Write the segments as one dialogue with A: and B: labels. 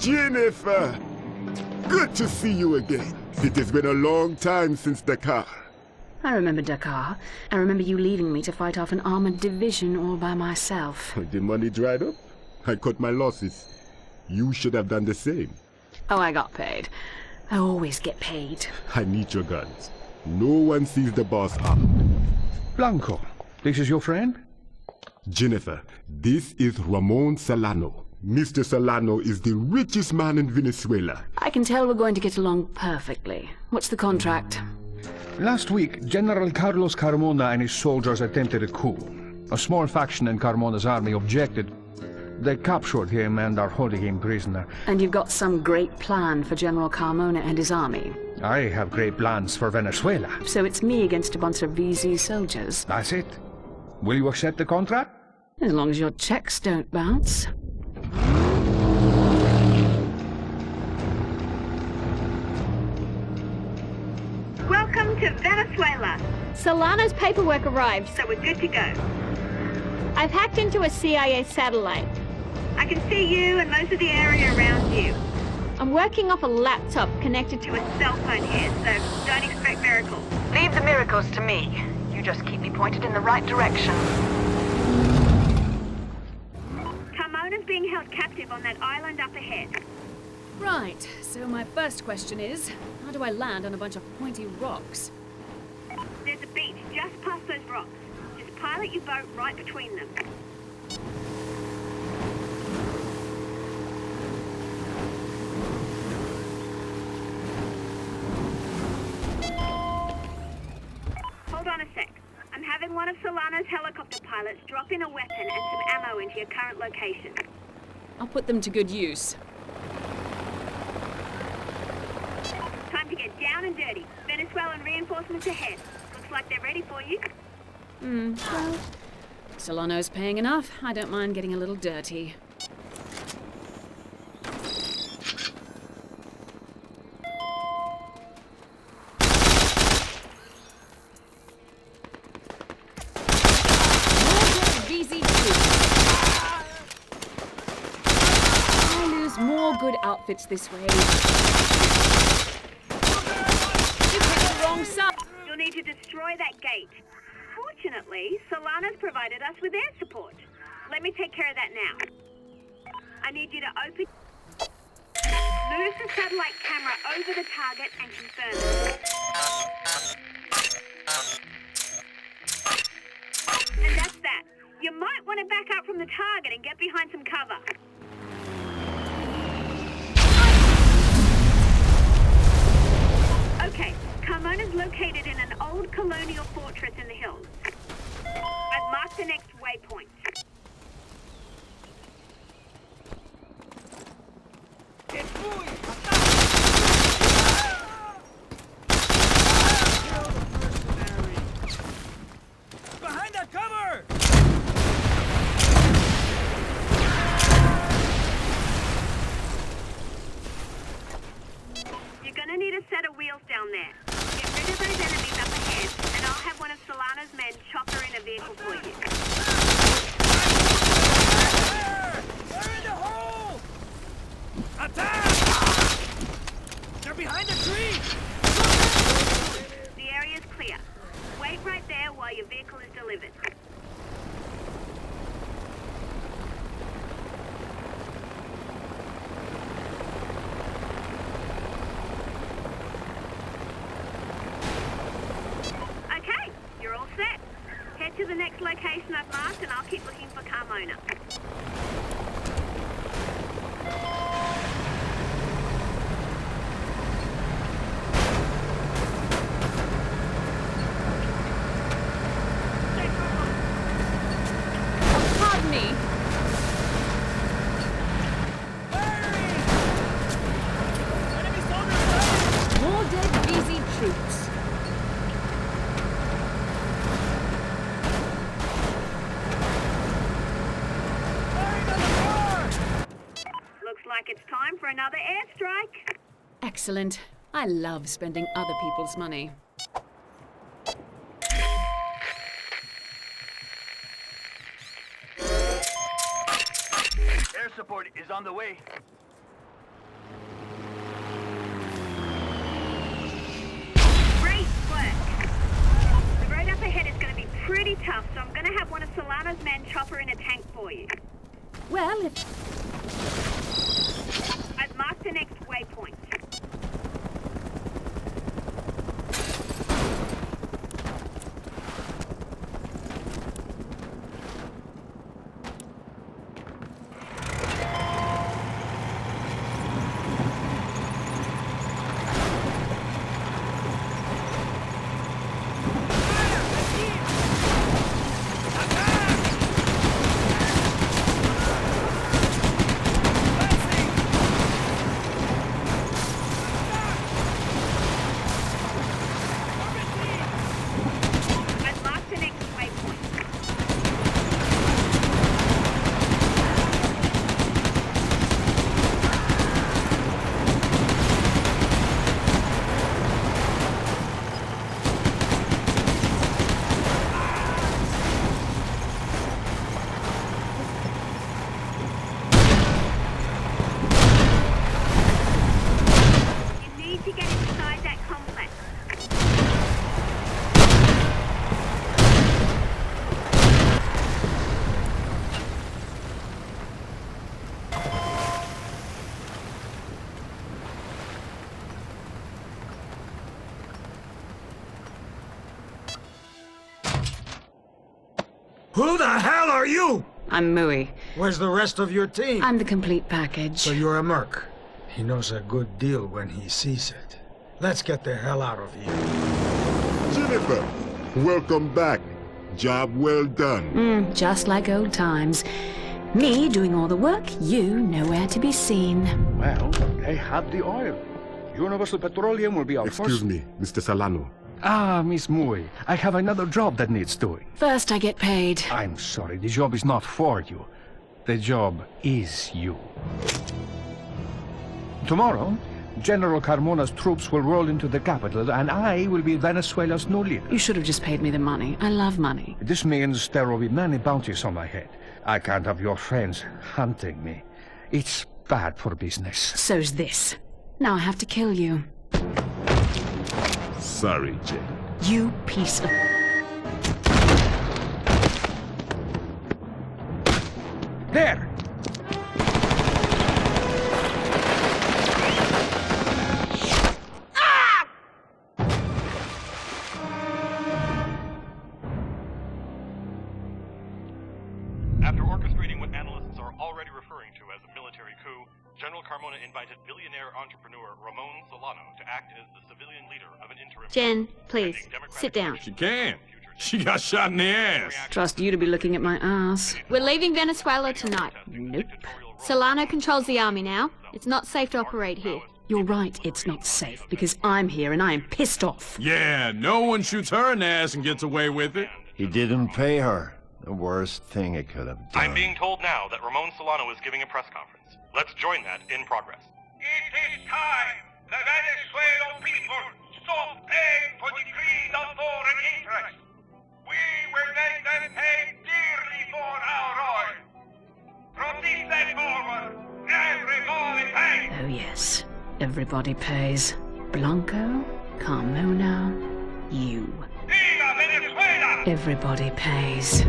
A: Jennifer! Good to see you again. It has been a long time since Dakar.
B: I remember Dakar. I remember you leaving me to fight off an armored division all by myself.
A: The money dried up. I cut my losses. You should have done the same.
B: Oh, I got paid. I always get paid.
A: I need your guns. No one sees the boss armed.
C: Blanco, this is your friend?
A: Jennifer, this is Ramon Solano. Mr. Solano is the richest man in Venezuela.
B: I can tell we're going to get along perfectly. What's the contract?
C: Last week, General Carlos Carmona and his soldiers attempted a coup. A small faction in Carmona's army objected. They captured him and are holding him prisoner.
B: And you've got some great plan for General Carmona and his army.
C: I have great plans for Venezuela.
B: So it's me against a bunch of VZ soldiers.
C: That's it. Will you accept the contract?
B: As long as your checks don't bounce.
D: Welcome to Venezuela.
E: Solano's paperwork arrived.
D: So we're good to go.
E: I've hacked into a CIA satellite.
D: I can see you and most of the area around you.
E: I'm working off a laptop connected to
D: To a cell phone here, so don't expect miracles.
B: Leave the miracles to me. You just keep me pointed in the right direction.
D: Carmona's being held captive on that island up ahead.
F: Right, so my first question is, how do I land on a bunch of pointy rocks?
D: There's a beach just past those rocks. Just pilot your boat right between them. Hold on a sec. I'm having one of Solano's helicopter pilots drop in a weapon and some ammo into your current location.
F: I'll put them to good use.
D: Time to get down and dirty. Venezuelan reinforcements ahead. Looks like they're ready for you.
F: Well, Solano's paying enough. I don't mind getting a little dirty. More good outfits this way. You picked the wrong side.
D: You'll need to destroy that gate. Fortunately, Solano's provided us with air support. Let me take care of that now. I need you to open... Move the satellite camera over the target and confirm it. And that's that. You might want to back up from the target and get behind some cover. Okay, Carmona's located in an old colonial fortress in the hills. I've marked the next waypoint.
G: Behind that cover!
D: You're gonna need a set of wheels down there. Get rid of those enemies up ahead, and I'll have one of Solano's men chopper in a vehicle for you.
G: They're in the hole! Attack! They're behind the tree!
D: The area's clear. Wait right there while your vehicle is delivered. Okay, you're all set. Head to the next location I've marked and I'll keep looking for Carmona.
F: Pardon me.
G: Enemy soldiers!
F: More dead VZ troops.
D: like it's time for another airstrike.
F: Excellent. I love spending other people's money.
G: Air support is on the way.
D: Great work. The road up ahead is going to be pretty tough, so I'm going to have one of Solano's men chopper in a tank for you.
F: Well, if...
D: I've marked the next waypoint.
H: Who the hell are you?
B: I'm Mui.
H: Where's the rest of your team?
B: I'm the complete package.
H: So you're a merc. He knows a good deal when he sees it. Let's get the hell out of here.
A: Jennifer, welcome back. Job well done.
B: Just like old times. Me doing all the work, you nowhere to be seen.
C: Well, they have the oil. Universal Petroleum will be our
A: Excuse me, Mr. Solano.
C: Ah, Miss Mui, I have another job that needs doing.
B: First I get paid.
C: I'm sorry, the job is not for you. The job is you. Tomorrow, General Carmona's troops will roll into the capital, and I will be Venezuela's new leader.
B: You should have just paid me the money. I love money.
C: This means there will be many bounties on my head. I can't have your friends hunting me. It's bad for business.
B: So's this. Now I have to kill you.
A: Sorry, Jen.
B: You piece of...
C: There!
I: After orchestrating what analysts are already referring to as a military coup, General Carmona invited billionaire entrepreneur Ramon Solano to act as the civilian leader of an interim...
E: Jen, please, sit down.
J: She can. She got shot in the ass.
B: Trust you to be looking at my ass.
E: We're leaving Venezuela tonight.
B: Nope.
E: Solano controls the army now. It's not safe to operate here.
B: You're right, it's not safe, because I'm here and I am pissed off.
J: Yeah, no one shoots her in the ass and gets away with it.
K: He didn't pay her. The worst thing he could have done.
I: I'm being told now that Ramon Solano is giving a press conference. Let's join that in progress.
L: It is time the Venezuelan people stop paying for the greed of foreign interests. We will make them pay dearly for our oil. From this day forward, everybody pays.
B: Oh yes, everybody pays. Blanco, Carmona, you.
L: Viva Venezuela!
B: Everybody pays.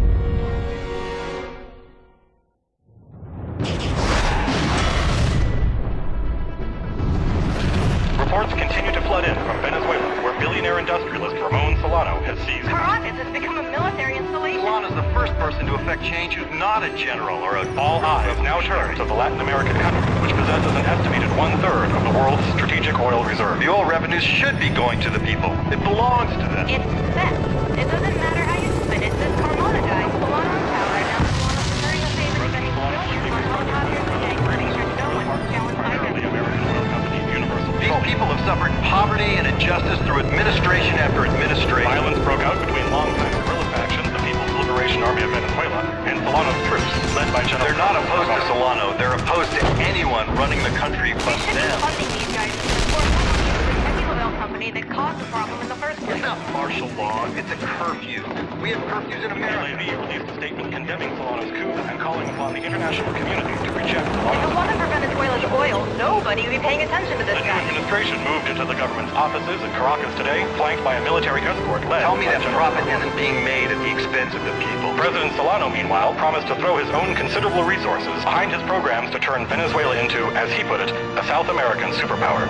I: Reports continue to flood in from Venezuela, where billionaire industrialist Ramon Solano has seized...
D: Caracas has become a military installation.
I: Solano's the first person to effect change who's not a general or a... All eyes now turn to the Latin American country, which possesses an estimated 1/3 of the world's strategic oil reserve. The oil revenues should be going to the people. It belongs to them.
D: It's set. It doesn't matter how you spin it. This Carmona guy, Solano in power, now Solano's turning the favor spending billions on Javier Milei, making sure no one can challenge
I: Primarily American oil company Universal.
L: These people have suffered poverty and injustice through administration after administration.
I: Violence broke out between longtime guerrilla factions, the People's Liberation Army of Venezuela, and Solano's troops, led by General...
L: They're not opposed to Solano. They're opposed
I: to anyone running the country but them.
M: Funding these guys for a chemical oil company that caused the problem in the first place.
I: It's not martial law, it's a curfew. We have curfews in America. The released a statement condemning Solano's coup and calling upon the international community to reject Solano's.
M: If it wasn't for Venezuela's oil, nobody would be paying attention to this
I: The new
M: guy.
I: administration moved into the government's offices in Caracas today, flanked by a military escort led.
K: Tell me
I: by
K: that
I: General
K: profit isn't being made at the expense of the people.
I: President Solano, meanwhile, promised to throw his own considerable resources behind his programs to turn Venezuela into, as he put it, a South American superpower.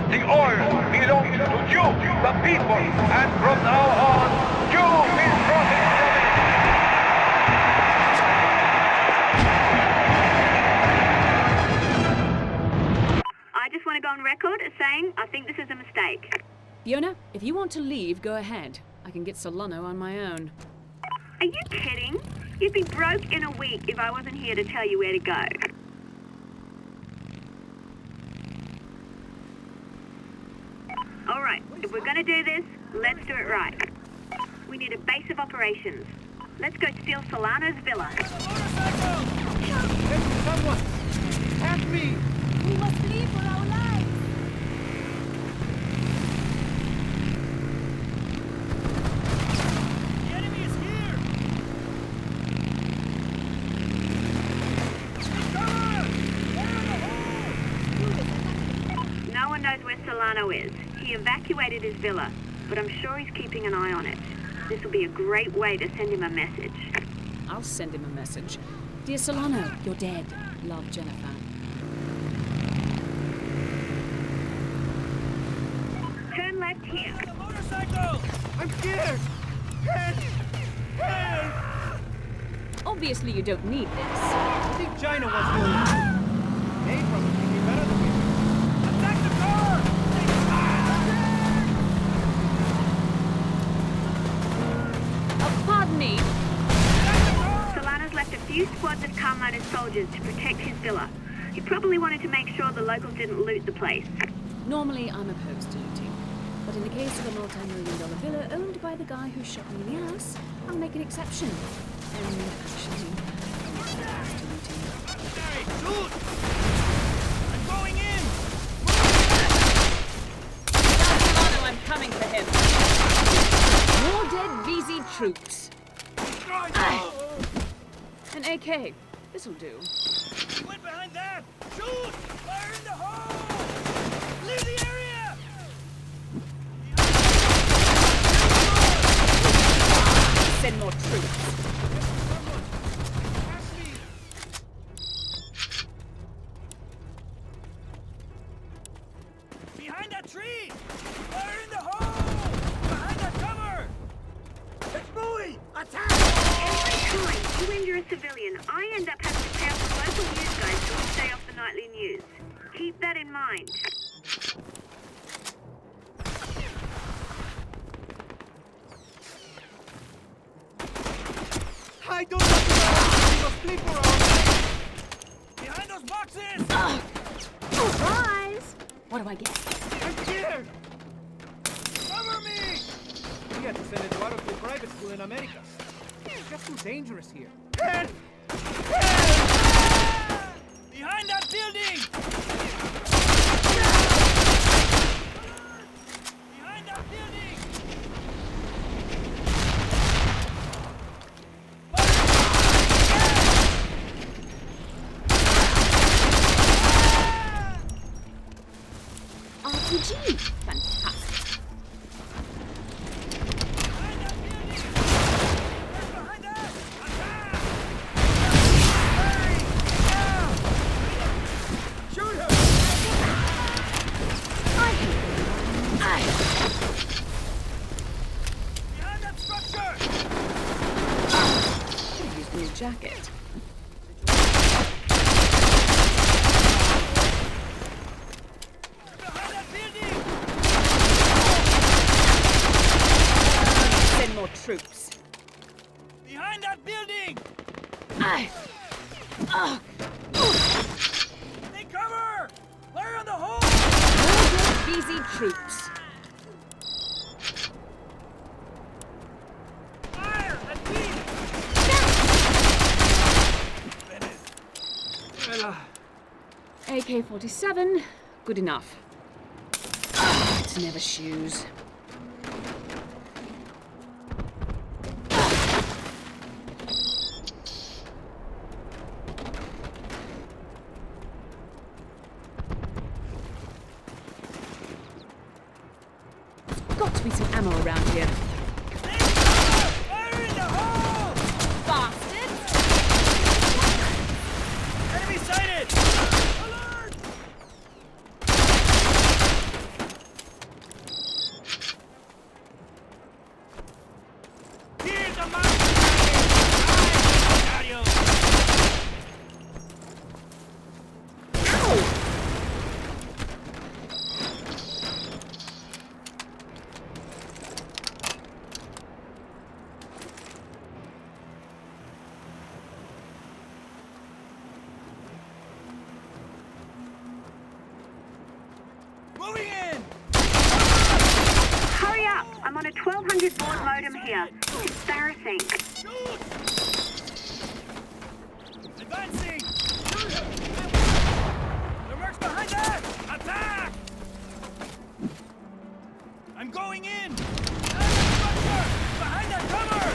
L: The oil belongs to you, the people, and from now on, you will profit from it.
D: I just want to go on record as saying I think this is a mistake.
F: Fiona, if you want to leave, go ahead. I can get Solano on my own.
D: Are you kidding? You'd be broke in a week if I wasn't here to tell you where to go. All right, if we're gonna do this, let's do it right. We need a base of operations. Let's go steal Solano's villa.
G: Someone! Help me!
E: We must flee for our lives.
G: The enemy is here! Take cover! Fire in the hole!
D: No one knows where Solano is. He evacuated his villa, but I'm sure he's keeping an eye on it. This will be a great way to send him a message.
F: I'll send him a message. Dear Solano, you're dead. Love, Jennifer.
D: Turn left here.
G: The motorcycle! I'm scared! Help! Help!
F: Obviously you don't need this.
G: I think China was doing it. They probably be better than we. Attack the car!
F: Pardon me.
D: Solano's left a few squads of Carmona's soldiers to protect his villa. He probably wanted to make sure the locals didn't loot the place.
F: Normally I'm opposed to looting. But in the case of a multi-million-dollar villa owned by the guy who shot me in the ass, I'll make an exception. And actually, I'm opposed to looting.
G: Hey, shoot! I'm going in!
F: Tell Solano I'm coming for him. More dead VZ troops. An AK. This'll do.
G: He went behind that! Shoot! Fire in the hole! Leave the area!
F: Send more troops.
G: Behind that tree! Fire in the hole! Behind that cover! It's Bowie! Attack!
D: Every time you injure a civilian, I end up having to pay off the local news guys to stay off the nightly news. Keep that in mind.
G: I don't have to sleep for our lives! Behind those boxes!
F: Surprise! What do I get?
G: I'm scared! Cover me! We had to send Eduardo to a private school in America. It's just too dangerous here. Help! Help! Behind that building! Behind that building!
F: RPG! Fantastic.
G: Behind that building! Behind that! Attack! Hurry! Now! Shoot her! Behind that structure!
F: Could have used a new jacket.
G: Behind that building!
F: Send more troops.
G: Behind that building! Take cover! Fire on the hole!
F: More dead VZ troops.
G: Fire! At me!
F: AK-47, good enough. It's never shoes. Got to be some ammo around here.
G: Fire in the hole!
F: Bastards!
G: Enemy sighted! Alert! Here's a mountain! Moving in!
D: Hurry up! I'm on a 1200 baud modem here. It's embarrassing.
G: Shoot! Advancing! The mercs behind us! Attack! I'm going in! Behind that cover!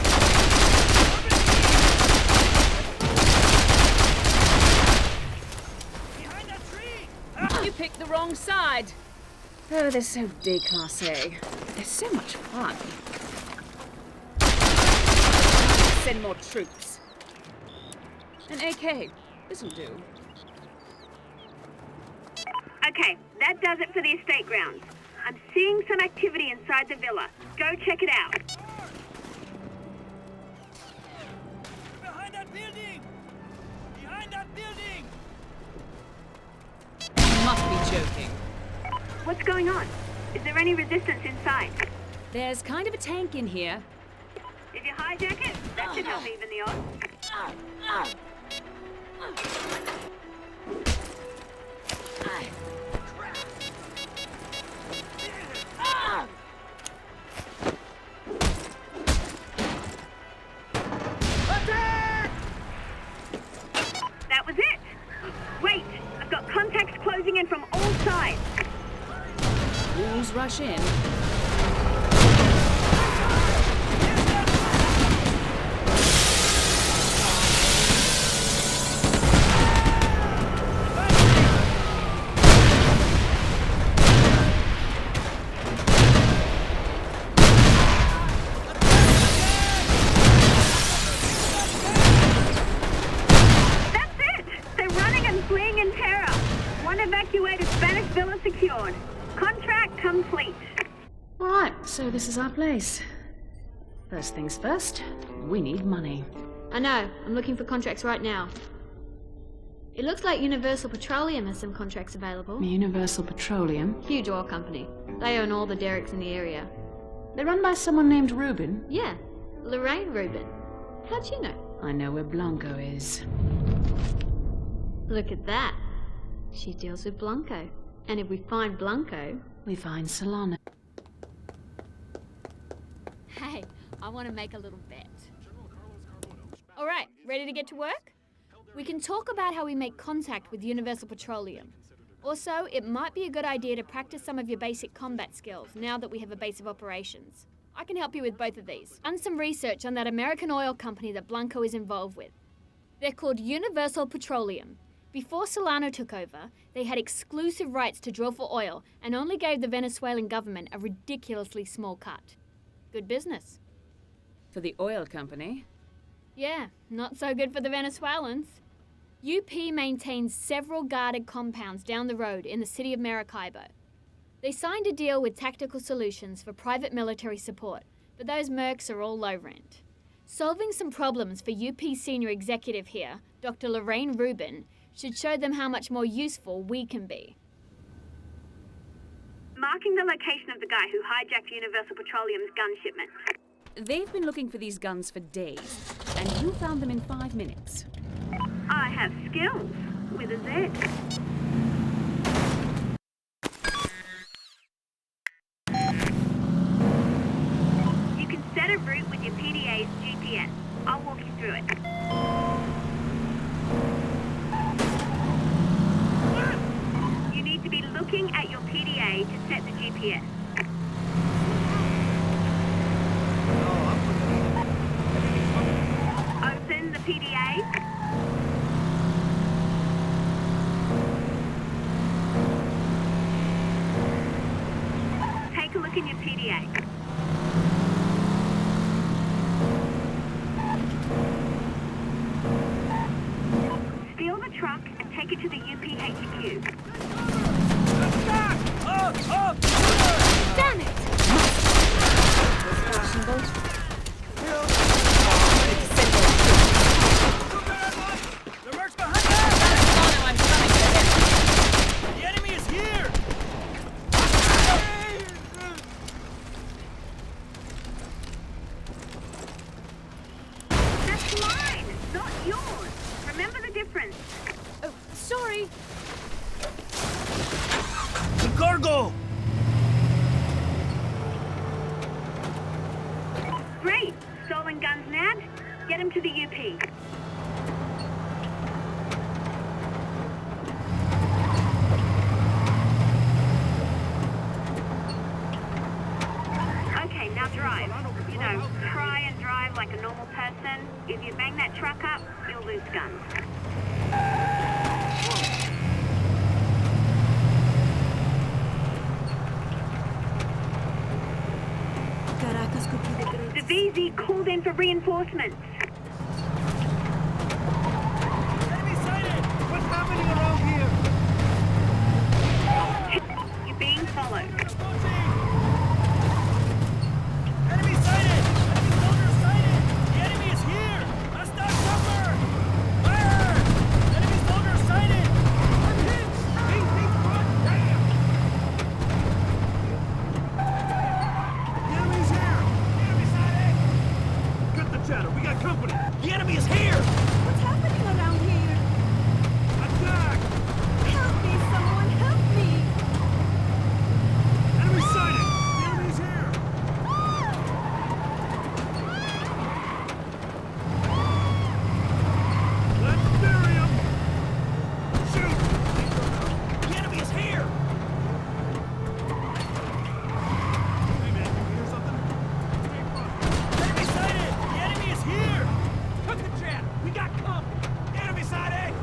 G: Behind that tree!
F: You picked the wrong side. Oh, they're so déclassé. They're so much fun. Send more troops. An AK. This'll do.
D: Okay, that does it for the estate grounds. I'm seeing some activity inside the villa. Go check it out.
G: Behind that building! Behind that building!
F: You must be joking.
D: What's going on? Is there any resistance inside?
F: There's kind of a tank in here.
D: If you hijack it, that should help even the odds. That was it! Wait! I've got contacts closing in from all sides.
F: Wolves rush in.
D: That's it! They're running and fleeing in terror. One evacuated Spanish villa secured. Contract complete.
B: Alright, so this is our place. First things first, we need money.
E: I know. I'm looking for contracts right now. It looks like Universal Petroleum has some contracts available.
B: Universal Petroleum.
E: Huge oil company. They own all the derricks in the area.
B: They're run by someone named Rubin.
E: Yeah, Lorraine Rubin. How'd you know?
B: I know where Blanco is.
E: Look at that. She deals with Blanco. And if we find Blanco...
B: We find Solano.
E: Hey, I want to make a little bet. All right, ready to get to work? We can talk about how we make contact with Universal Petroleum. Also, it might be a good idea to practice some of your basic combat skills now that we have a base of operations. I can help you with both of these. Done some research on that American oil company that Blanco is involved with. They're called Universal Petroleum. Before Solano took over, they had exclusive rights to drill for oil and only gave the Venezuelan government a ridiculously small cut. Good business.
F: For the oil company.
E: Yeah, not so good for the Venezuelans. UP maintains several guarded compounds down the road in the city of Maracaibo. They signed a deal with Tactical Solutions for private military support, but those mercs are all low rent. Solving some problems for UP senior executive here, Dr. Lorraine Rubin, should show them how much more useful we can be.
D: Marking the location of the guy who hijacked Universal Petroleum's gun shipment.
F: They've been looking for these guns for days, and you found them in 5 minutes.
D: I have skills with a Z. You can set a route with your PDA's GPS. I'll walk you through it. GPS. Open the PDA. Take a look in your PDA. Steal the truck and take it to the UPHQ.
F: Damn it!
G: The mercs behind us!
F: I'm coming to him.
G: The enemy is here!
D: That's mine, not yours. Remember the difference.
F: Oh, sorry.
G: The cargo!
D: Great. Stolen guns nabbed. Get him to the UP. Okay, now drive. You know, try and drive like a normal person. If you bang that truck up, you'll lose guns. The VZ called in for reinforcements.
G: Enemy sighted! What's happening around here?
D: You're being followed.
G: Enemy sighted! Enemy soldier sighted! The enemy is here! Hostile cover! Fire! Enemy soldier sighted! I'm hit! 18 front! Damn! The enemy's here! The enemy sighted! Cut the chatter! We got company! The enemy is here!
F: What's happening around here?
G: Attack!
F: Help me, someone, help me!
G: Enemy sighted! The enemy's here! Let's bury him! Shoot! The enemy is here! Hey man, you hear something? Enemy sighted! The enemy is here! Cut the chat! We got company! Enemy sighted!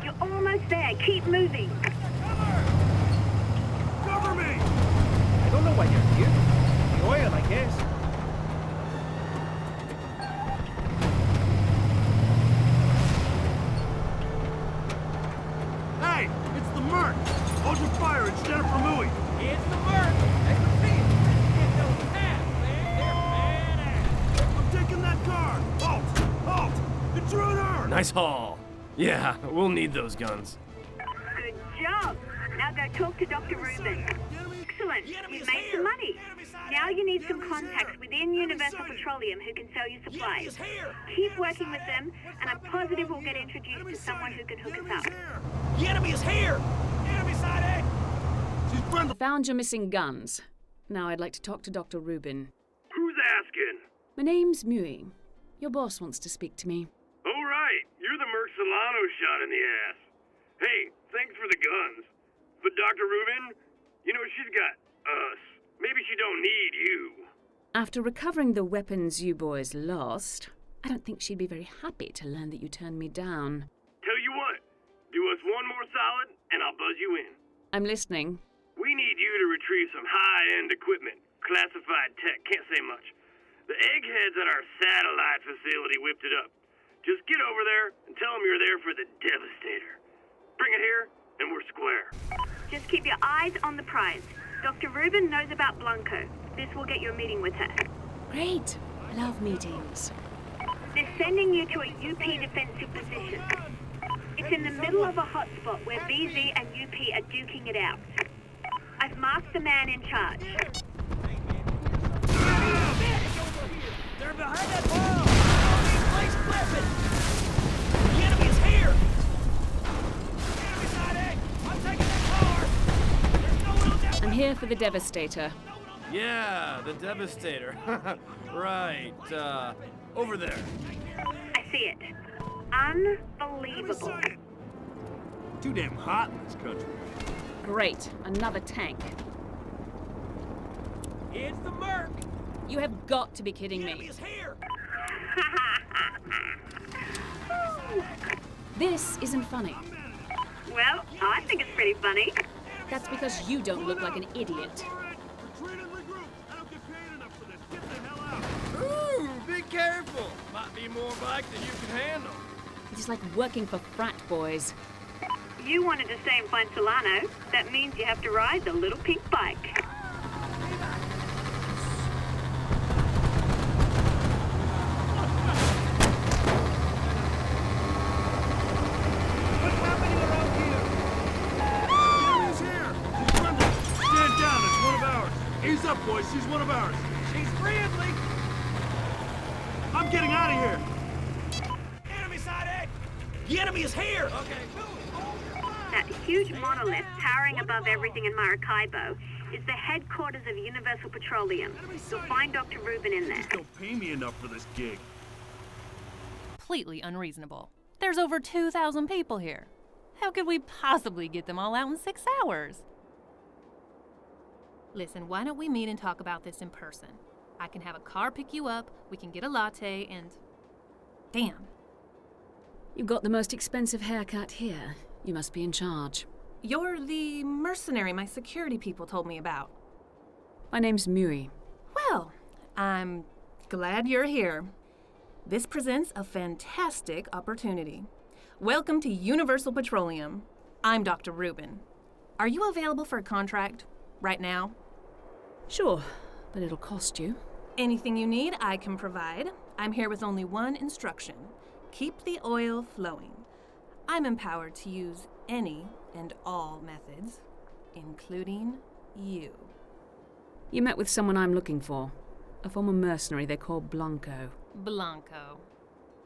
D: You're almost there. Keep moving.
G: Cover me! I don't know why you're here. The oil, I guess. Hey, it's the Merc! Hold your fire, it's Jennifer Mui. It's the Merc! I repeat, get those hats, man! They're badass! I'm taking that car! Halt! Halt! Intruder!
N: Nice haul. Yeah, we'll need those guns.
D: Good job. Now go talk to Dr. Rubin. Excellent. You've made some money. Now you need some contacts within Universal Petroleum who can sell you supplies. Keep working with them, and I'm positive we'll get introduced to someone who can hook us up.
G: The enemy is here! The enemy sighted!
F: I found your missing guns. Now I'd like to talk to Dr. Rubin.
L: Who's asking?
F: My name's Mui. Your boss wants to speak to me.
L: Oh, right. You're the Merc Solano shot in the ass. Hey, thanks for the guns. But Dr. Rubin, you know, she's got us. Maybe she don't need you.
F: After recovering the weapons you boys lost, I don't think she'd be very happy to learn that you turned me down.
L: Tell you what, do us one more solid, and I'll buzz you in.
F: I'm listening.
L: We need you to retrieve some high-end equipment. Classified tech, can't say much. The eggheads at our satellite facility whipped it up. Just get over there and tell them you're there for the Devastator. Bring it here, and we're square.
D: Just keep your eyes on the prize. Dr. Rubin knows about Blanco. This will get you a meeting with her.
F: Great. I love meetings.
D: They're sending you to a UP defensive position. It's in the middle of a hotspot where BZ and UP are duking it out. I've marked the man in charge.
G: They're behind that wall! Place weapon! The enemy is here! The enemy's not in!
F: here for the Devastator.
N: Yeah, the Devastator. Right, over there.
D: I see it. Unbelievable.
G: Too damn hot in this country.
F: Great, another tank.
G: It's the Merc!
F: You have got to be kidding me.
G: Is here!
F: This isn't funny.
D: Well, I think it's pretty funny.
F: That's because you don't look like an idiot.
N: Ooh, be careful! Might be more bike than you can handle.
F: It is like working for frat boys.
D: You wanted to stay and find Solano. That means you have to ride the little pink bike.
G: What's happening around here? Enemy's here! She's running! Stand down, it's one of ours! Ease up, boys, she's one of ours! She's friendly! I'm getting out of here! Enemy sighted! The enemy is here! Okay,
D: That huge monolith towering above everything in Maracaibo is the headquarters of Universal Petroleum. You'll find Dr. Rubin in there.
G: don't pay me enough for this gig.
O: Completely unreasonable. There's over 2,000 people here. How could we possibly get them all out in 6 hours? Listen, why don't we meet and talk about this in person? I can have a car pick you up, we can get a latte, and... Damn.
F: You got the most expensive haircut here. You must be in charge.
O: You're the mercenary my security people told me about.
F: My name's Mui.
O: Well, I'm glad you're here. This presents a fantastic opportunity. Welcome to Universal Petroleum. I'm Dr. Rubin. Are you available for a contract right now?
F: Sure, but it'll cost you.
O: Anything you need, I can provide. I'm here with only one instruction. Keep the oil flowing. I'm empowered to use any and all methods, including you.
F: You met with someone I'm looking for. A former mercenary they call Blanco.
O: Blanco.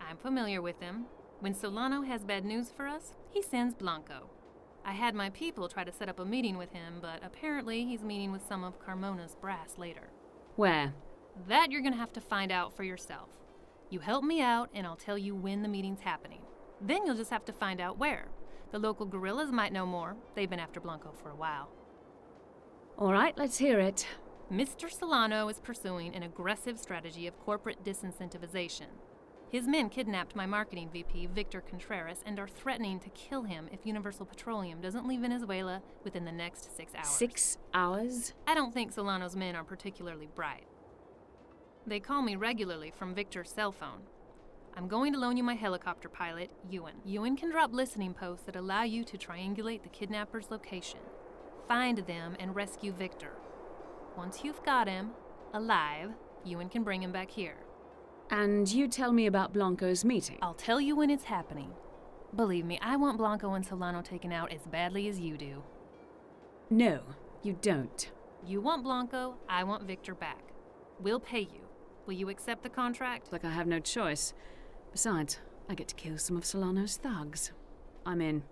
O: I'm familiar with him. When Solano has bad news for us, he sends Blanco. I had my people try to set up a meeting with him, but apparently he's meeting with some of Carmona's brass later.
F: Where?
O: That you're gonna have to find out for yourself. You help me out, and I'll tell you when the meeting's happening. Then you'll just have to find out where. The local guerrillas might know more. They've been after Blanco for a while.
F: All right, let's hear it.
O: Mr. Solano is pursuing an aggressive strategy of corporate disincentivization. His men kidnapped my marketing VP, Victor Contreras, and are threatening to kill him if Universal Petroleum doesn't leave Venezuela within the next 6 hours.
F: 6 hours?
O: I don't think Solano's men are particularly bright. They call me regularly from Victor's cell phone. I'm going to loan you my helicopter pilot, Ewan. Ewan can drop listening posts that allow you to triangulate the kidnapper's location. Find them and rescue Victor. Once you've got him, alive, Ewan can bring him back here.
F: And you tell me about Blanco's meeting.
O: I'll tell you when it's happening. Believe me, I want Blanco and Solano taken out as badly as you do.
F: No, you don't.
O: You want Blanco, I want Victor back. We'll pay you. Will you accept the contract?
F: Like I have no choice. Besides, I get to kill some of Solano's thugs. I'm in.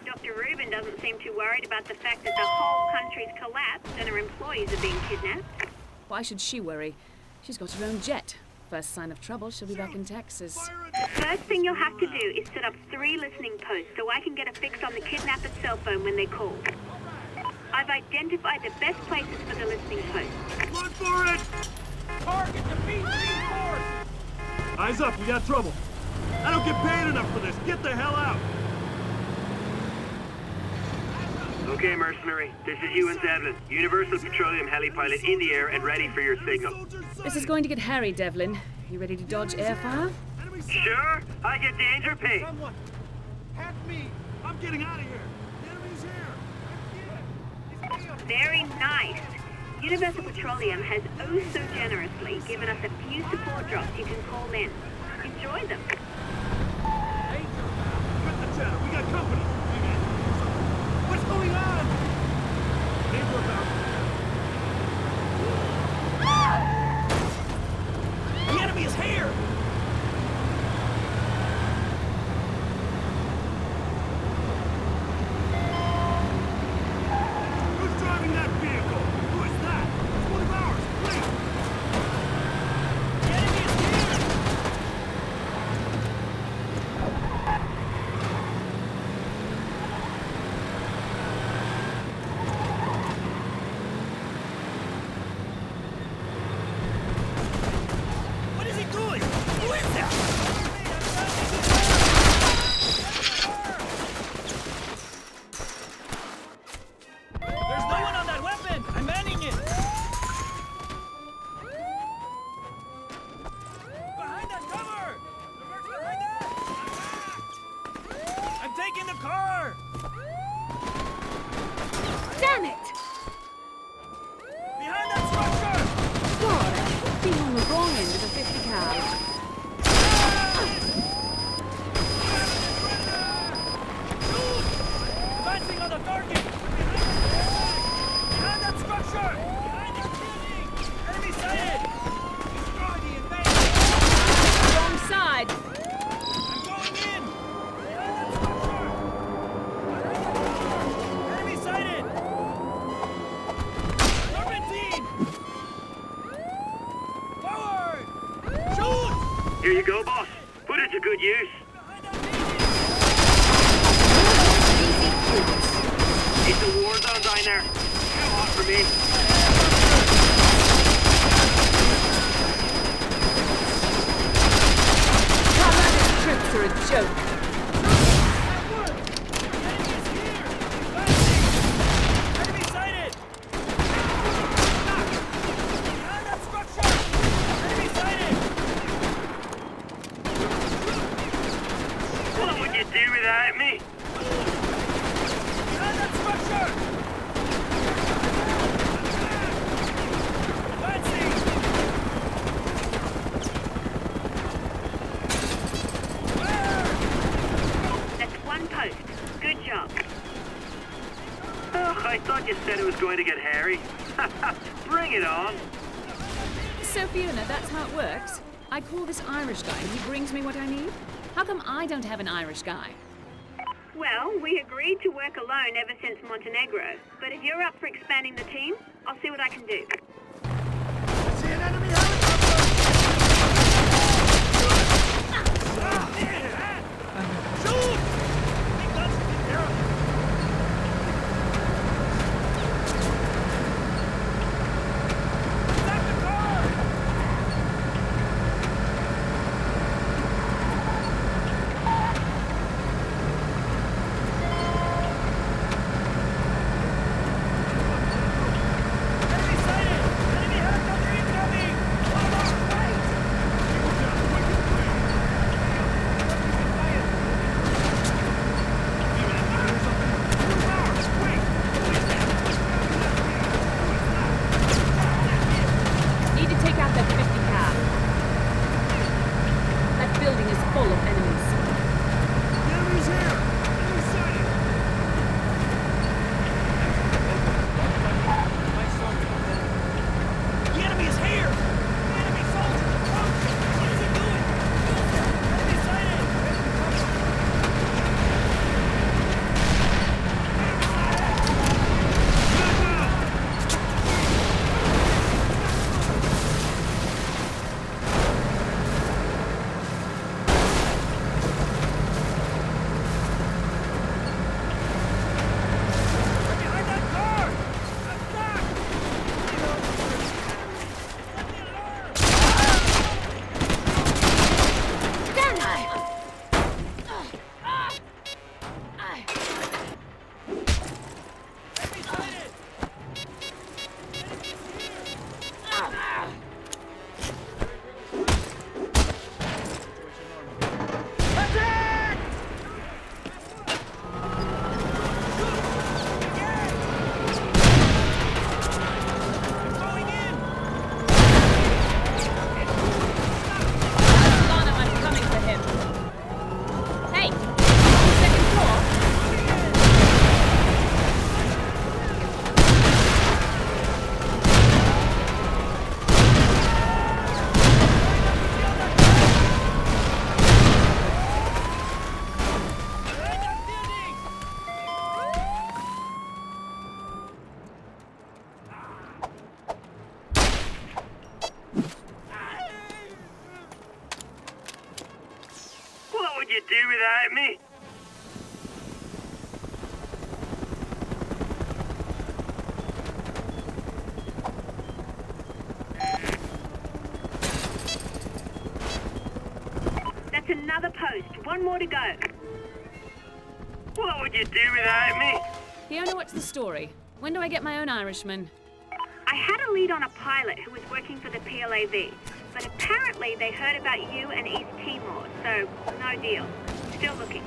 D: Dr. Rubin doesn't seem too worried about the fact that the whole country's collapsed and her employees are being kidnapped.
F: Why should she worry? She's got her own jet. First sign of trouble, she'll be back in Texas.
D: The first thing you'll have to do is set up 3 listening posts so I can get a fix on the kidnapper's cell phone when they call. I've identified the best places for the listening posts.
G: Look for it! Target defeat force! Eyes up, we got trouble. I don't get paid enough for this. Get the hell out!
P: Okay, mercenary. This is Ewan Devlin, Universal Petroleum heli-pilot in the air and ready for your signal.
F: This is going to get hairy, Devlin. You ready to dodge airfire?
P: Sure, I get danger pay.
G: Someone, help me! I'm getting out of here. The enemy's here.
D: Very nice. Universal Petroleum has oh so generously given us a few support drops you can call in. Enjoy them.
G: Quit the chatter. We got company. What's going on? Neighbor about. The enemy is here! Who's driving that vehicle?
N: car!
F: Damn it!
N: Behind that structure!
F: God, I've been on the wrong end of a 50 cal.
N: Advancing on the target! Behind that structure! Behind that building! Enemy sighted! Destroy the invader!
F: Wrong side!
N: I'm going in! Behind that structure! Enemy sighted! Serpentine! Forward! Shoot!
P: Here you go, boss. Put it to good use. It's a war zone down there. Too hot for me.
F: Carolina's troops are a joke.
N: Enemy sighted! Behind that structure! Enemy sighted!
P: What would you do without me?
N: Behind that structure! Advancing!
D: That's one post. Good job.
P: Oh, I thought you said it was going to get hairy. Bring it on.
F: So Fiona, that's how it works? I call this Irish guy and he brings me what I need? How come I don't have an Irish guy?
D: Well, we agreed to work alone ever since Montenegro. But if you're up for expanding the team, I'll see what I can do.
N: See an enemy helicopter! Shoot! Big guns can hear him. Attack the car! Enemy sighted! Enemy helicopter incoming! On our right!
F: Need to take out that 50 cal. That building is full of enemies.
N: The enemy's here! Enemy sighted! The enemy is here! The enemy soldier approaching! What is he doing? Enemy sighted! Behind that car! Attack! Enemy sighted! Attack! Going in!
F: Lana, I'm coming for him. Hey! Second floor?
P: What would you do without me?
D: That's another post. One more to go.
P: What would you do without me?
F: Fiona, what's the story? When do I get my own Irishman?
D: I had a lead on a pilot who was working for the PLAV, but apparently they heard about you and East Timor, so no deal. Still looking.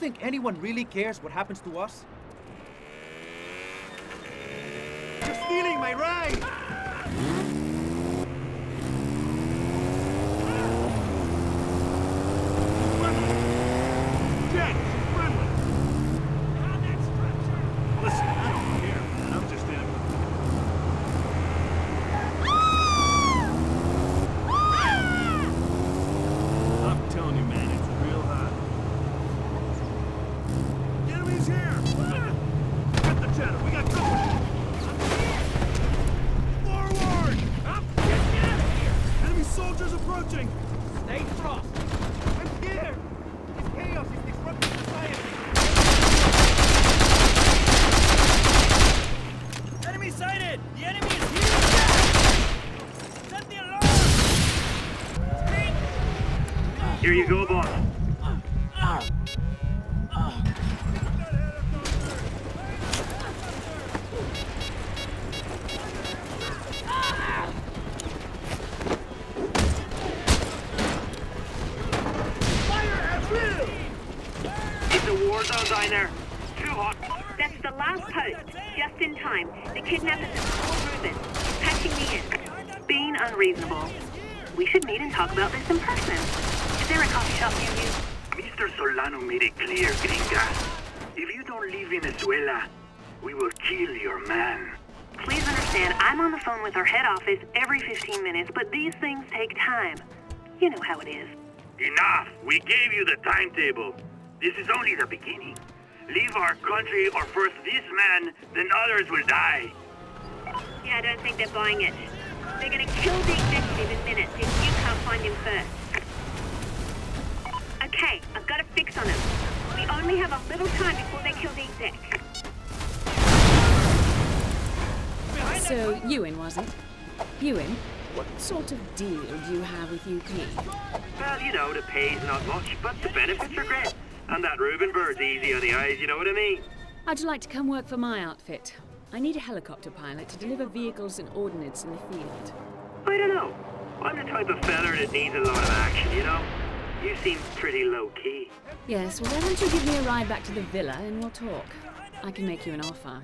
Q: think anyone really cares what happens to us?
G: You're stealing my ride! Jet, she's friendly! Listen, I don't care, man. I'm just in. I'm telling you, man, it's real hot. The enemy's here! Get the chatter, we got company! Forward! Get out of here! Enemy soldiers approaching!
Q: Stay frost!
G: I'm scared! This chaos is disrupting society!
N: Enemy sighted! The enemy is here! Set the alarm!
P: Here you go, boss. It's a war zone down there. Too hot.
D: That's the last post. Just in time. The kidnappers have called Ruben. Patching me in. Being unreasonable. We should meet and talk about this in person. Is there a coffee shop near you?
L: Mr. Solano made it clear, gringa. If you don't leave Venezuela, we will kill your man.
D: Please understand, I'm on the phone with our head office every 15 minutes, but these things take time. You know how it is.
L: Enough! We gave you the timetable. This is only the beginning. Leave our country or first this man, then others will die.
D: Yeah, I don't think they're buying it. They're gonna kill the executive in minutes if you can't find him first. Okay, I've got a fix on him. We only have a little time before they kill the exec.
F: So, Ewan, was it? Ewan, what sort of deal do you have with UP?
P: Well, you know, the pay's not much, but the benefits are great. And that Reuben bird's easy on the eyes, you know what I mean?
F: How'd you like to come work for my outfit? I need a helicopter pilot to deliver vehicles and ordnance in the field.
P: I don't know. I'm the type of fella that needs a lot of action, you know? You seem pretty low-key.
F: Yes, well, why don't you give me a ride back to the villa and we'll talk. I can make you an offer.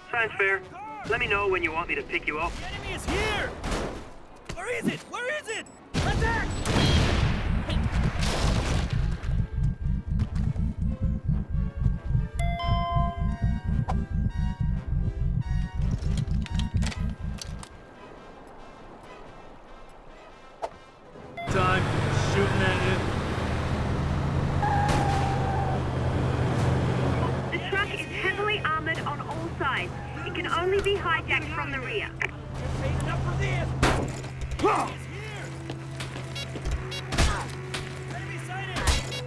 P: Sounds fair. Let me know when you want me to pick you up.
N: The enemy is here! Where is it? Where is it? Attack!
G: Time. Shooting at you.
D: The truck is heavily armored on all sides. It can only be hijacked from the rear.
N: Enough for this! Enemy sighted!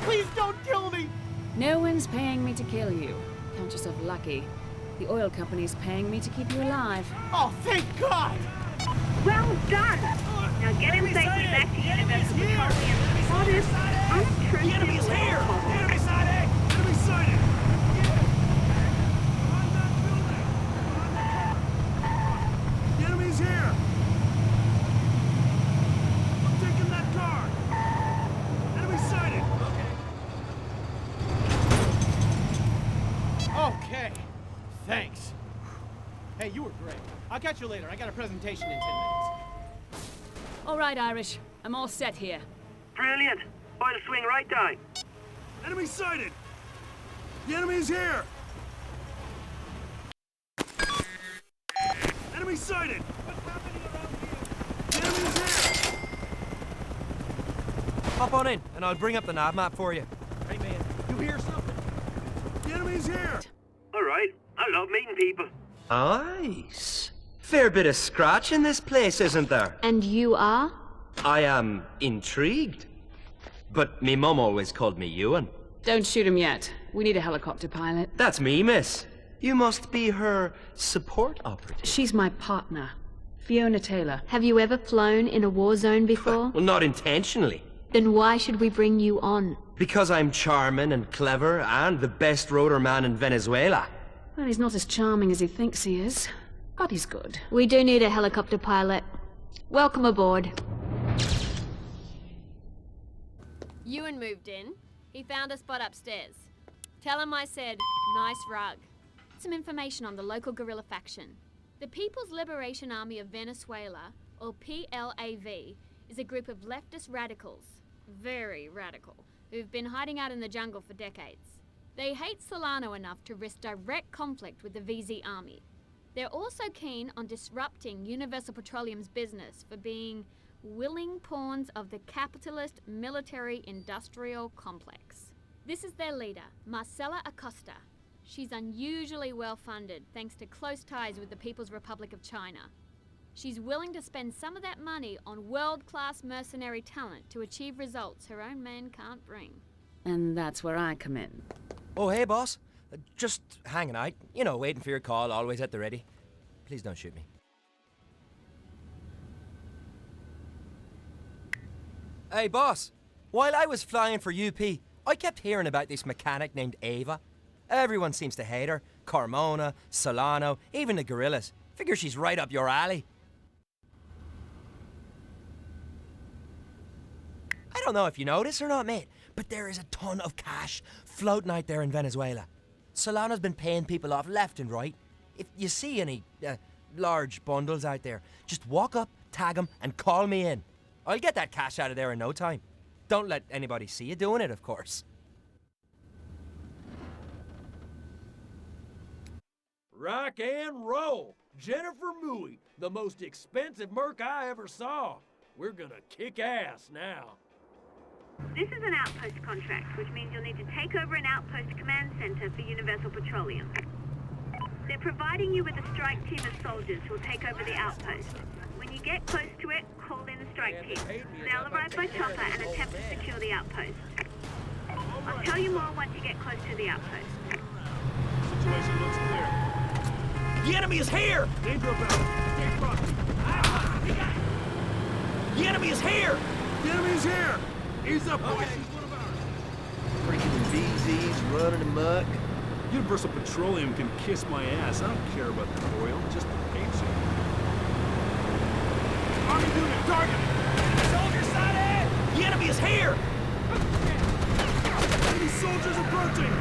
G: Please don't kill me!
F: No one's paying me to kill you. Count yourself lucky. The oil company's paying me to keep you alive.
G: Oh, thank God!
D: Well done! Now get him safely back to Universal Petroleum. Honest, unobtrusive
G: Enemy
D: level.
G: sighted! Enemy sighted! The enemy's here! I'm taking that car! Enemy sighted! Okay. Thanks. Hey, you were great. I'll catch you later. I got a presentation in 10 minutes.
F: All right, Irish. I'm all set here.
P: Brilliant. I'll swing right down.
G: Enemy sighted! The enemy's here! Enemy sighted! The enemy's here!
Q: Hop on in, and I'll bring up the nav map for you.
G: Hey, man, you hear something? The enemy's here!
P: All right. I love meeting people.
R: Nice. Fair bit of scratch in this place, isn't there?
E: And you are?
R: I am intrigued. But me mum always called me Ewan.
B: Don't shoot him yet. We need a helicopter pilot.
R: That's me, miss. You must be her support operative.
B: She's my partner, Fiona Taylor.
E: Have you ever flown in a war zone before?
R: Well, not intentionally.
E: Then why should we bring you on?
R: Because I'm charming and clever and the best rotor man in Venezuela.
B: Well, he's not as charming as he thinks he is, but he's good.
E: We do need a helicopter pilot. Welcome aboard. Ewan moved in. He found a spot upstairs. Tell him I said, nice rug. Some information on the local guerrilla faction. The People's Liberation Army of Venezuela, or PLAV, is a group of leftist radicals, very radical, who've been hiding out in the jungle for decades. They hate Solano enough to risk direct conflict with the VZ army. They're also keen on disrupting Universal Petroleum's business for being willing pawns of the capitalist military-industrial complex. This is their leader, Marcela Acosta. She's unusually well-funded thanks to close ties with the People's Republic of China. She's willing to spend some of that money on world-class mercenary talent to achieve results her own men can't bring.
F: And that's where I come in.
Q: Oh, hey, boss. Just hanging out. You know, waiting for your call, always at the ready. Please don't shoot me. Hey, boss. While I was flying for UP, I kept hearing about this mechanic named Ava. Everyone seems to hate her. Carmona, Solano, even the guerrillas. Figure she's right up your alley. I don't know if you know this or not, mate, but there is a ton of cash floating out there in Venezuela. Solano's been paying people off left and right. If you see any large bundles out there, just walk up, tag them, and call me in. I'll get that cash out of there in no time. Don't let anybody see you doing it, of course.
J: Rock and roll! Jennifer Mui, the most expensive merc I ever saw. We're gonna kick ass now.
D: This is an outpost contract, which means you'll need to take over an outpost command center for Universal Petroleum. They're providing you with a strike team of soldiers who will take over the outpost. When you get close to it, call in the strike team. They'll arrive by chopper and attempt to secure the outpost. I'll tell you more once you get close to the outpost.
J: Situation looks clear.
Q: The enemy is here!
J: Danger about it. Take Frosty.
Q: The enemy is here!
J: The enemy is here! Ease up, boys.
G: Freaking VZs running amok.
J: Universal Petroleum can kiss my ass. I don't care about the oil, just the paint suit. Army unit, target!
Q: Soldier sighted! The enemy is here!
J: Enemy soldiers approaching!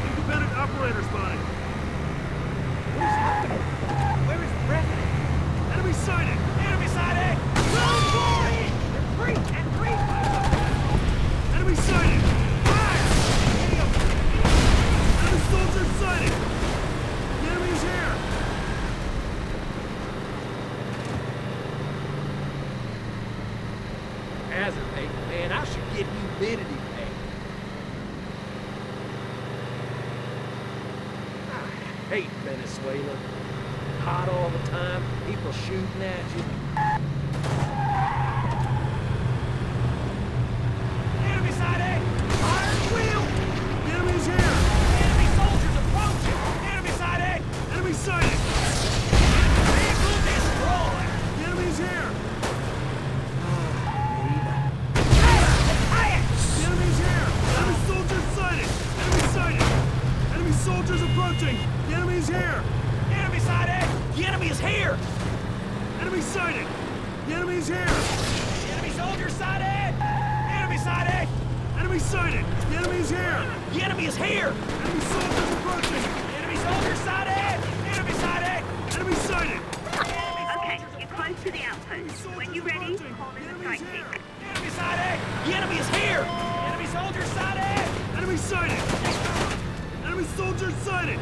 J: Independent operator spotted. What is happening? Where is the president? Enemy sighted!
Q: Enemy sighted! Run for it! They're free and free!
J: Enemy sighted!
Q: Fire!
J: Enemy soldiers sighted! The enemy is here!
Q: Hazard pay, man, I should give humidity pay. I hate Venezuela. Hot all the time, people shooting at you. Enemy sighted! Iron wheel!
J: The enemy is here!
Q: Enemy soldiers approaching! Enemy sighted!
J: Enemy sighted!
Q: Vehicle destroyed!
J: The enemy is here! The enemy is here! Enemy soldiers sighted! Enemy sighted! Enemy soldiers approaching! The enemy is here!
Q: Enemy sighted! The enemy is here!
J: Enemy sighted! The enemy is here!
Q: Enemy soldiers sighted! Enemy sighted!
J: Enemy sighted! The enemy is here!
Q: The enemy is here!
J: Enemy soldiers approaching!
Q: Enemy soldiers sighted! Enemy sighted!
J: Enemy sighted!
D: Okay, you're close to the outpost. When you're ready, call in the strike team.
Q: Enemy sighted! The enemy is here! Enemy soldiers sighted!
J: Enemy sighted! Enemy soldiers sighted!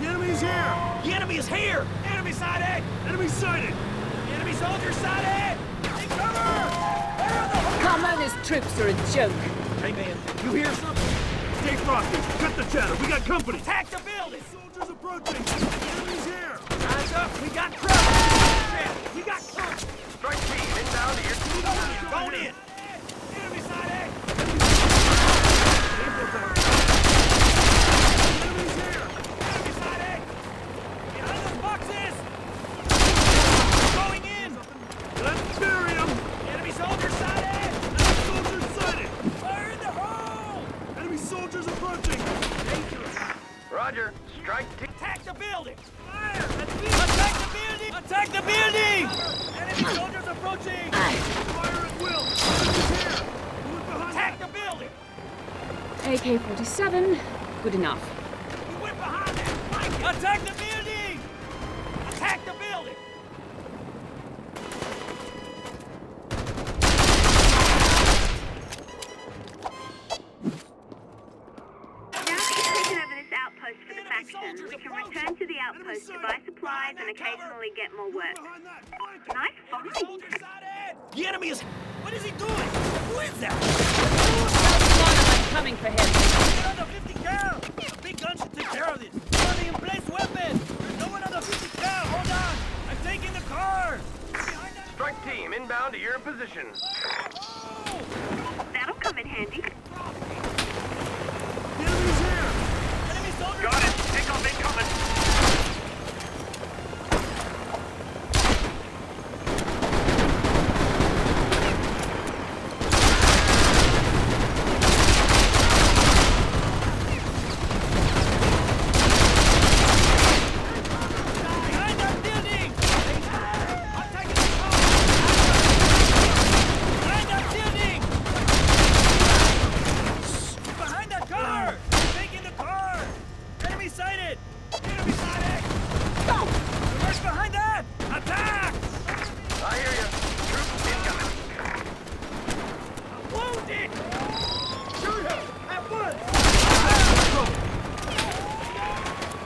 J: The enemy is here!
Q: The enemy is here! Enemy sighted!
J: Enemy sighted!
Q: Enemy soldiers sighted! Take cover! Fire on the hole!
F: Carmona's troops are a joke.
J: Hey man, you hear something? Stay frosty! Cut the chatter! We got company!
Q: Attack the building!
J: Soldiers approaching! The enemy's here!
Q: Eyes up! We got trouble! We got trouble!
L: Strike team, inbound to your...
Q: Going in! Enemy sighted!
J: Enemy's here!
Q: Enemy sighted! Behind those boxes! Going in!
J: Let's bury him!
Q: Enemy soldiers sighted!
J: Enemy soldiers sighted!
Q: Fire in the hole!
J: Enemy soldiers approaching!
L: Roger.
F: AK-47, good enough.
J: You went behind that flank! Attack the building! Attack the building!
D: Now that you've taken over this outpost for the faction, we can return to the outpost to buy supplies and occasionally get more work. Nice fight!
J: The enemy is... What is he doing? Who is that?
F: I'm coming for him.
J: Get on the 50 cal! The big gun should take care of this. Running in place weapon! There's no one on the 50 cal! Hold on! I'm taking the car!
P: Strike team inbound to your position.
D: That'll come in handy.
J: The enemy's here! Enemy soldiers!
P: Got it. Take off incoming.
J: Behind that building! I'm taking the car! Behind that building! Behind that car! I'm taking the car! Enemy sighted! Enemy sighted! Reverse behind that! Attack!
P: I hear you. Troops incoming.
J: Wounded! Shoot him! At once!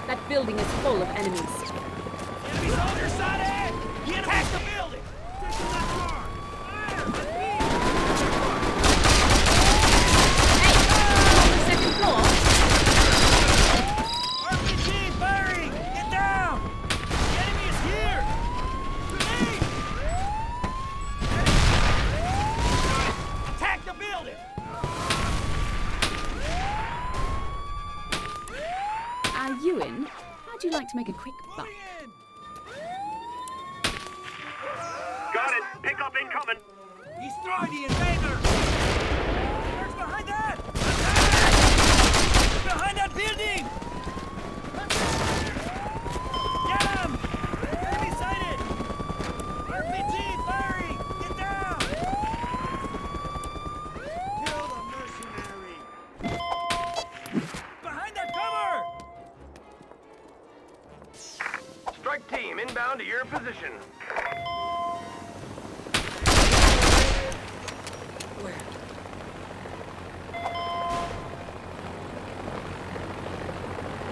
F: That building is full of enemies.
J: Enemy soldier sighted! The enemy attack the building!
F: On the second floor?
J: RPG firing! Get down! The enemy is here! Grenade! Attack the building!
F: Ewan, how'd you like to make a quick buck?
P: Got it. Pick up incoming.
J: Destroy the invader! Where's behind that? Attack! Behind that building! Get him! Enemy sighted! RPG firing! Get down! Kill the mercenary! Behind that cover!
P: Strike team inbound to your position.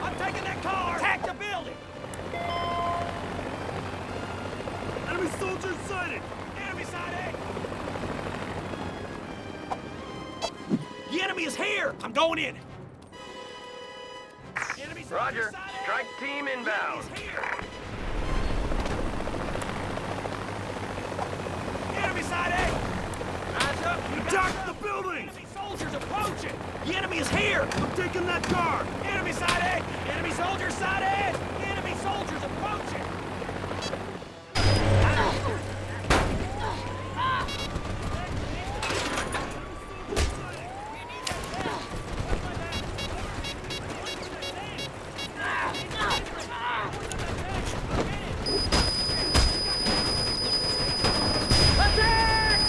J: I'm taking that car! Attack the building! Enemy soldiers sighted! Enemy sighted! The enemy is here! I'm going in! Enemy soldiers
P: Roger.
J: sighted!
P: Strike team inbound.
J: The enemy is here! Enemy sighted! Eyes up! Attack the building! Enemy soldiers approaching! The enemy is here! I'm taking that car! Enemy sighted! Enemy soldiers sighted! Enemy soldiers approaching! Attack!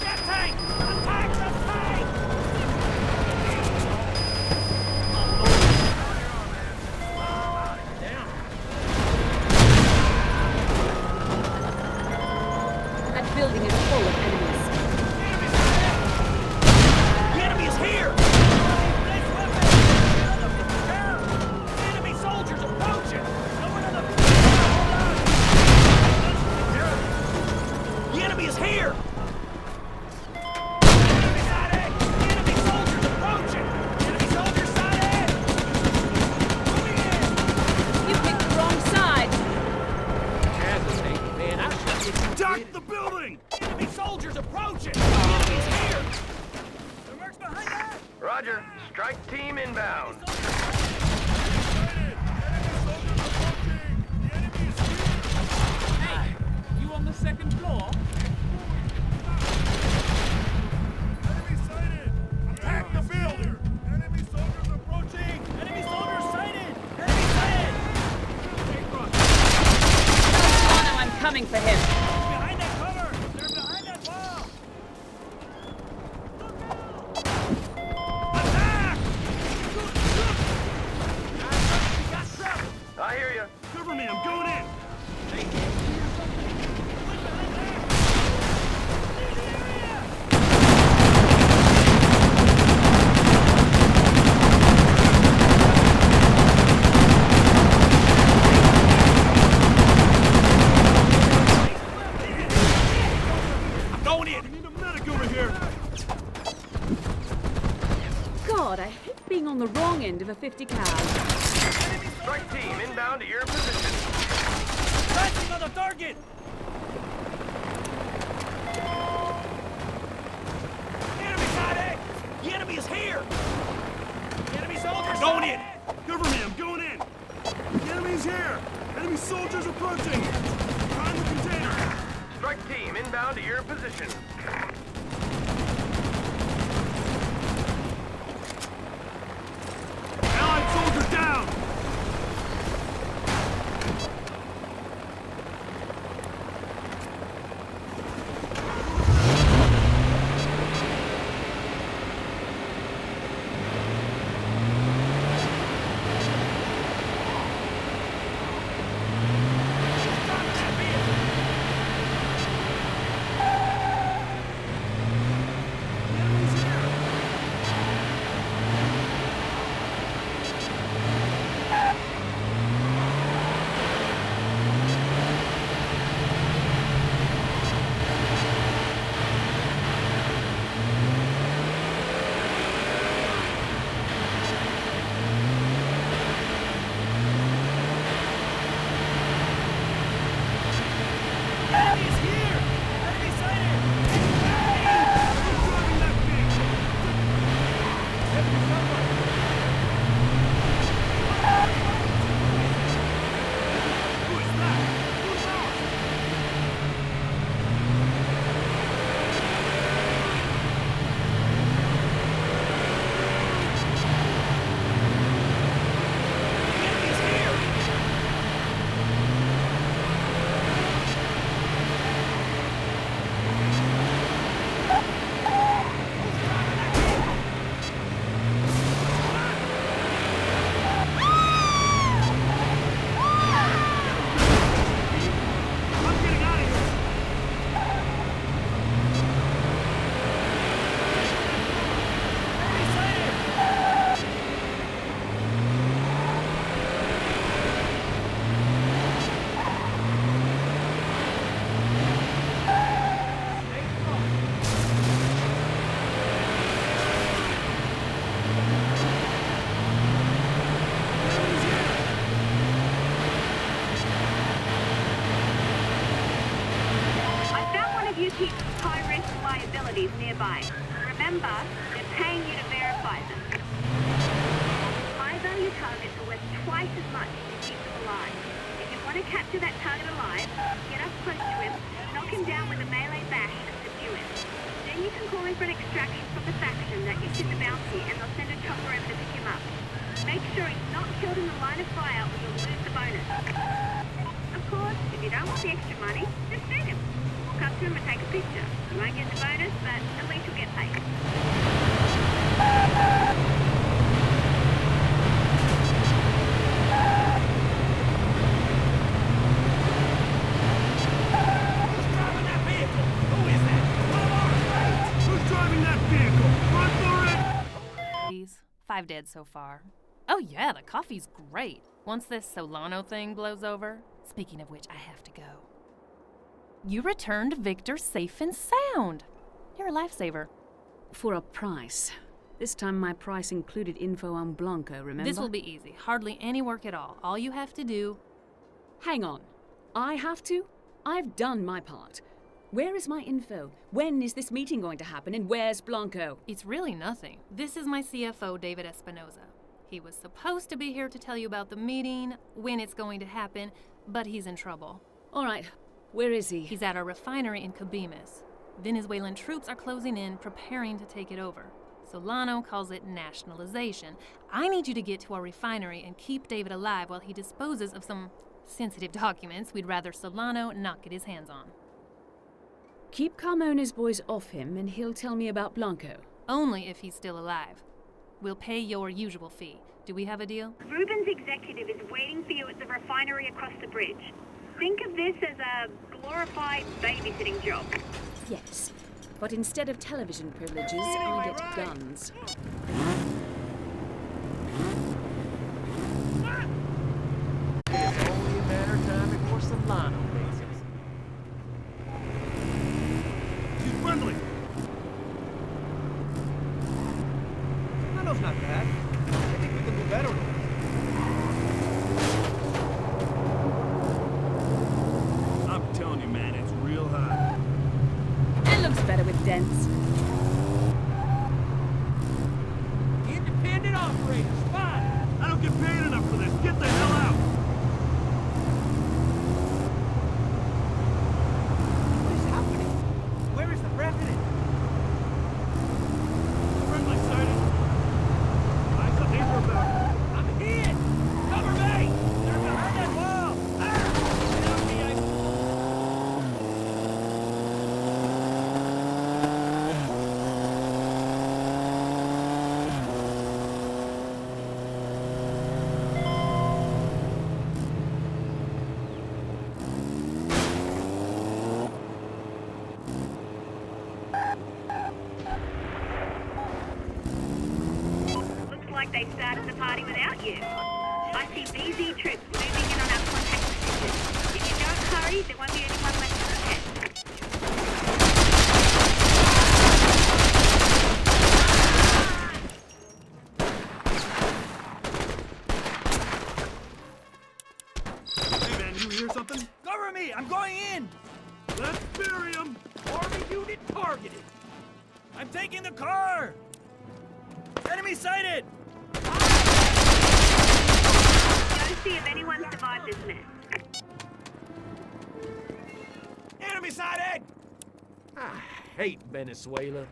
J: That tank! Attack the tank!
F: That building is full of enemies.
J: The enemy is here! Enemy soldiers approaching! Someone on the... The enemy is here! Enemy sighted! Enemy soldiers approaching! Enemy soldiers sighted! Moving in!
F: You picked the wrong side.
J: Man, I should get attack the building! Enemy soldiers approaching! The enemy's here! The mercs behind that!
P: Roger. Strike team inbound.
J: Hey, you on the second floor? Enemy sighted! Attack the building! Enemy soldiers approaching! Enemy soldiers sighted! Enemy sighted!
F: Oh no, I'm coming for him.
J: Behind that cover! They're behind that wall!
F: with a 50 cal.
J: Strike team inbound to your position. Sighting on the target! Enemy side A! The enemy is here! The enemy soldiers
G: Going in! Cover me, I'm going in! The enemy's here! Enemy soldiers approaching! Behind the container!
J: Strike team inbound to your position.
G: Allied soldier down!
D: nearby. Remember, they're paying you to verify them. High-value targets are worth twice as much if you keep them alive. If you want to capture that target alive, get up close to him, knock him down with a melee bash, and subdue him. Then you can call in for an extraction from the faction that issued the bounty, and they'll send a chopper over to pick him up. Make sure he's not killed in the line of fire, or you'll lose the bonus. Of course, if you don't want the extra money, just shoot him. Walk up to him and take a picture. You won't get the bonus, but at least you'll get paid.
G: Who's driving that vehicle? Run for it!
O: Please. 5 dead so far. Oh yeah, the coffee's great. Once this Solano thing blows over, speaking of which, I have to go. You returned Victor safe and sound. You're a lifesaver.
F: For a price. This time my price included info on Blanco, remember?
O: This will be easy. Hardly any work at all. All you have to do...
F: Hang on. I have to? I've done my part. Where is my info? When is this meeting going to happen, and where's Blanco?
O: It's really nothing. This is my CFO, David Espinoza. He was supposed to be here to tell you about the meeting, when it's going to happen, but he's in trouble.
F: All right. Where is he?
O: He's at our refinery in Cabimas. Venezuelan troops are closing in, preparing to take it over. Solano calls it nationalization. I need you to get to our refinery and keep David alive while he disposes of some sensitive documents we'd rather Solano not get his hands on.
F: Keep Carmona's boys off him, and he'll tell me about Blanco.
O: Only if he's still alive. We'll pay your usual fee. Do we have a deal?
D: Ruben's executive is waiting for you at the refinery across the bridge. Think of this as a glorified babysitting job.
F: Yes, but instead of television privileges, I get guns.
J: It's only a matter of time before Solano makes it.
G: She's friendly!
J: Solano's not bad. I think we can do better.
F: dense.
J: Independent operators, fine.
G: I don't get paid enough for this. Get the hell out.
J: What is happening? Where is the president?
G: Friendly sighted. Eyes up, danger about.
J: I'm hit! Cover me! They're behind that wall!
D: Looks like they started the party without you. I see BZ troops moving in on our contact position. If you don't hurry, there won't be anyone left to protect.
G: Hey man, you hear something?
J: Cover me! I'm going in!
G: Let's bury him.
J: Army unit targeted! I'm taking the car! Enemy sighted!
D: Go see if anyone survived this mess.
J: Enemy sighted! I hate Venezuela.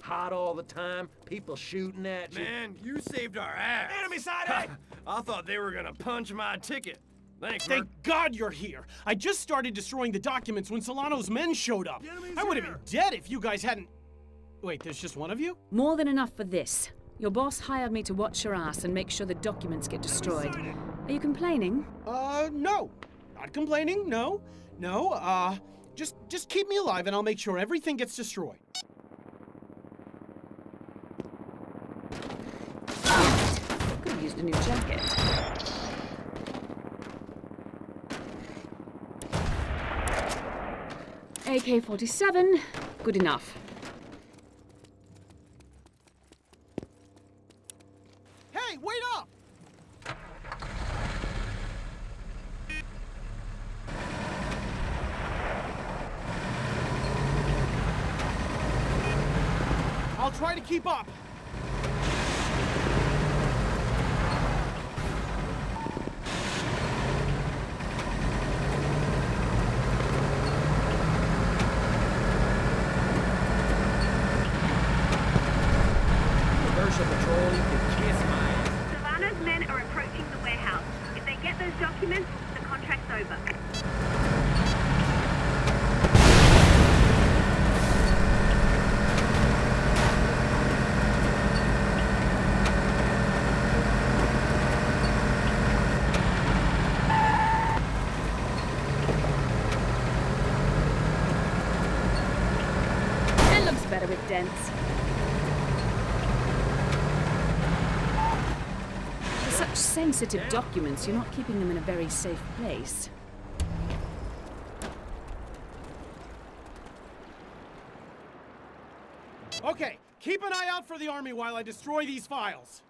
J: Hot all the time, people shooting at you.
G: Man, you saved our ass.
J: Enemy sighted!
G: I thought they were gonna punch my ticket. Thanks,
S: Thank God you're here. I just started destroying the documents when Solano's men showed up. I would have been dead if you guys hadn't... Wait, there's just one of you?
F: More than enough for this. Your boss hired me to watch your ass and make sure the documents get destroyed. Are you complaining?
S: No. Not complaining, no. No, just keep me alive and I'll make sure everything gets destroyed.
F: Could have used a new jacket. AK-47, good enough.
S: Hey, wait up! I'll try to keep up.
J: Commercial patrol, you can kiss my ass.
D: Solano's men are approaching the warehouse. If they get those documents, the contract's over.
F: It looks better with dents. For such sensitive documents, you're not keeping them in a very safe place.
S: Okay, keep an eye out for the army while I destroy these files.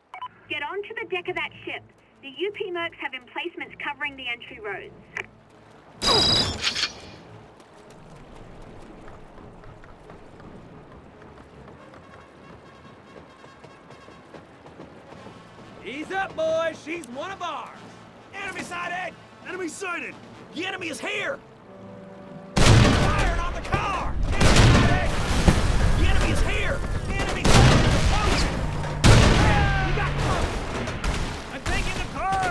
D: Get onto the deck of that ship. The UP Mercs have emplacements covering the entry roads.
J: Ease up, boys. She's one of ours. Enemy sighted!
G: Enemy sighted!
J: The enemy is here! Firing on the car! Enemy sighted! The enemy is here! The enemy sighted! You got close! I'm taking the car!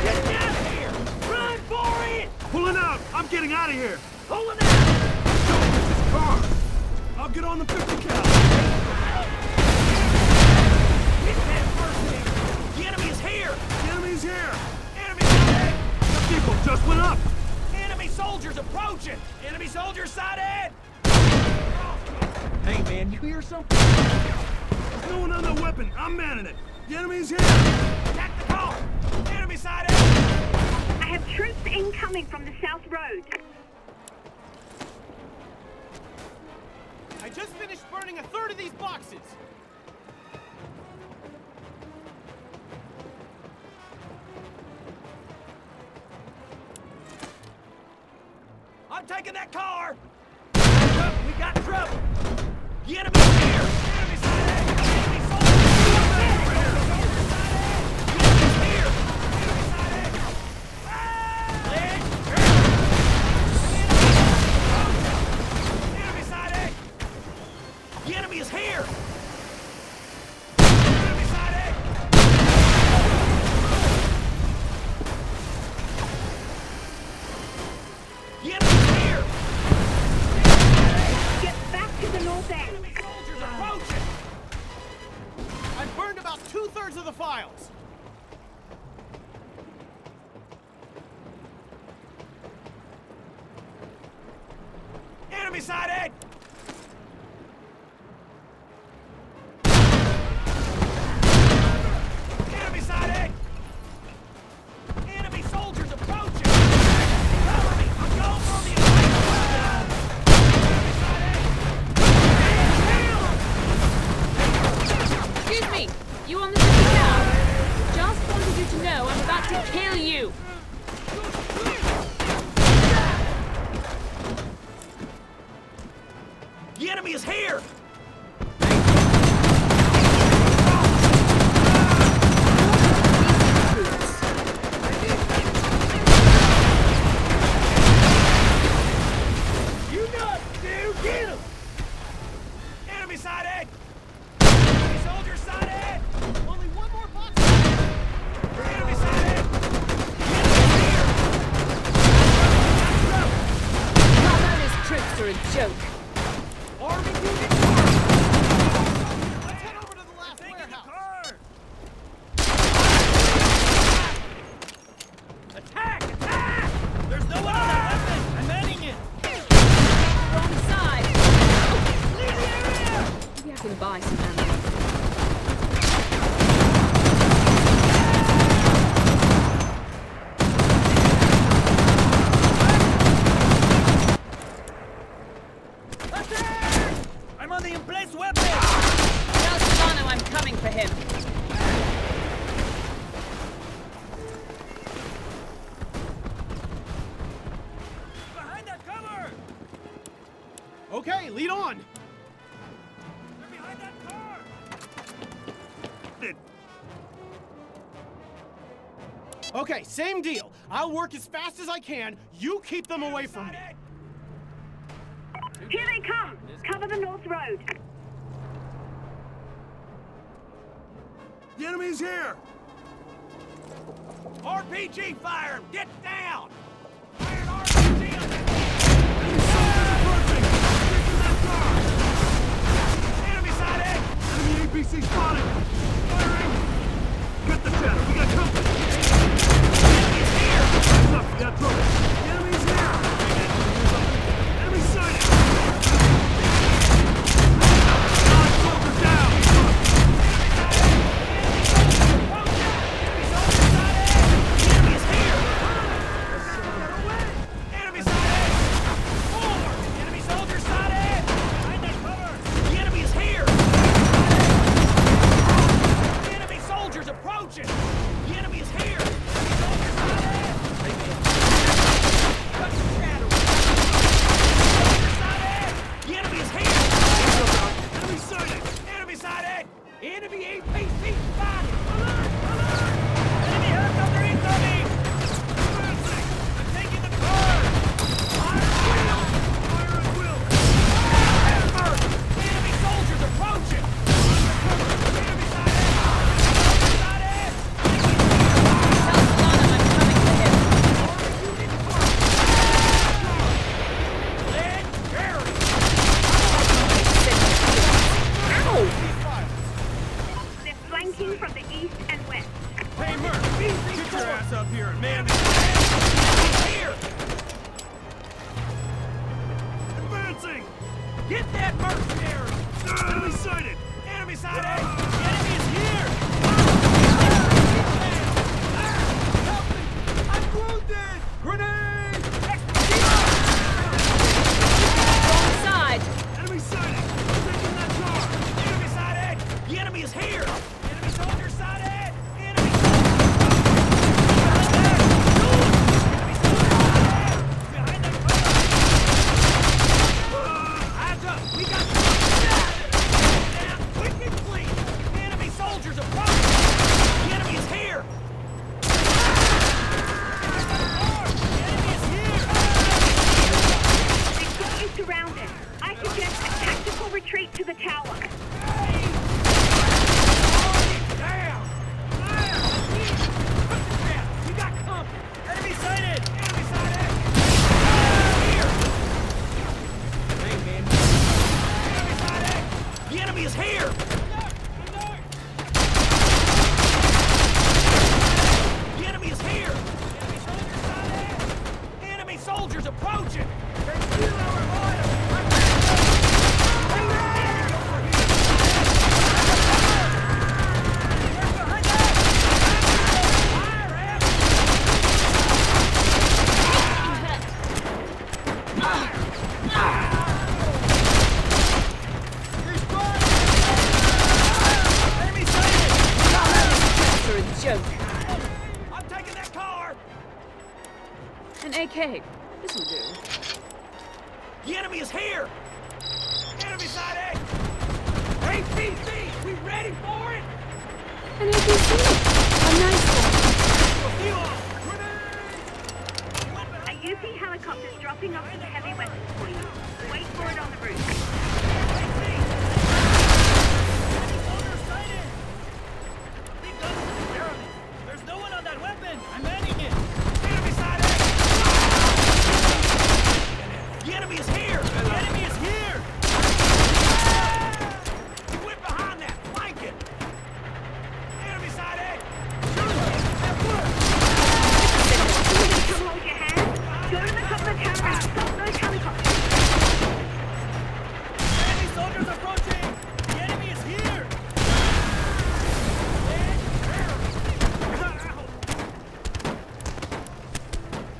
J: Get down here! Run for it!
G: Pulling out! I'm getting out of here!
J: Pulling out!
G: Don't get this car! I'll get on the 50 cal!
J: Hit that first thing! The enemy is here!
G: The enemy's here!
J: Enemy sighted!
G: The people just went up!
J: Enemy soldiers approaching! Enemy soldiers sighted! Hey man, you hear something?
G: There's no one on that weapon! I'm manning it! The enemy's here!
J: Attack the car! Enemy sighted!
D: I have troops incoming from the South Road.
S: I just finished burning a third of these boxes.
J: I'm taking that car! Back up, we got trouble! The enemy's here! Enemy side A! Enemy soldier! Enemy here! Enemy side A! Leg! Enemy side A! The enemy is here! Enemy side A! The enemy's here!
D: Get back to the north end.
J: Soldiers approaching!
S: I've burned about 2/3 of the files.
J: Enemy side A! Enemy side A! Enemy soldiers approaching! Cover me! I'm going for the attack! Enemy side A!
F: Excuse me, you on the city now? Just wanted you to know I'm about to kill you.
J: The enemy is here! You know what to do! Get him! Enemy side A! Enemy soldier side A!
S: Only one more box.
J: Enemy side A!
F: Carmona's troops are a joke.
J: Army unit!
S: Let's head over to the last warehouse.
J: Attack! Attack! There's no one on that weapon! I'm manning it!
F: Wrong side.
J: Leave the area!
F: Maybe I can buy some ammo.
J: Attack! I'm on the emplaced weapon!
F: Tell Solano I'm coming for him.
J: Behind that cover!
S: Okay, lead on.
J: They're behind that car!
S: Okay, same deal. I'll work as fast as I can. You keep them away from me.
D: Here they come. Cover the north road.
G: The enemy's here!
J: RPG fire him! Get down! Fire an RPG on him! Enemy side A!
G: Enemy APC spotted! Firing! Get the shadow, we got company!
J: Enemy's here!
G: Hands up, we got trouble! The enemy's here! Enemy sighted! Soldier down!
J: Enemy soldier side A! The enemy is here! soldiers approaching! They steal our oil!
F: AK. This'll do.
J: The enemy is here! Enemy side A! APC! We ready for it?
F: An APC! A nice one!
D: A UC helicopter's dropping off some heavy weapons for you. Wait for it on the roof.
J: There's no one on that weapon! I'm manning it! The enemy is here! The enemy is here! You went behind that! Flank it! Enemy side A!
D: Come hold your hand. Go to the top of the tower and stop those helicopters.
J: Enemy soldiers approaching! The enemy is here!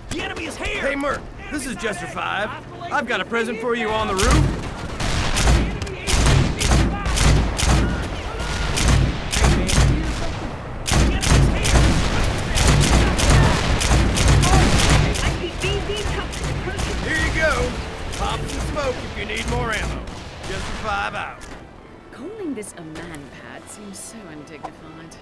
J: The enemy is here!
G: Hey, Merc, this is Jester 5. I've got a present for you on the roof. Here you go. Pop some smoke if you need more ammo. Jester 5 out.
F: Calling this a man-pad seems so undignified.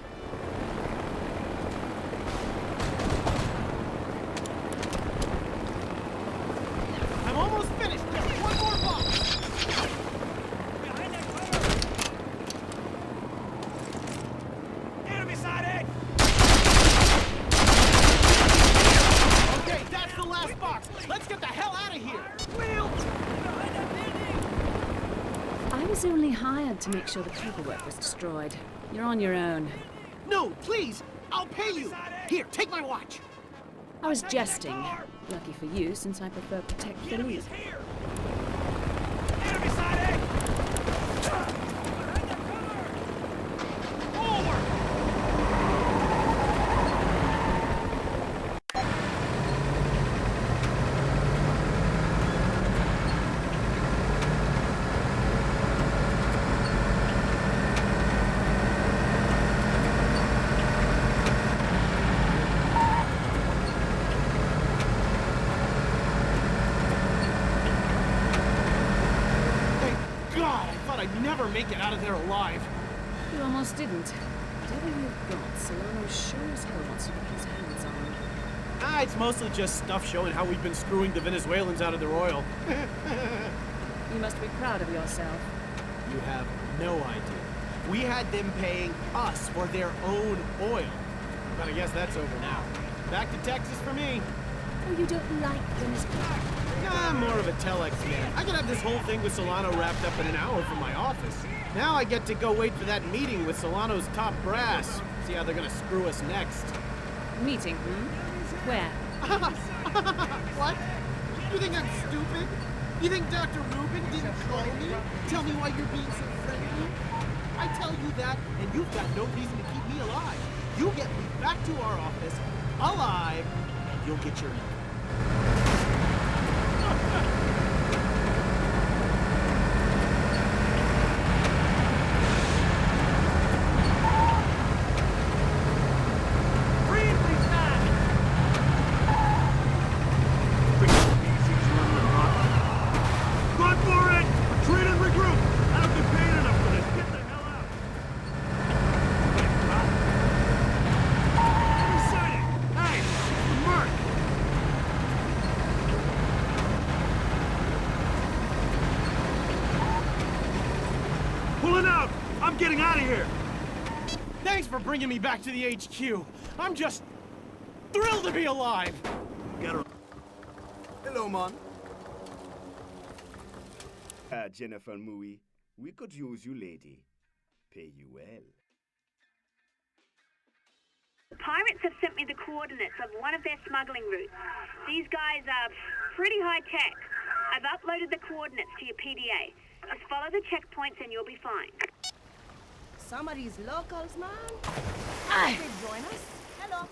S: I'm almost finished. Just one more box.
J: Behind that cover. Enemy side A.
S: Okay, that's the last box. Let's get the hell out of here.
F: I was only hired to make sure the paperwork was destroyed. You're on your own.
S: No, please. I'll pay you. Here, take my watch.
F: I was jesting. Lucky for you, since I prefer protect the lead.
J: Enemy side A. Forward.
S: I'd never make it out of there alive.
F: You almost didn't. Whatever you've got, Solano sure as hell wants to get his hands on.
S: It's mostly just stuff showing how we've been screwing the Venezuelans out of their oil.
F: You must be proud of yourself.
S: You have no idea. We had them paying us for their own oil. But I guess that's over now. Back to Texas for me.
F: Oh, you don't like Venezuela?
S: Nah, I'm more of a telex man. I could have this whole thing with Solano wrapped up in an hour from my office. Now I get to go wait for that meeting with Solano's top brass. See how they're gonna screw us next.
F: Meeting, hmm? Where?
S: What? You think I'm stupid? You think Dr. Rubin didn't call me? Tell me why you're being so friendly? I tell you that, and you've got no reason to keep me alive. You get me back to our office, alive, and you'll get your getting out of here! Thanks for bringing me back to the HQ. I'm just thrilled to be alive.
G: Hello, man.
T: Jennifer Mui, we could use you, lady. Pay you well.
D: The pirates have sent me the coordinates of one of their smuggling routes. These guys are pretty high tech. I've uploaded the coordinates to your PDA. Just follow the checkpoints and you'll be fine.
N: Some of these locals, man. They join us. Hello.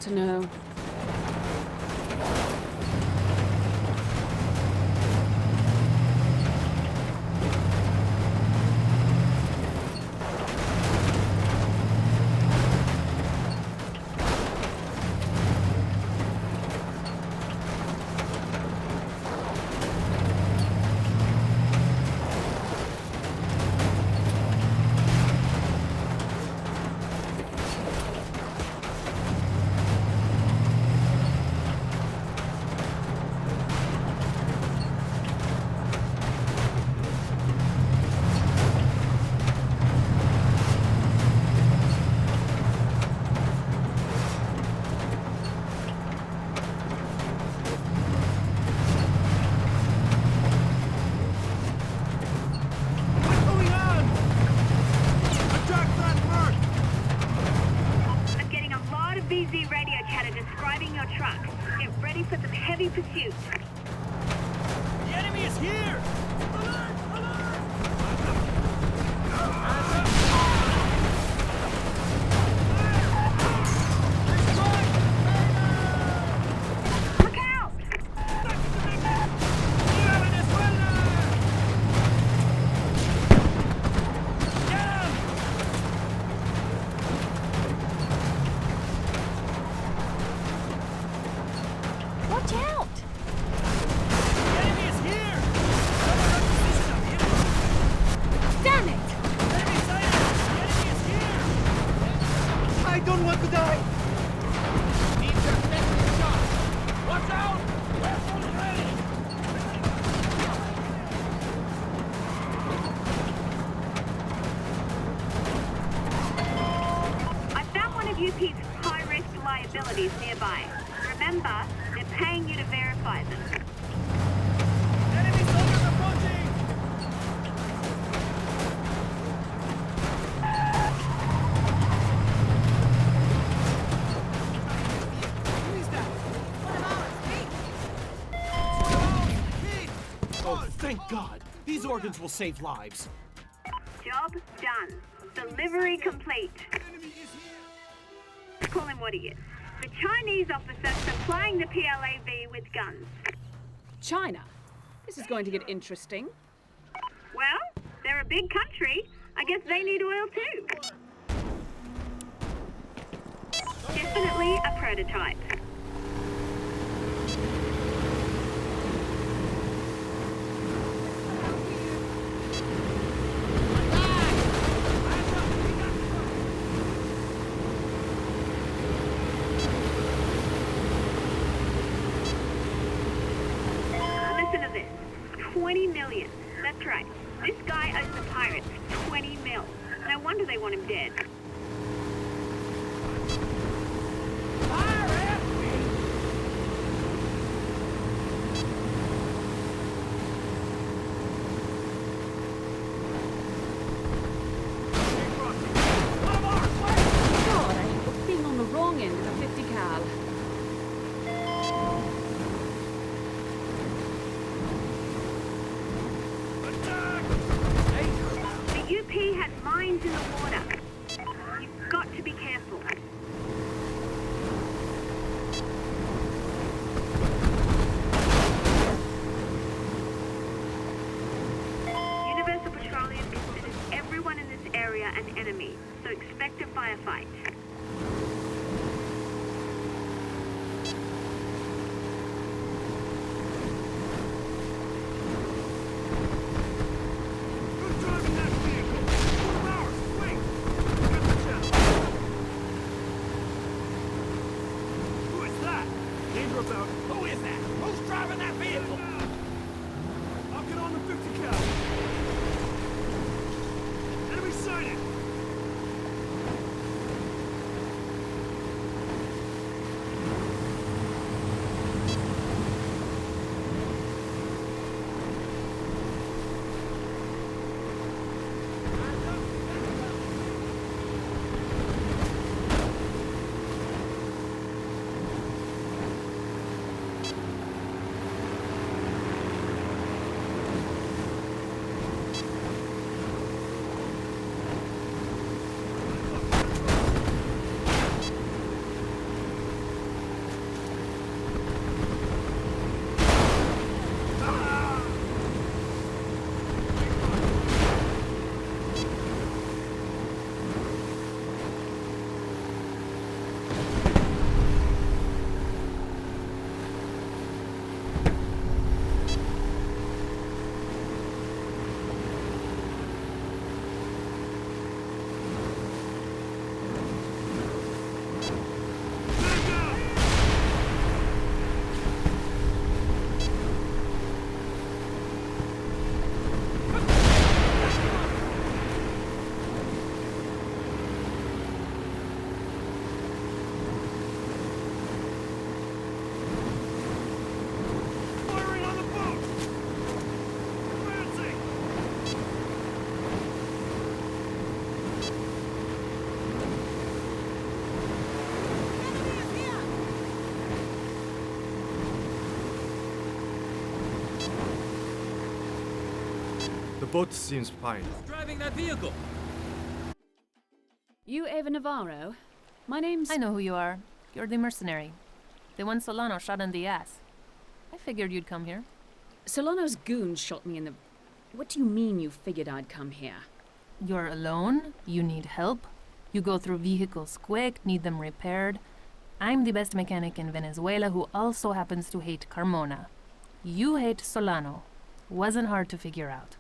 F: to know.
D: VZ radio chatter describing your truck. Get ready for some heavy pursuit.
J: The enemy is here! Alert! Alert!
D: Look out!
F: Watch out!
J: The enemy is here!
F: Damn it!
J: Enemy sighted! The enemy is here!
S: I don't want to die!
J: Need your second shot! Watch out! Weapons ready!
D: I found one of UP's high-risk liabilities nearby. Remember, they're paying you to verify them.
J: Enemy soldiers approaching!
S: Who is that?
J: One of ours! Hey!
S: Oh, thank God! These organs will save lives.
D: Job done. Delivery complete. Call him what he is. The Chinese officer supplying the PLAV with guns.
F: China? This is going to get interesting.
D: Well, they're a big country. I guess they need oil too. Definitely a prototype. Listen to this. 20 million. That's right. This guy owes the pirates 20 mil. No wonder they want him dead.
F: God, I hate being on the wrong end of a 50 cal.
D: The UP has mines in the water. You've got to be careful. Universal Petroleum considers everyone in this area an enemy, so expect a firefight.
G: Who's driving that vehicle? One of ours! Wait! Get the channel! Who is that? Danger about.
J: Who is that? Who's driving that vehicle?
G: I'll get on the 50 cal. Enemy sighted! boat seems fine.
J: Driving that vehicle.
F: You Ava Navarro? My name's...
O: I know who you are. You're the mercenary. The one Solano shot in the ass. I figured you'd come here.
F: Solano's goons shot me in the... What do you mean you figured I'd come here?
O: You're alone, you need help, you go through vehicles quick, need them repaired. I'm the best mechanic in Venezuela who also happens to hate Carmona. You hate Solano. Wasn't hard to figure out.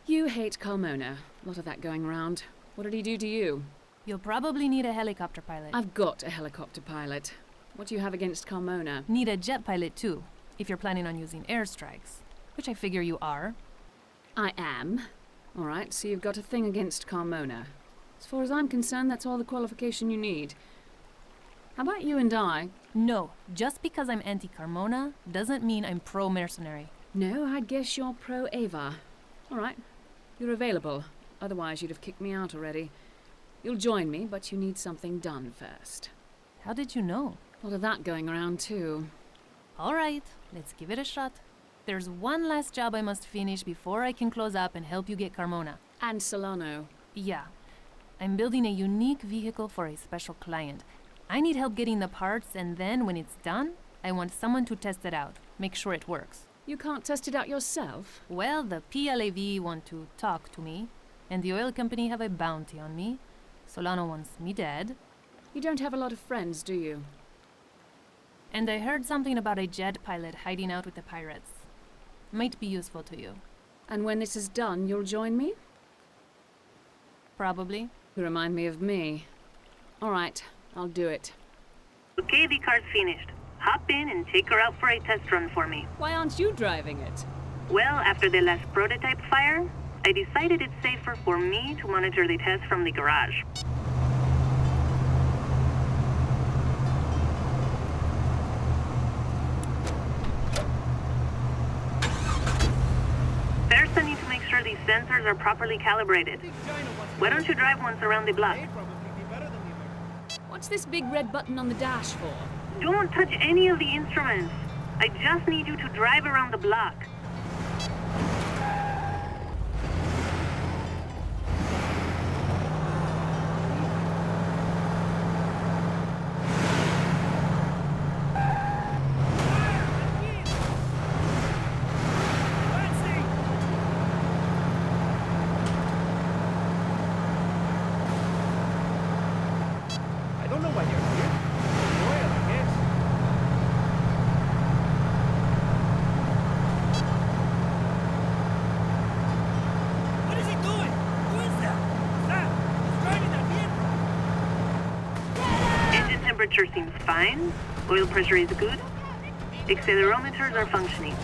F: You hate Carmona. A lot of that going around. What did he do to you?
O: You'll probably need a helicopter pilot.
F: I've got a helicopter pilot. What do you have against Carmona?
O: Need a jet pilot too, if you're planning on using airstrikes. Which I figure you are.
F: I am. Alright, so you've got a thing against Carmona. As far as I'm concerned, that's all the qualification you need. How about you and I?
O: No, just because I'm anti-Carmona doesn't mean I'm pro-mercenary.
F: No, I'd guess you're pro-Ava. Alright, you're available. Otherwise you'd have kicked me out already. You'll join me, but you need something done first.
O: How did you know?
F: A lot of that going around too.
O: Alright, let's give it a shot. There's one last job I must finish before I can close up and help you get Carmona.
F: And Solano.
O: Yeah. I'm building a unique vehicle for a special client. I need help getting the parts, and then when it's done, I want someone to test it out, make sure it works.
F: You can't test it out yourself?
O: Well, the PLAV want to talk to me, and the oil company have a bounty on me. Solano wants me dead.
F: You don't have a lot of friends, do you?
O: And I heard something about a jet pilot hiding out with the pirates. Might be useful to you.
F: And when this is done, you'll join me?
O: Probably.
F: You remind me of me. All right, I'll do it.
D: Okay, the car's finished. Hop in and take her out for a test run for me.
F: Why aren't you driving it?
D: Well, after the last prototype fire, I decided it's safer for me to monitor the test from the garage. First, I need to make sure these sensors are properly calibrated. Why don't you drive once around the block?
F: What's this big red button on the dash for?
D: Don't touch any of the instruments. I just need you to drive around the block. Temperature seems fine. Oil pressure is good. Accelerometers are functioning.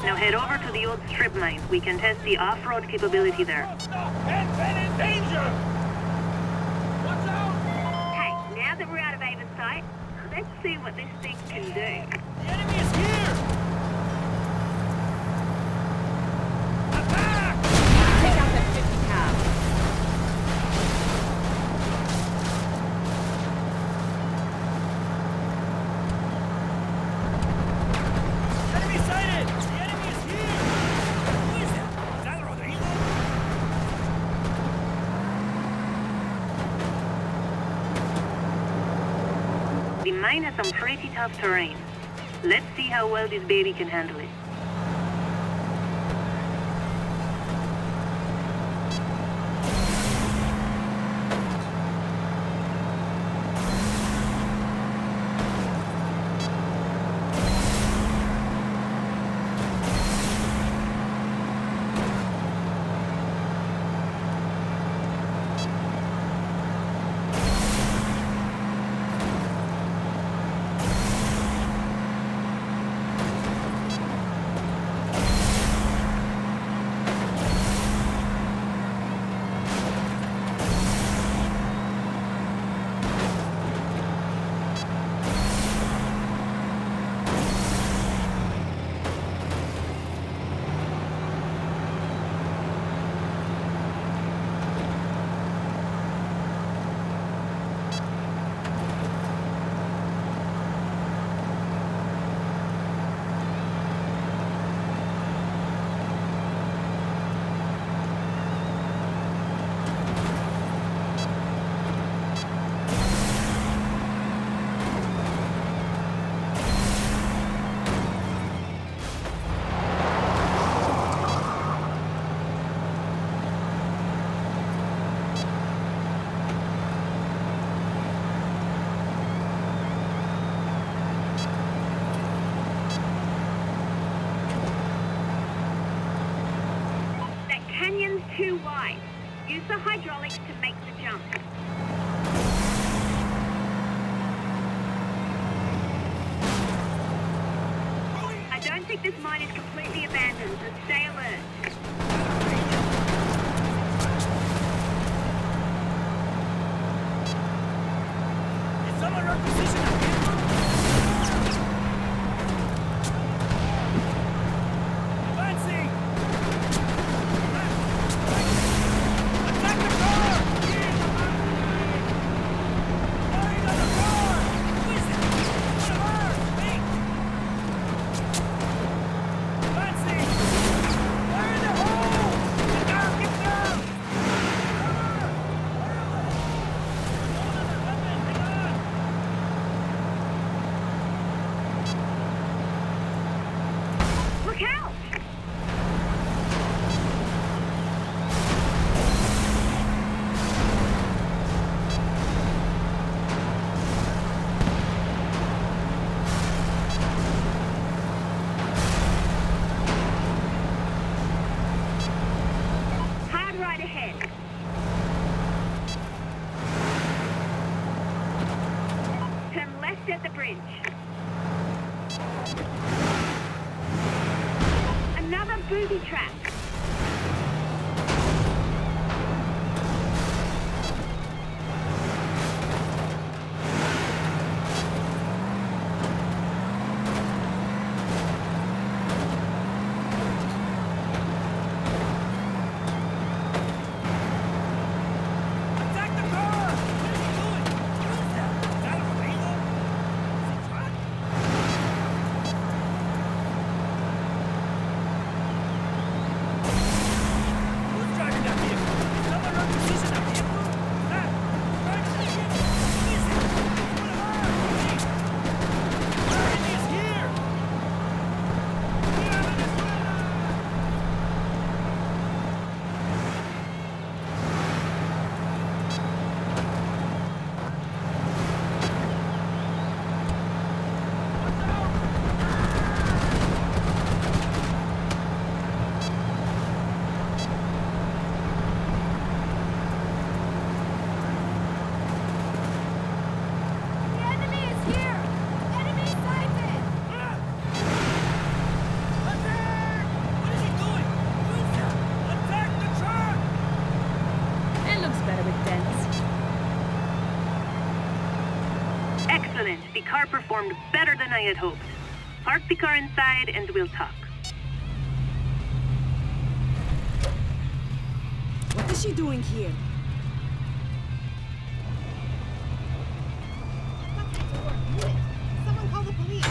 D: Now head over to the old strip mine. We can test the off-road capability there.
J: In danger! Watch out!
D: Hey, now that we're out of Ava's sight, let's see what this thing can do.
J: The enemy is here! Attack!
F: Take out that 50 cab.
J: Enemy sighted! The enemy is here! Who is that? Is that Rodrigo?
D: The mine has some pretty tough terrain. Let's see how well this baby can handle it. Use the hydraulics to make the jump. I don't think this mine is completely abandoned, so stay alert.
J: Is someone requisitioning? Advancing! Attack the car! Firing on the car! Who is it? One of ours! Wait! Advancing! Fire in the hole! Get down! Get down!
D: Look out! Hard right ahead. Turn left at the bridge. Another booby trap.
J: Attack the car! What is he doing? What is that? Is that a torpedo? Is he drunk? Who's driving that vehicle? Is someone requisition that vehicle? Is that driving that vehicle? Who is it? One of ours! Wait! Our enemy is here! Viva Venezuela!
E: The enemy is here! Enemy sighted!
J: Attack! What is he doing? Who is that? Attack the truck!
F: It looks better with dents.
D: Excellent. The car performed better than I had hoped. Park the car inside and we'll talk.
F: What is she doing here?
S: Someone call the police.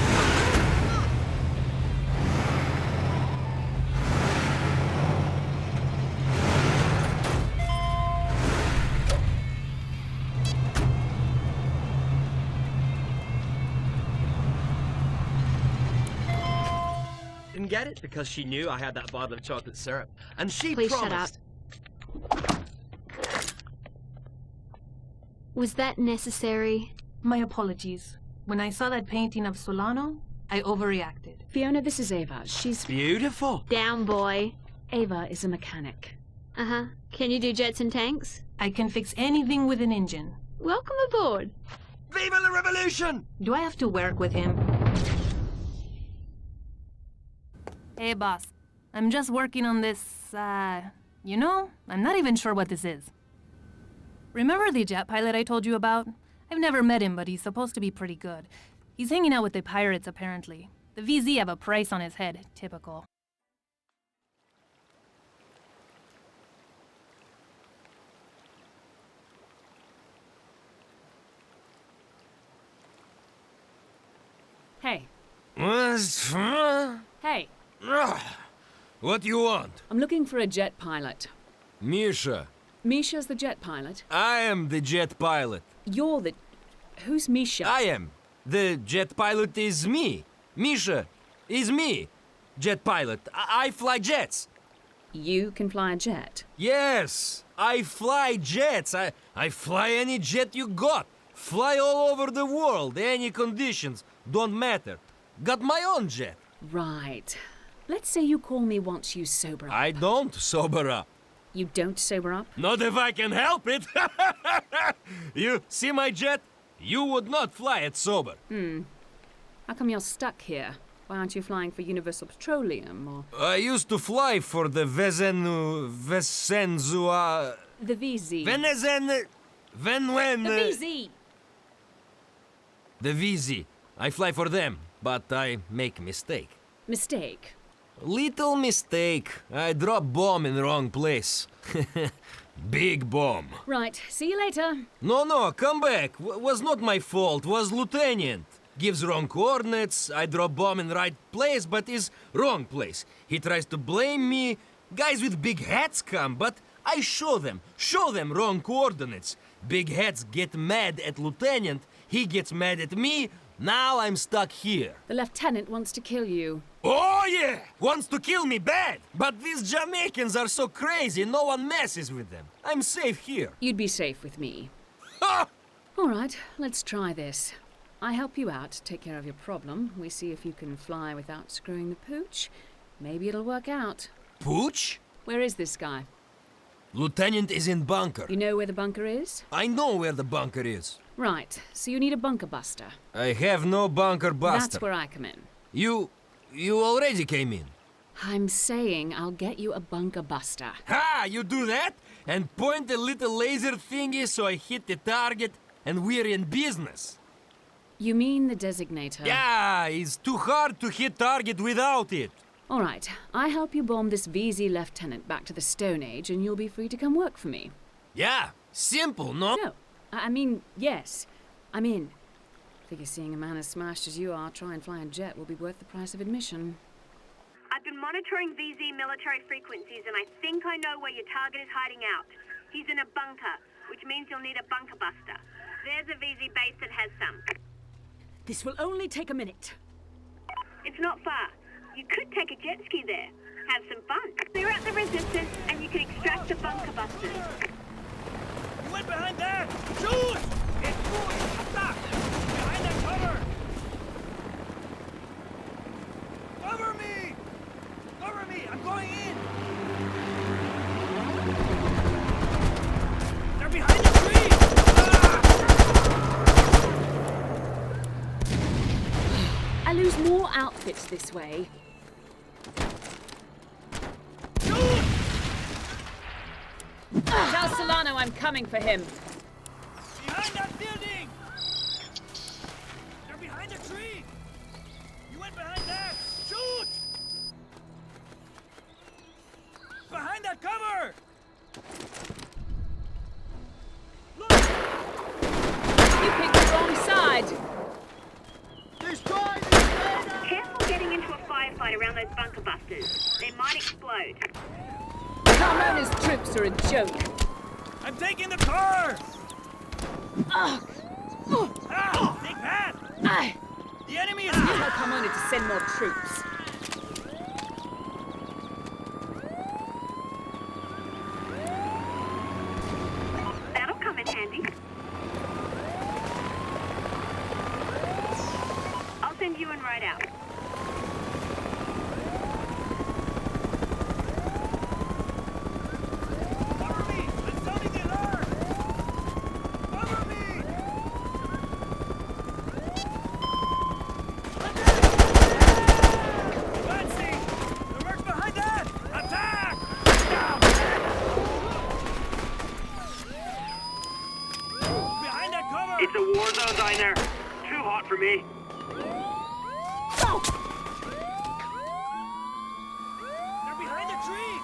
R: Didn't get it because she knew I had that bottle of chocolate syrup. And she
B: Please shut
R: promised.
B: Was that necessary?
O: My apologies. When I saw that painting of Solano, I overreacted.
F: Fiona, this is Ava. She's
R: Beautiful.
B: Down, boy.
F: Ava is a mechanic.
B: Uh-huh. Can you do jets and tanks?
O: I can fix anything with an engine.
B: Welcome aboard.
R: Viva la revolution!
O: Do I have to work with him? Hey, boss. I'm just working on this, you know, I'm not even sure what this is. Remember the jet pilot I told you about? I've never met him, but he's supposed to be pretty good. He's hanging out with the pirates, apparently. The VZ have a price on his head. Typical.
F: Hey.
J: Hey.
U: What do you want?
F: I'm looking for a jet pilot.
U: Misha.
F: Misha's the jet pilot.
U: I am the jet pilot.
F: You're the... Who's Misha?
U: I am. The jet pilot is me. Misha is me. Jet pilot. I fly jets.
F: You can fly a jet?
U: Yes, I fly jets. I fly any jet you got. Fly all over the world. Any conditions. Don't matter. Got my own jet.
F: Right. Let's say you call me once you sober up.
U: I don't sober up.
F: You don't sober up?
U: Not if I can help it. You see my jet? You would not fly it sober.
F: How come you're stuck here? Why aren't you flying for Universal Petroleum or...
U: I used to fly for the Vesenzua...
F: The VZ.
U: The
F: VZ!
U: The VZ. I fly for them, but I make mistake.
F: Mistake?
U: Little mistake. I drop bomb in wrong place. Big bomb.
F: Right, see you later.
U: No, come back. Was not my fault. Was lieutenant. Gives wrong coordinates. I drop bomb in right place, but is wrong place. He tries to blame me. Guys with big hats come, but I show them wrong coordinates. Big hats get mad at lieutenant. He gets mad at me. Now I'm stuck here.
F: The lieutenant wants to kill you.
U: Oh yeah! Wants to kill me bad! But these Jamaicans are so crazy, no one messes with them. I'm safe here.
F: You'd be safe with me.
U: Ha!
F: All right, let's try this. I help you out, take care of your problem. We see if you can fly without screwing the pooch. Maybe it'll work out.
U: Pooch?
F: Where is this guy?
U: Lieutenant is in bunker.
F: You know where the bunker is?
U: I know where the bunker is.
F: Right, so you need a bunker buster.
U: I have no bunker buster.
F: That's where I come in.
U: You already came in.
F: I'm saying I'll get you a bunker buster.
U: Ha! You do that? And point a little laser thingy so I hit the target and we're in business.
F: You mean the designator?
U: Yeah, it's too hard to hit target without it.
F: All right, I help you bomb this VZ lieutenant back to the Stone Age and you'll be free to come work for me.
U: Yeah, simple, no?
F: No, I mean, yes, I'm in. Figure seeing a man as smashed as you are try and fly a jet will be worth the price of admission.
D: I've been monitoring VZ military frequencies and I think I know where your target is hiding out. He's in a bunker, which means you'll need a bunker buster. There's a VZ base that has some.
F: This will only take a minute.
D: It's not far. You could take a jet ski there. Have some fun. Clear out the resistance and you can extract the bunker busters.
J: You went behind that! Shoot! It's moving! Attack! Behind that cover! Cover me! Cover me! I'm going in! They're behind the tree!
F: I lose more outfits this way. Tell Solano I'm coming for him.
J: Behind that building! They're behind the tree! You went behind that! Shoot! Behind that cover! Look!
F: You picked the wrong side.
D: Careful getting into a firefight around those bunker busters. They might explode.
F: Carmona's troops are a joke.
J: I'm taking the car!
F: Ah,
J: take that! The enemy is
F: Tell Carmona to send more troops.
D: That'll come in handy. I'll send you in right out.
P: It's a war zone down there. Too hot for me.
J: They're behind the tree!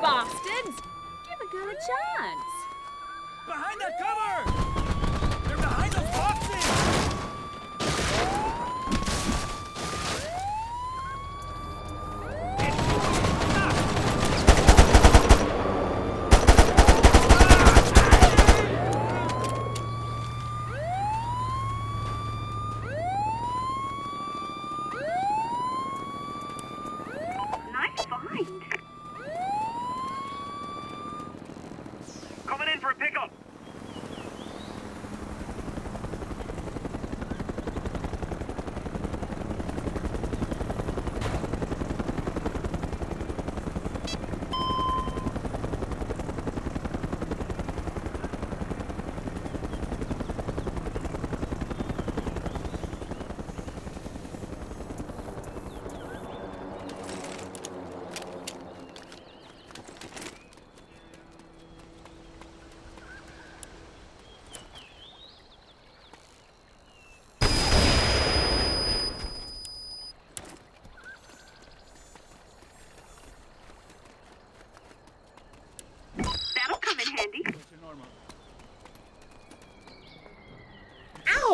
F: Bastards! Give a girl a chance.
J: Behind that cover! They're behind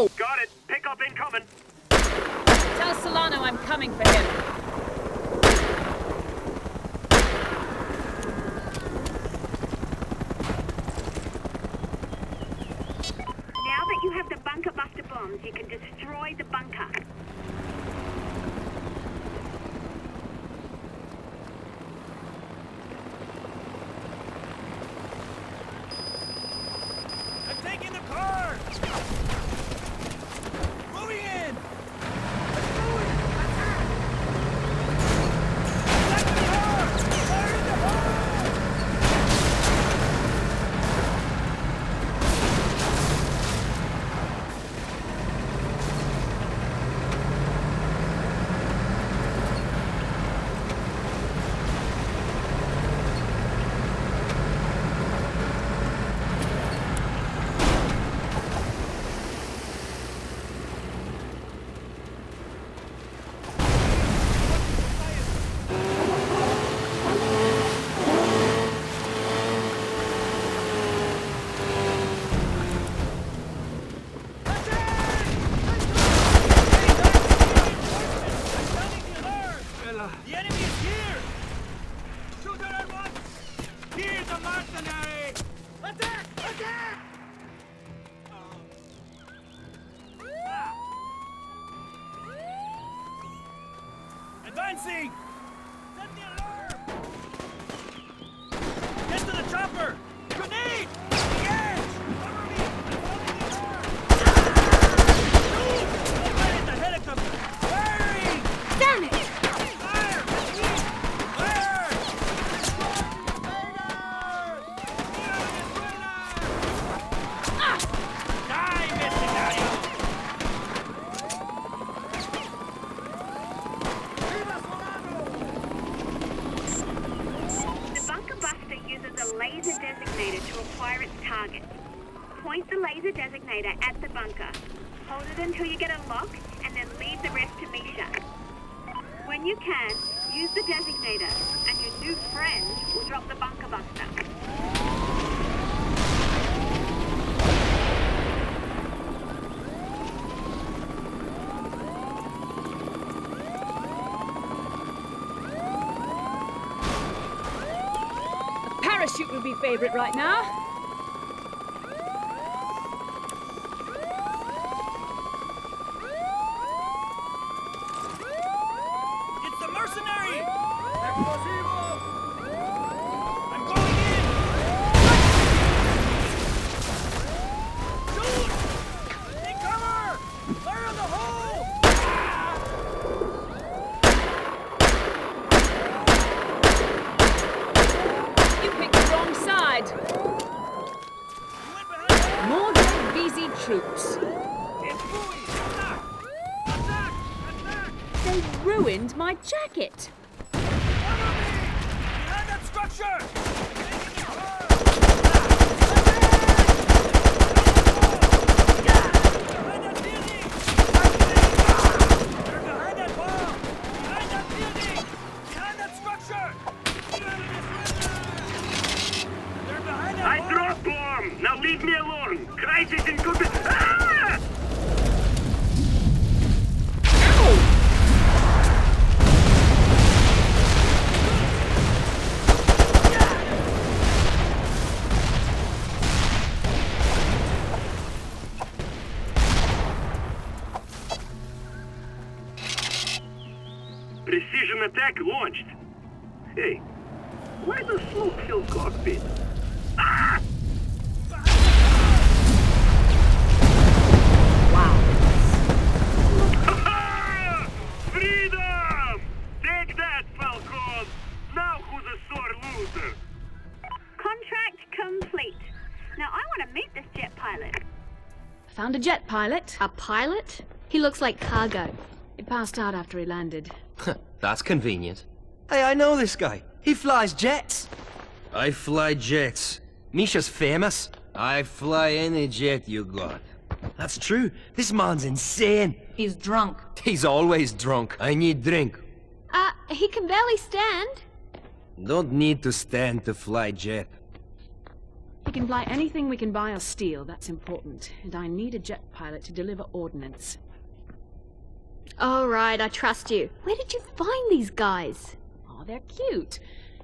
E: Ow!
P: Got it. Pick up incoming.
F: Tell Solano I'm coming for him.
D: Now that you have the bunker buster bombs, you can destroy the bunker.
J: I'm taking the car! Moving in! The enemy is here! Shoot her at once! Here's a mercenary! Attack! Attack! Advancing! Set the alarm! Get to the chopper! Grenade! Yes! Cover me! I'm following the alarm! Shoot! Over in the helicopter! Firing!
F: Damn it!
D: Laser designator to acquire its target. Point the laser designator at the bunker. Hold it until you get a lock, and then leave the rest to Misha. When you can, use the designator, and your new friend will drop the bunker buster.
F: Parachute would be favorite right now.
J: It's the mercenary! Explosivo! I'm going in! Shoot! Take cover! Fire in the hole!
F: You picked the wrong side. More dead VZ troops. They ruined my jacket.
J: Behind that structure!
P: I drop bomb! Now leave me alone! Crisis in good... Ah! Precision attack launched. Hey, why the smoke fill cockpit? Ah! Wow. Freedom! Take that, Falcon! Now who's a sore loser?
D: Contract complete. Now I want to meet this jet pilot.
B: Found a jet pilot. A pilot? He looks like cargo. He passed out after he landed.
R: That's convenient.
Q: Hey, I know this guy. He flies jets.
U: I fly jets.
Q: Misha's famous.
U: I fly any jet you got.
Q: That's true. This man's insane.
M: He's drunk.
Q: He's always drunk.
U: I need drink.
B: He can barely stand.
U: Don't need to stand to fly jet.
B: He can fly anything we can buy or steal, that's important. And I need a jet pilot to deliver ordnance.
E: All right, I trust you. Where did you find these guys?
B: Oh, they're cute.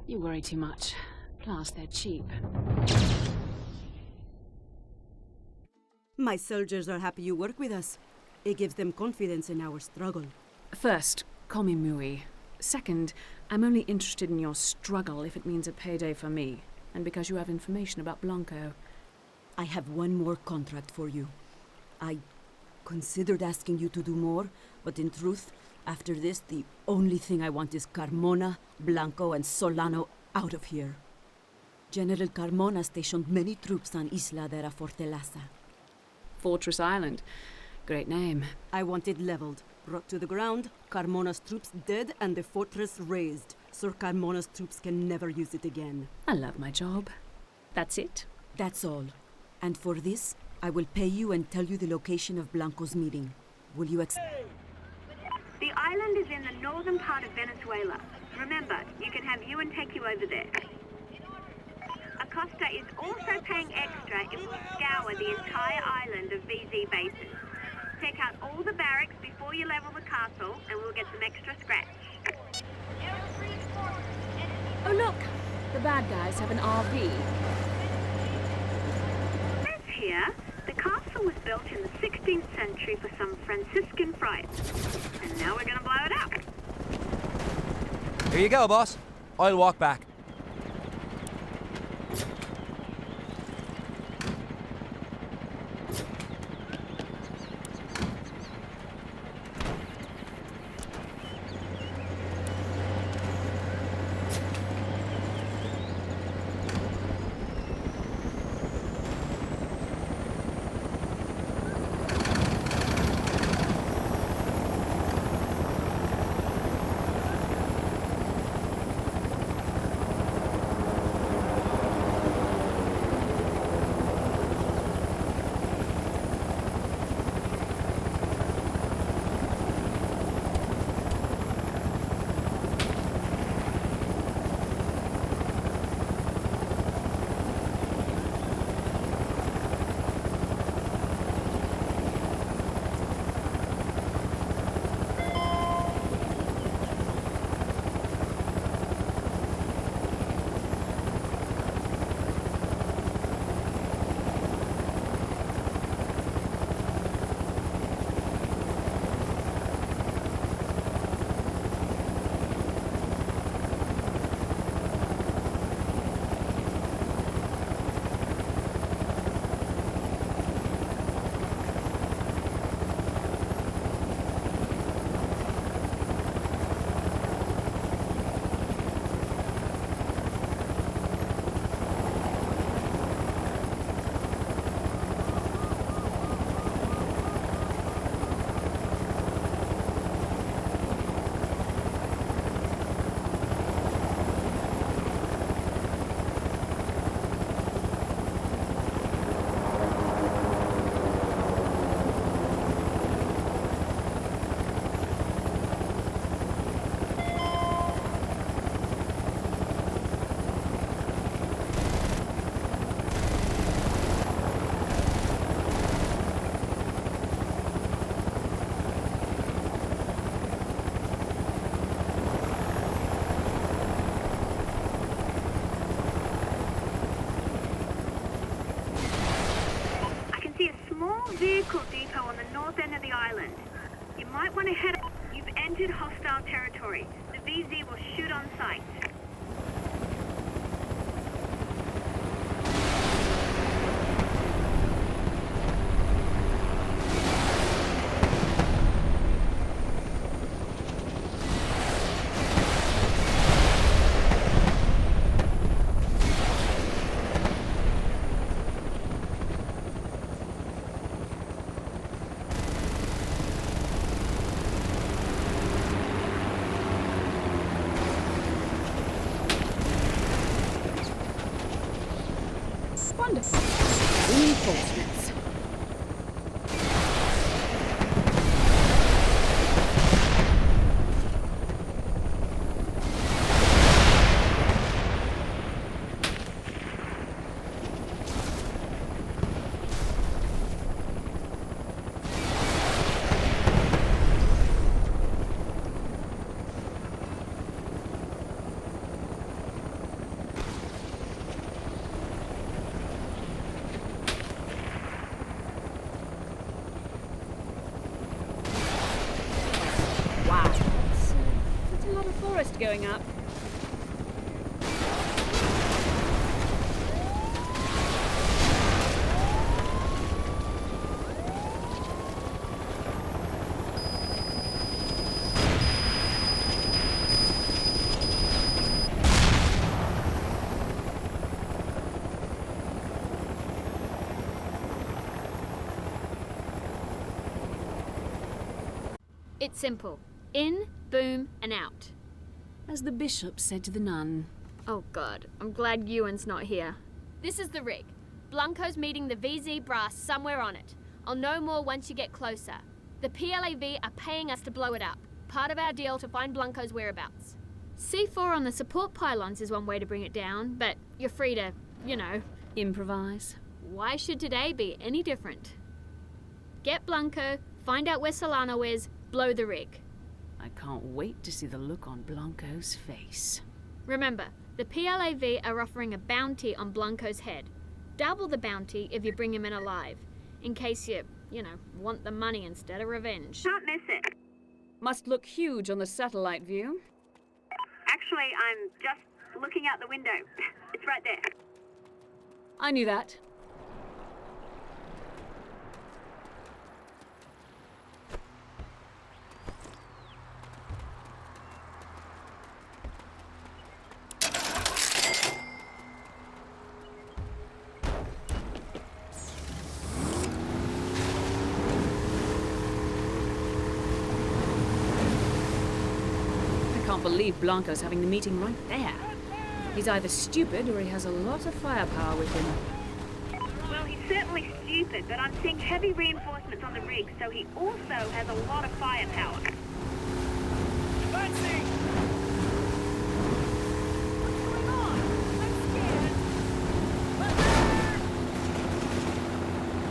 B: You worry too much. Plus, they're cheap.
H: My soldiers are happy you work with us. It gives them confidence in our struggle.
B: First, call me Mui. Second, I'm only interested in your struggle if it means a payday for me, and because you have information about Blanco.
H: I have one more contract for you. I considered asking you to do more, but in truth, after this, the only thing I want is Carmona, Blanco, and Solano out of here. General Carmona stationed many troops on Isla de la Fortaleza.
B: Fortress Island. Great name.
H: I want it leveled, brought to the ground, Carmona's troops dead, and the fortress razed. Sir Carmona's troops can never use it again.
B: I love my job. That's it?
H: That's all. And for this, I will pay you and tell you the location of Blanco's meeting. Will you accept?
D: The island is in the northern part of Venezuela. Remember, you can have Ewan take you over there. Acosta is also paying extra if we scour the entire island of VZ bases. Take out all the barracks before you level the castle, and we'll get some extra scratch.
B: Oh look! The bad guys have an RV.
D: This here, the castle was built in the 16th century for some Franciscan friars. And now we're gonna blow it up.
Q: Here you go, boss. I'll walk back.
D: vehicle depot on the north end of the island. You might want to head up. You've entered hostile territory. The VZ will shoot on sight.
B: going up.
E: It's simple. In, boom, and out.
B: As the bishop said to the nun.
E: Oh god, I'm glad Ewan's not here. This is the rig. Blanco's meeting the VZ brass somewhere on it. I'll know more once you get closer. The PLAV are paying us to blow it up. Part of our deal to find Blanco's whereabouts. C4 on the support pylons is one way to bring it down, but you're free to, you know...
B: improvise.
E: Why should today be any different? Get Blanco, find out where Solano is, blow the rig.
B: I can't wait to see the look on Blanco's face.
E: Remember, the PLAV are offering a bounty on Blanco's head. Double the bounty if you bring him in alive, in case you want the money instead of revenge.
D: Can't miss it.
B: Must look huge on the satellite view.
D: Actually, I'm just looking out the window. It's right there.
B: I knew that. I can't believe Blanco's having the meeting right there. He's either stupid or he has a lot of firepower with him.
D: Well, he's certainly stupid, but I'm seeing heavy reinforcements on the rig, so he also has a lot of firepower.
J: Let's see! What's going on? I'm scared.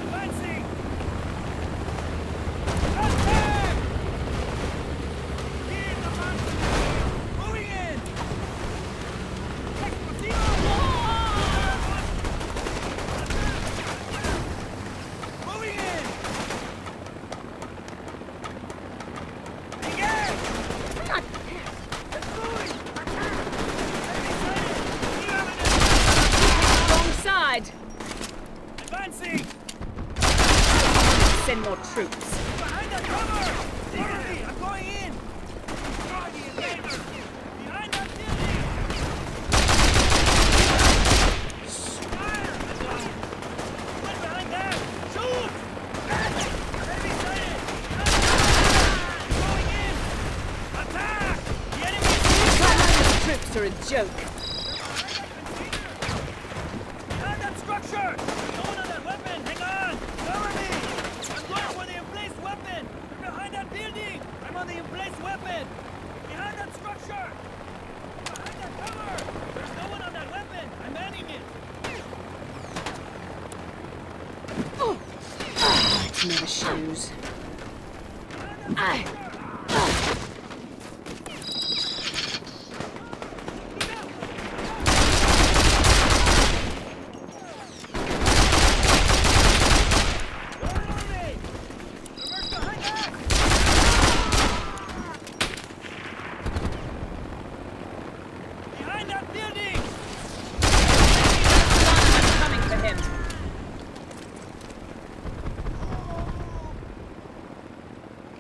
J: Advancing! Attack! In the mountain! Moving in! Moving in! Again!
B: Wrong side!
J: Advancing!
B: Send more troops.
J: Behind the cover! Follow me! I'm going in! Destroy the invader! Behind that building! Fire! One behind that! Shoot! Enemy sighted! Going in! Attack! The enemy is here!
B: Troops are a joke.
J: Behind that structure! No one on that weapon! Hang on! Cover me! I'm going for the emplaced weapon! They're behind that building! I'm on the emplaced weapon! Behind that structure! Behind that cover! There's no one on that weapon! I'm manning it!
B: It's never shoes.
J: Behind that building!
B: Coming for him.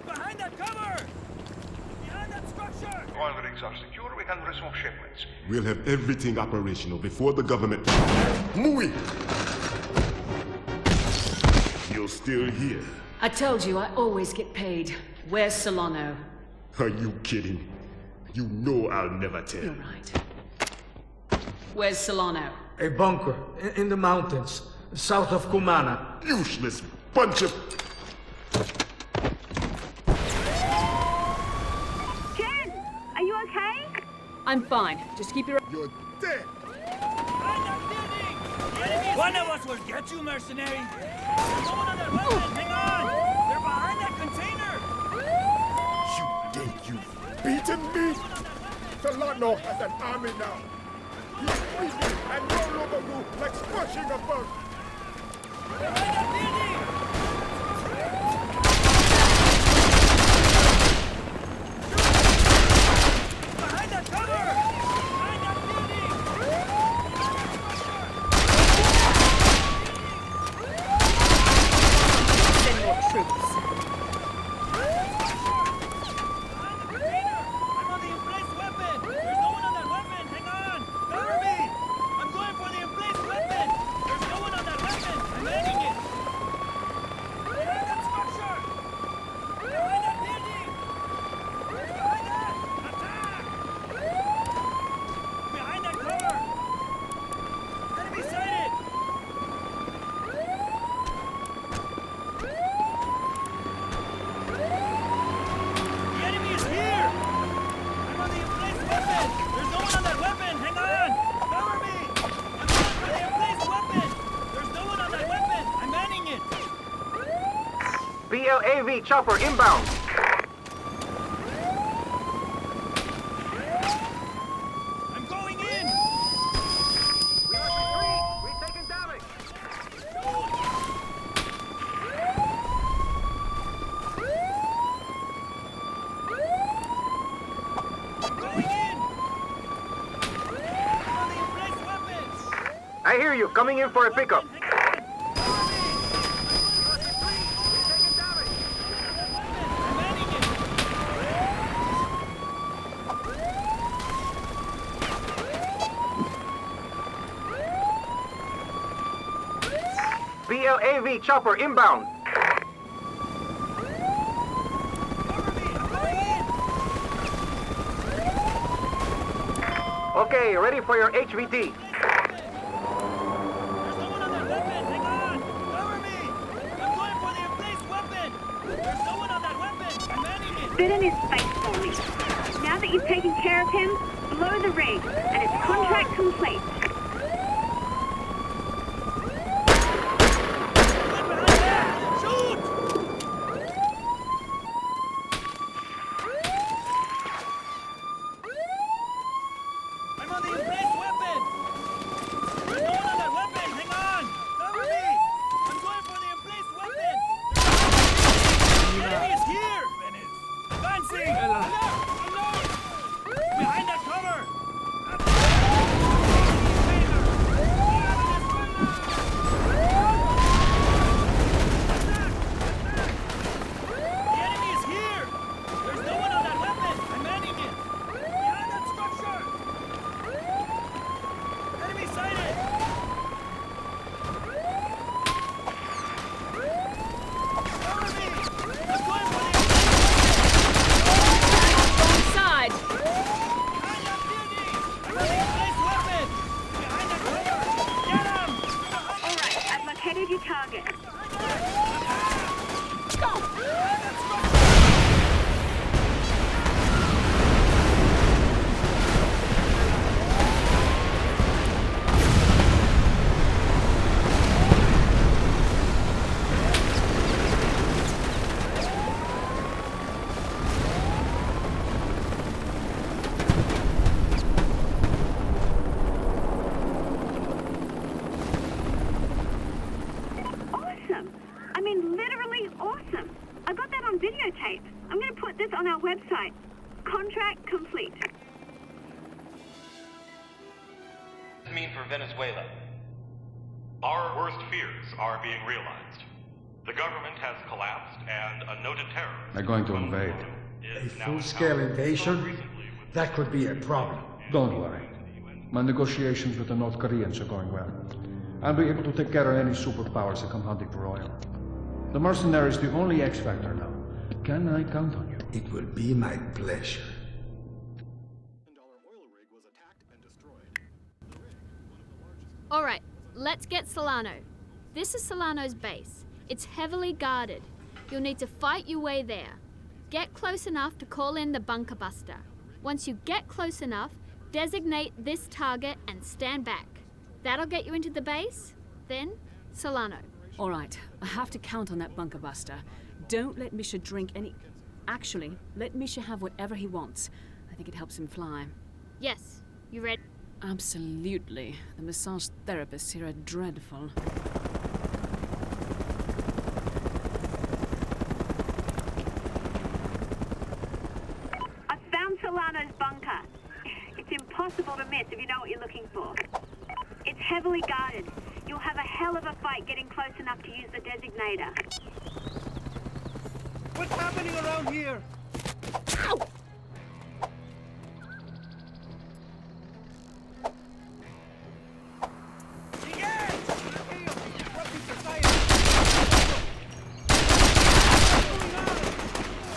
J: Behind that cover! Behind that structure!
L: All rigs are secure, we can resume shipments.
A: We'll have everything operational before the government... Mui! You're still here.
B: I told you I always get paid. Where's Solano?
A: Are you kidding? You know I'll never tell.
B: You're right. Where's Solano?
V: A bunker in the mountains, south of Kumana.
A: Useless bunch of...
D: Jen! Are you okay?
B: I'm fine. Just keep your...
A: You're dead!
J: Behind that building! One of us will get you, mercenary! There's no one on that weapon! Hang on! They're behind that container!
A: You think you've beaten me?
W: Solano has an army now. He's freezing and roll over you like squashing a bug.
J: Behind that building! Behind that cover!
C: BLAV chopper inbound.
J: I'm going in!
C: We must retreat! We've taken damage!
J: Going in! On the emplaced weapons!
C: I hear you. Coming in for a pickup. BLAV chopper inbound. Okay, ready for your HVT.
D: Spit in his face for me. Now that you've taken care of him, blow the rig, and it's contract complete.
J: I'm on the emplaced weapon! There's no one on that weapon! Hang on! Cover me! I'm going for the emplaced weapon! The enemy is here! Advancing! Alert! Behind that cover! The enemy is here! There's no one on that weapon! I'm manning it! Behind that structure! Enemy sighted! Cover me! I'm going for the
B: Wrong side!
J: behind that building! I'm on the emplaced weapon! Behind that cover! Get him!
D: All right, I've located your target. Awesome. I mean, literally awesome. I got that on videotape. I'm going to put this on our website. Contract complete.
I: What does it mean for Venezuela? Our worst fears are being realized. The government has collapsed, and a noted terrorist...
V: They're going to invade.
I: is
V: A
I: now
V: full-scale invasion? That could be a problem. Don't worry. My negotiations with the North Koreans are going well. I'll be able to take care of any superpowers that come hunting for oil. The Mercenaries the only X factor now. Can I count on you?
K: It will be my pleasure.
E: Alright, let's get Solano. This is Solano's base. It's heavily guarded. You'll need to fight your way there. Get close enough to call in the bunker buster. Once you get close enough, designate this target and stand back. That'll get you into the base. Then, Solano.
B: All right, I have to count on that bunker buster. Don't let Misha drink any... Actually, let Misha have whatever he wants. I think it helps him fly.
E: Yes, you ready?
B: Absolutely. The massage therapists here are dreadful.
D: I've found Solano's bunker. It's impossible to miss if you know what you're looking for. It's heavily guarded. You'll have a hell of a fight getting close enough to use the designator.
J: What's happening around here?
D: Ow!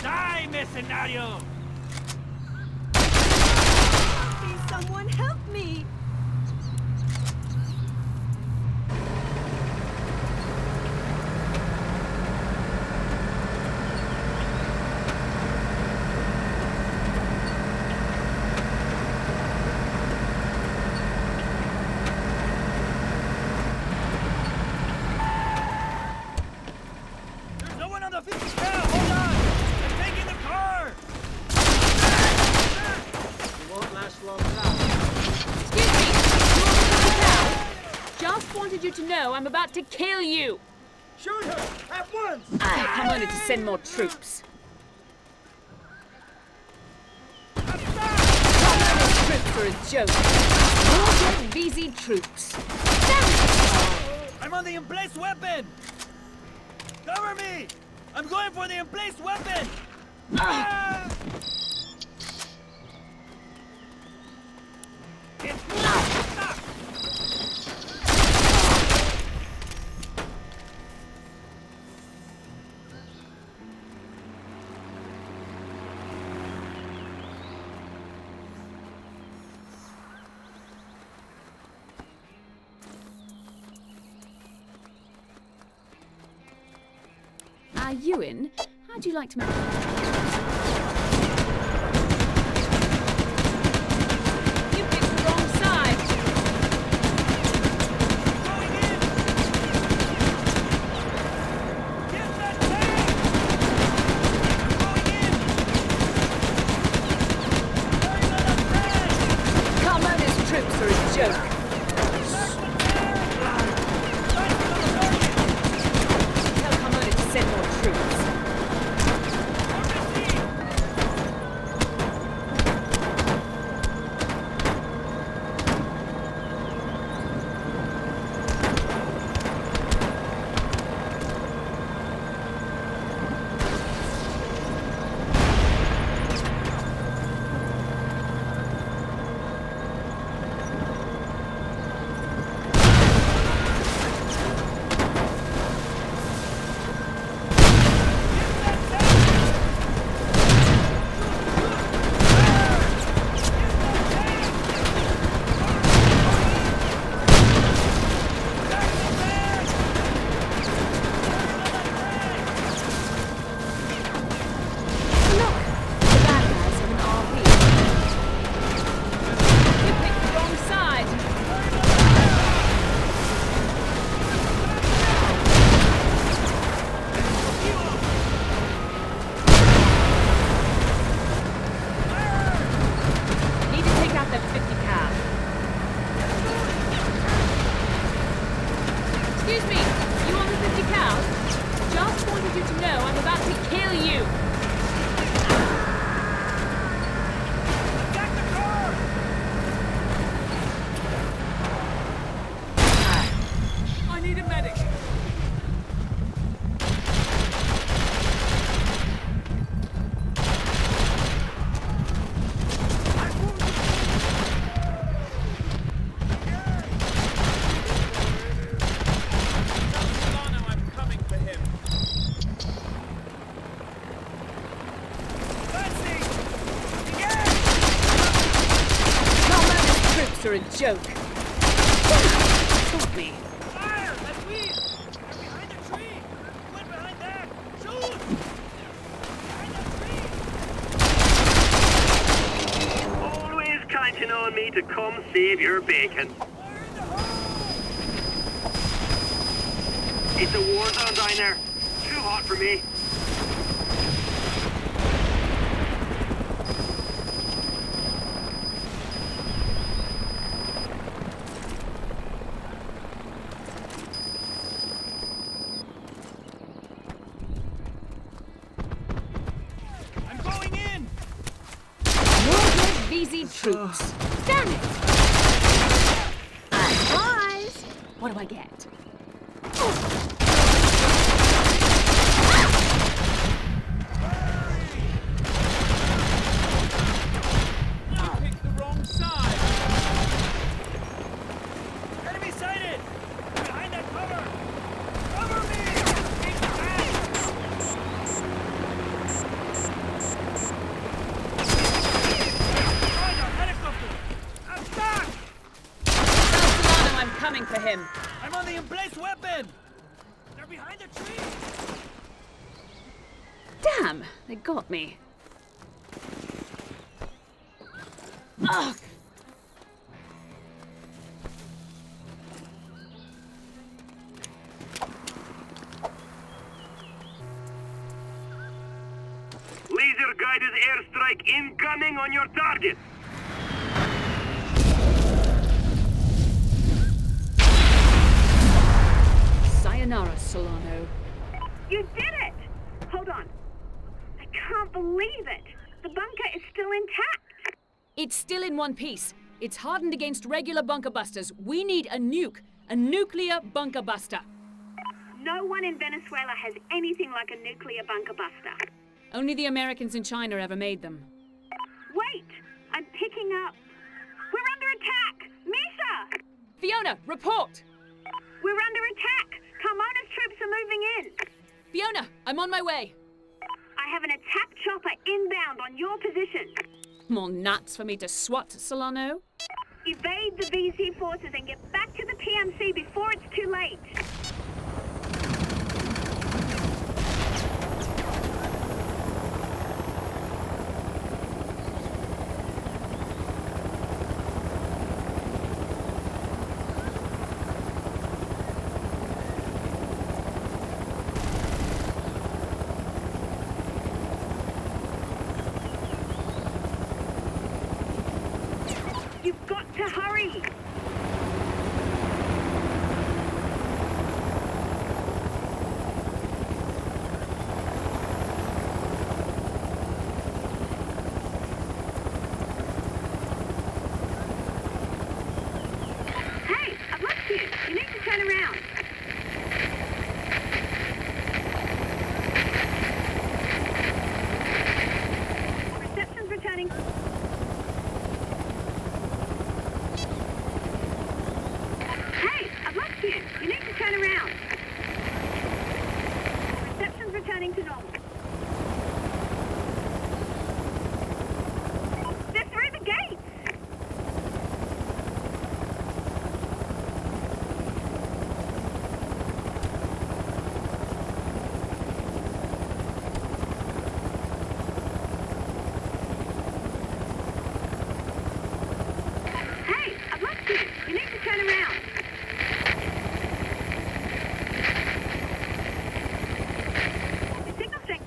J: Die, mercenario!
F: Please, someone help me!
J: There's no one on the field!
B: I'm about to kill you!
J: Shoot her! At once!
B: Tell Carmona to send more troops. Carmona's troops are a joke. More dead VZ troops.
J: I'm on the emplaced weapon! Cover me! I'm going for the emplaced weapon! Ah!
B: Ewan, how'd you like to make... You picked the wrong side! Carmona's troops are a joke. Send more troops. Are a joke. Stop me.
J: Fire! That's me! They're behind the tree! Went behind that! Shoot! Behind that tree!
P: Always counting on me to come save your bacon. It's a war zone down there. Too hot for me.
B: Troops. Damn it! Surprise! What do I get?
J: I picked the wrong side! Enemy sighted! Behind that cover! Cover me!
B: Coming for him.
J: I'm on the emplaced weapon! They're behind the tree!
B: Damn, they got me. Ugh.
P: Laser-guided airstrike incoming on your target!
B: Sayonara, Solano.
D: You did it! Hold on. I can't believe it. The bunker is still intact.
B: It's still in one piece. It's hardened against regular bunker busters. We need a nuke. A nuclear bunker buster.
D: No one in Venezuela has anything like a nuclear bunker buster.
B: Only the Americans in China ever made them.
D: Wait! I'm picking up. We're under attack! Misa!
B: Fiona, report!
D: We're under attack! Carmona's troops are moving in.
B: Fiona, I'm on my way.
D: I have an attack chopper inbound on your position.
B: More nuts for me to swat, Solano.
D: Evade the VZ forces and get back to the PMC before it's too late. You've got to hurry! Hey, I've lost you. You need to turn around. Reception's returning. Hey, I've lost you. You need to turn around. Reception's returning to normal. They're through the gates! Hey, I've lost you. You need to turn around. The signal strength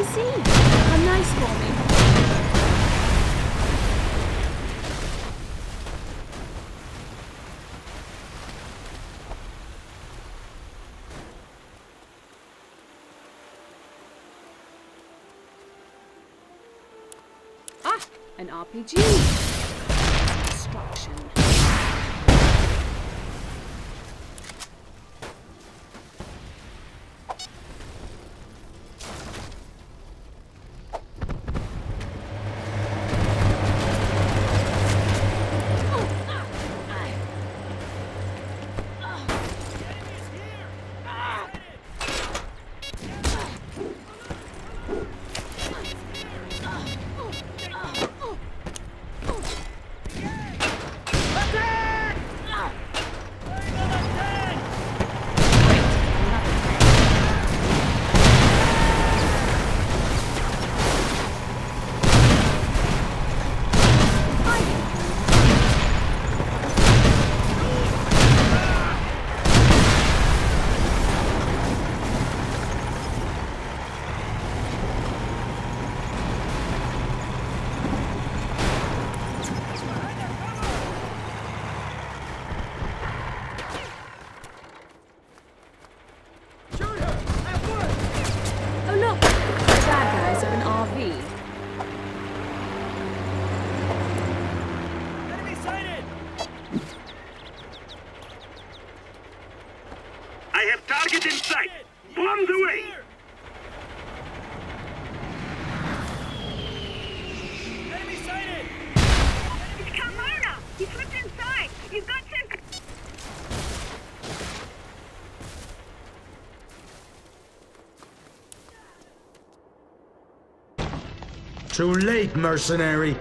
F: NPC. How nice for me.
B: Ah, an RPG. Destruction.
P: Target in sight! Bombs away!
J: Enemy sighted!
D: It's Carmona! He slipped inside! You've got to...
K: Too late, mercenary!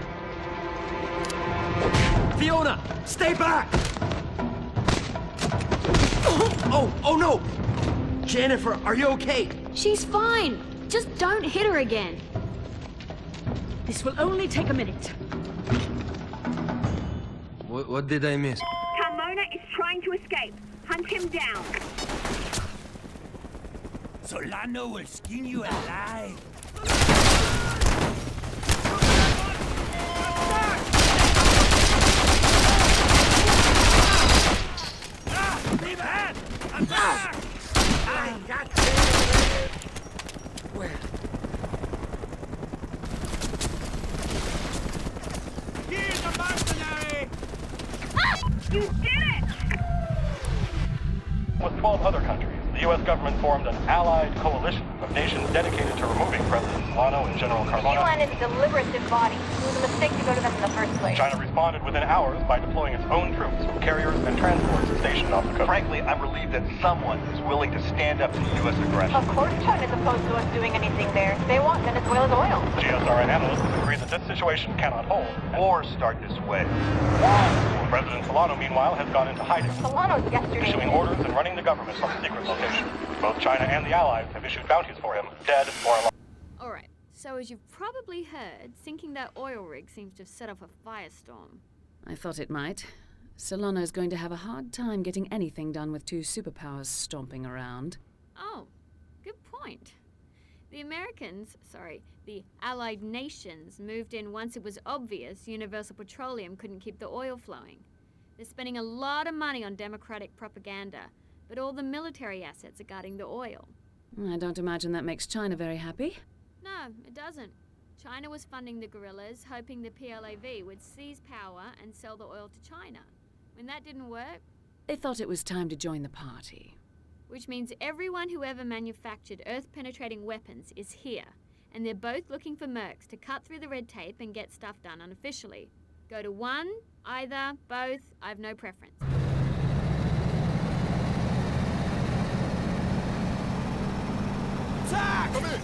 Q: Fiona, stay back! Oh no! Jennifer, are you okay?
E: She's fine. Just don't hit her again.
F: This will only take a minute.
U: What did I miss?
D: Carmona is trying to escape. Hunt him down.
J: Solano will skin you alive. Leave a hand! I'm back! I got you! Where? Here's a mercenary!
D: You did it!
I: With 12 other countries, the U.S. government formed an allied coalition of nations dedicated to removing President Solano and General Carmona.
M: UN is a deliberative body. It was a mistake to go to them in the first place.
I: China responded within hours by deploying its own troops, carriers, and transports stationed off the coast.
G: Frankly, I'm relieved that someone is willing to stand up to the U.S. aggression.
M: Of course China's opposed to us doing anything there. They want Venezuela's oil.
I: The GSR and analysts agree that this situation cannot hold.
G: Wars start this way.
I: President Solano, meanwhile, has gone into hiding,
M: Solano's yesterday.
I: issuing orders and running the government from a secret location. Both China and the Allies have issued bounties for him, dead or alive.
E: Alright, so as you've probably heard, sinking that oil rig seems to have set off a firestorm.
B: I thought it might. Solano's going to have a hard time getting anything done with two superpowers stomping around.
E: Oh, good point. The the Allied nations moved in once it was obvious Universal Petroleum couldn't keep the oil flowing. They're spending a lot of money on democratic propaganda, but all the military assets are guarding the oil.
B: I don't imagine that makes China very happy.
E: No, it doesn't. China was funding the guerrillas, hoping the PLAV would seize power and sell the oil to China. When that didn't work...
B: They thought it was time to join the party.
E: Which means everyone who ever manufactured Earth-penetrating weapons is here, and they're both looking for mercs to cut through the red tape and get stuff done unofficially. Go to one, either, both, I have no preference.
J: Attack!
W: Come in!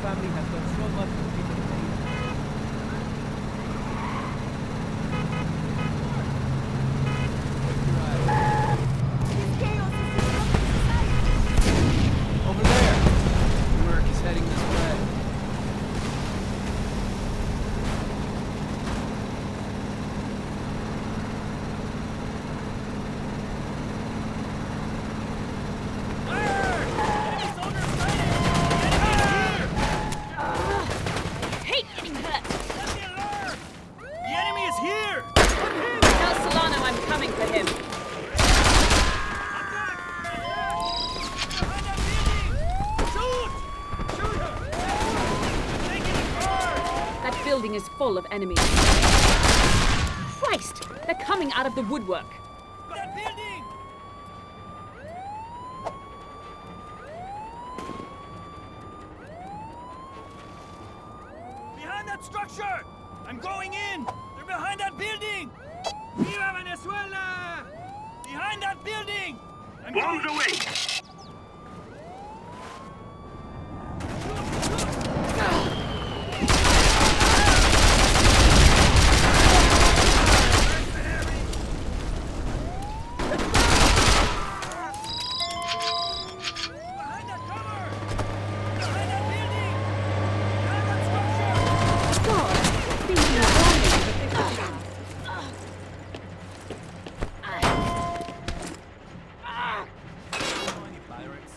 J: family has done so much for people in need. Over there. Work is heading this way.
B: Hate getting hurt!
J: The enemy is here!
B: Tell Solano I'm coming for him. That building is full of enemies. Christ! They're coming out of the woodwork.
J: That building! Behind that structure! I'm going in! They're behind that building! Viva Venezuela! Behind that building! I'm
P: Bombs
J: going
P: away!
J: Behind that cover! Behind that building! Behind that structure!
B: God, being warning
J: Any pirates?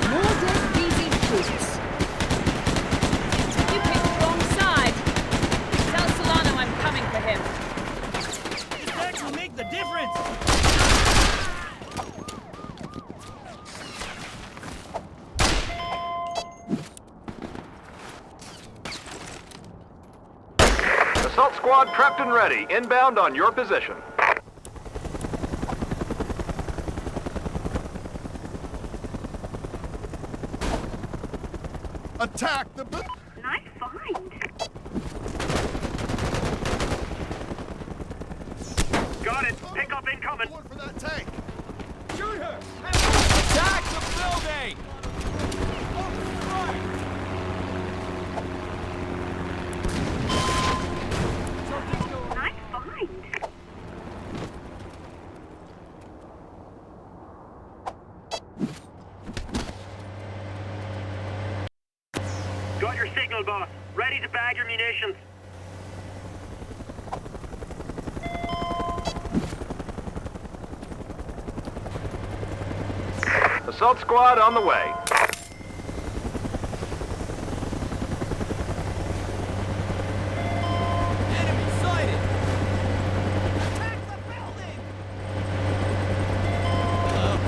B: more dead easy troops. You picked the wrong side. Tell Solano I'm coming for him.
J: This axe will make the difference!
N: Assault squad prepped and ready. Inbound on your position.
W: Attack the
D: Nice find.
P: Got it. Pick up incoming.
W: for that tank.
J: Shoot her! Attack the building!
D: Nice find.
P: Got your signal, boss. Ready to bag your munitions.
N: Assault squad on the way.
J: Enemy sighted! Attack the building! Hello?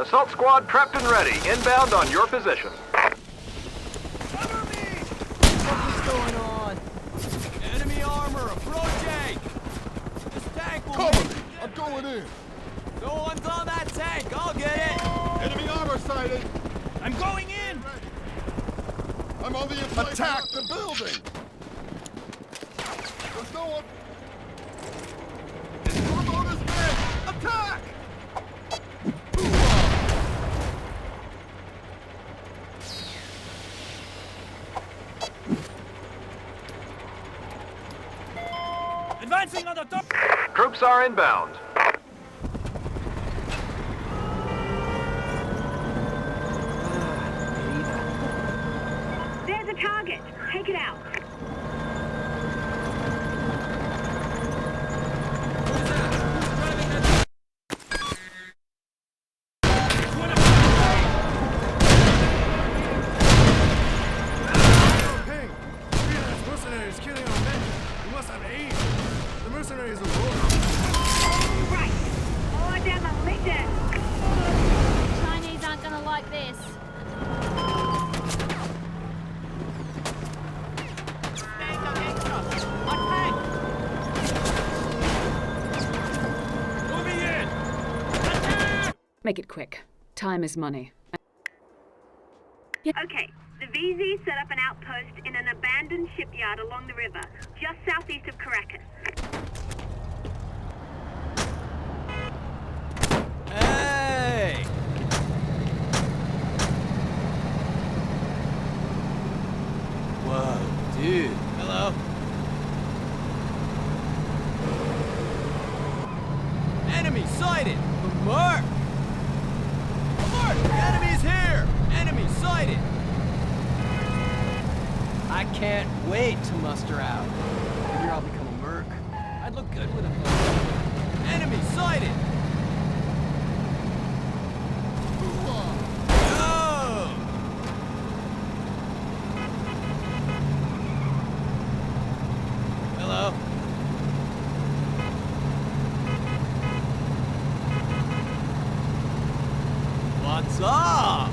N: Assault squad prepped and ready. Inbound on your position.
J: What's going on? Enemy armor approaching! This tank will
W: Cover me! I'm going in.
J: No one's on that tank. I'll get it.
W: Enemy armor sighted.
J: I'm going in.
W: I'm on the inside. Attack the building. There's no one. Remote is dead. Attack!
J: Advancing on the top.
N: Troops are inbound.
D: There's a target. Take it out.
W: Ping! Freelance mercenaries killing our men. We must have aid. The mercenaries are wounded.
D: Right. Or demolition.
E: Chinese aren't gonna like this.
J: Moving in.
B: Make it quick. Time is money.
D: Okay, the VZ set up an outpost in an abandoned shipyard along the river, just southeast of Caracas.
J: Hey! Whoa, dude. Hello? Enemy sighted! Mark! Mark! The enemy's here! Enemy sighted! I can't wait to muster out. Maybe I'll become a merc. I'd look good with a bow. Enemy sighted! Oh! Hello? What's up?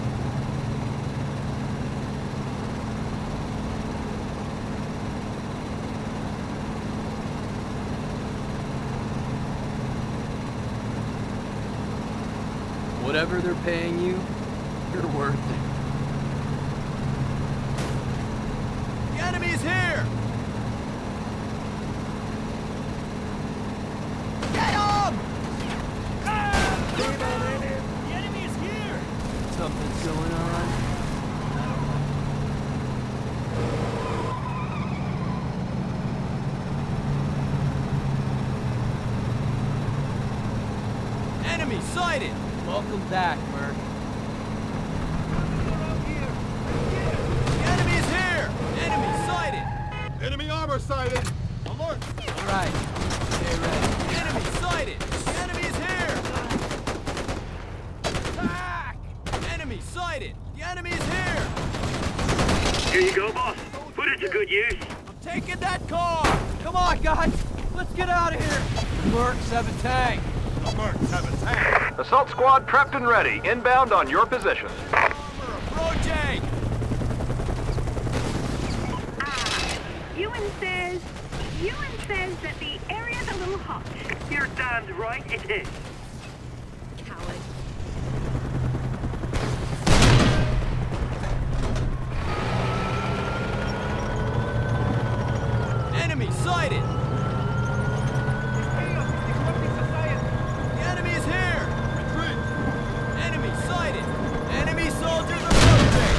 J: Whatever they're paying you, you're worth it. The enemy's here! Get him! The enemy is here! Something's going on. Enemy sighted! Welcome back, Merc. The enemy's here! Enemy sighted!
W: Enemy armor sighted.
J: Alert! Alright. Stay ready. Enemy sighted! The enemy's here! Attack! Enemy sighted! The enemy's here!
P: Here you go, boss. Put it to good use.
J: I'm taking that car! Come on, guys! Let's get out of here! The Mercs have a tank!
W: The mercs have a tank.
N: Assault squad prepped and ready. Inbound on your position.
J: Approaching!
D: Ewan says that the area's a little hot.
P: You're damned right it is.
D: Coward.
J: Enemy sighted! The enemy's here!
W: Retreat.
J: Enemy sighted! Enemy soldiers approaching!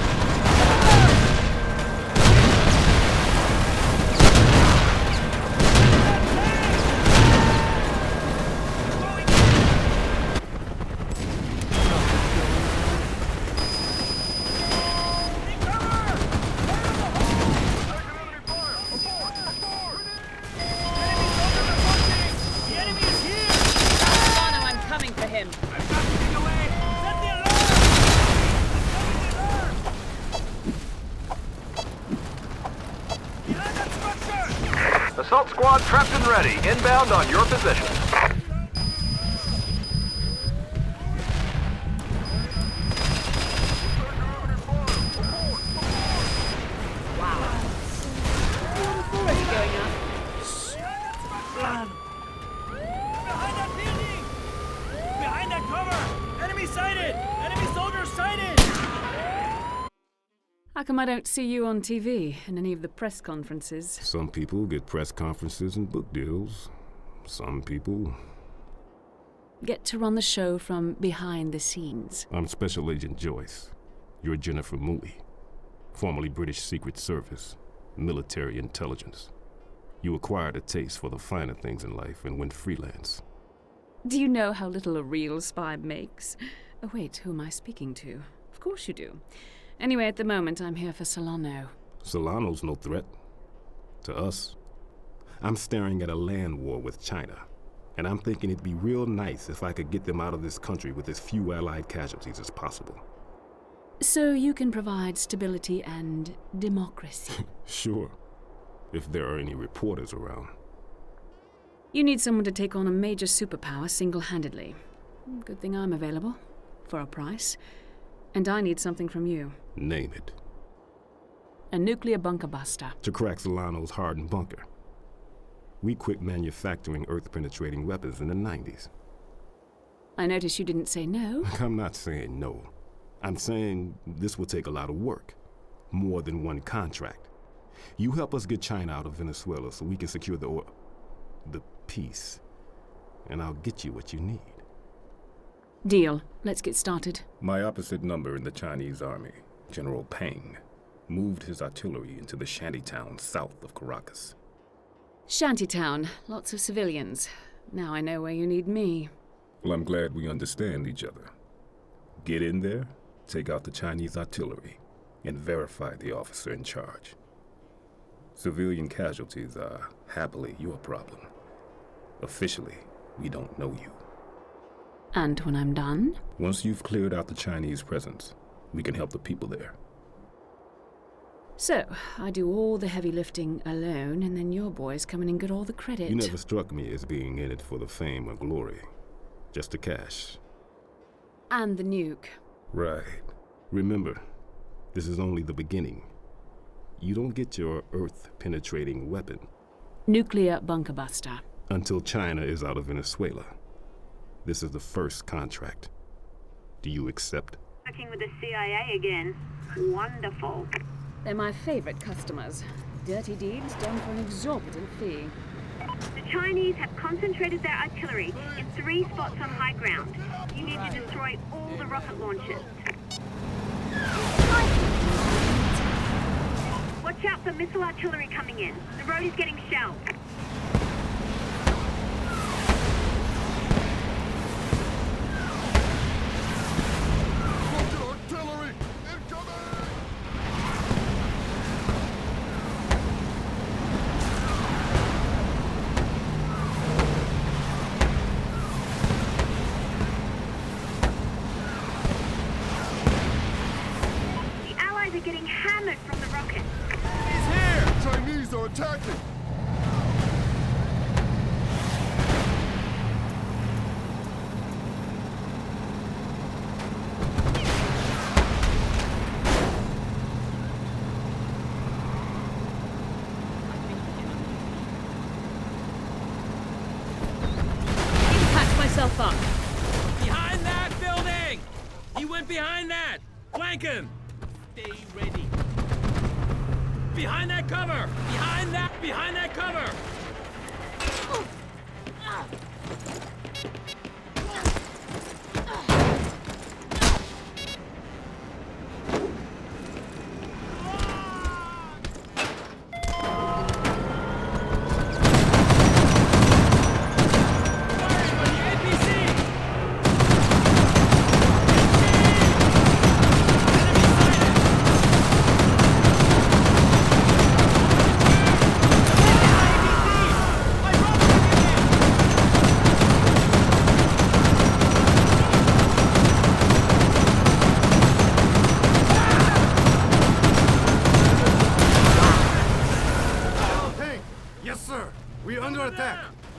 N: Assault squad prepped and ready. Inbound on your position.
J: Behind that building! Behind
B: How come I don't see you on TV in any of the press conferences?
O: Some people get press conferences and book deals. Some people
B: get to run the show from behind the scenes.
O: I'm Special Agent Joyce. You're Jennifer Mui, formerly British Secret Service, military intelligence. You acquired a taste for the finer things in life and went freelance.
B: Do you know how little a real spy makes? Oh wait, who am I speaking to? Of course you do. Anyway, at the moment, I'm here for Solano.
O: Solano's no threat. To us. I'm staring at a land war with China. And I'm thinking it'd be real nice if I could get them out of this country with as few allied casualties as possible.
B: So you can provide stability and democracy?
O: Sure. If there are any reporters around.
B: You need someone to take on a major superpower single-handedly. Good thing I'm available. For a price. And I need something from you.
O: Name it.
B: A nuclear bunker buster.
O: To crack Solano's hardened bunker. We quit manufacturing Earth-penetrating weapons in the 90s.
B: I notice you didn't say no.
O: I'm not saying no. I'm saying this will take a lot of work. More than one contract. You help us get China out of Venezuela so we can secure the peace. And I'll get you what you need.
B: Deal. Let's get started.
O: My opposite number in the Chinese army, General Peng, moved his artillery into the shantytown south of Caracas.
B: Shantytown. Lots of civilians. Now I know where you need me.
O: Well, I'm glad we understand each other. Get in there, take out the Chinese artillery, and verify the officer in charge. Civilian casualties are happily your problem. Officially, we don't know you.
B: And when I'm done?
O: Once you've cleared out the Chinese presence, we can help the people there.
B: So, I do all the heavy lifting alone, and then your boys come in and get all the credit.
O: You never struck me as being in it for the fame or glory. Just the cash.
B: And the nuke.
O: Right. Remember, this is only the beginning. You don't get your Earth-penetrating weapon.
B: Nuclear bunker buster.
O: Until China is out of Venezuela. This is the first contract. Do you accept?
D: Working with the CIA again. Wonderful.
B: They're my favorite customers. Dirty deeds done for an exorbitant fee.
D: The Chinese have concentrated their artillery in 3 spots on high ground. You need to destroy all the rocket launchers. Watch out for missile artillery coming in. The road is getting shelled.
W: Attacking!
B: Patch myself up.
J: Behind that building! He went behind that! Flank him! Stay ready. Behind that cover! Behind that cover!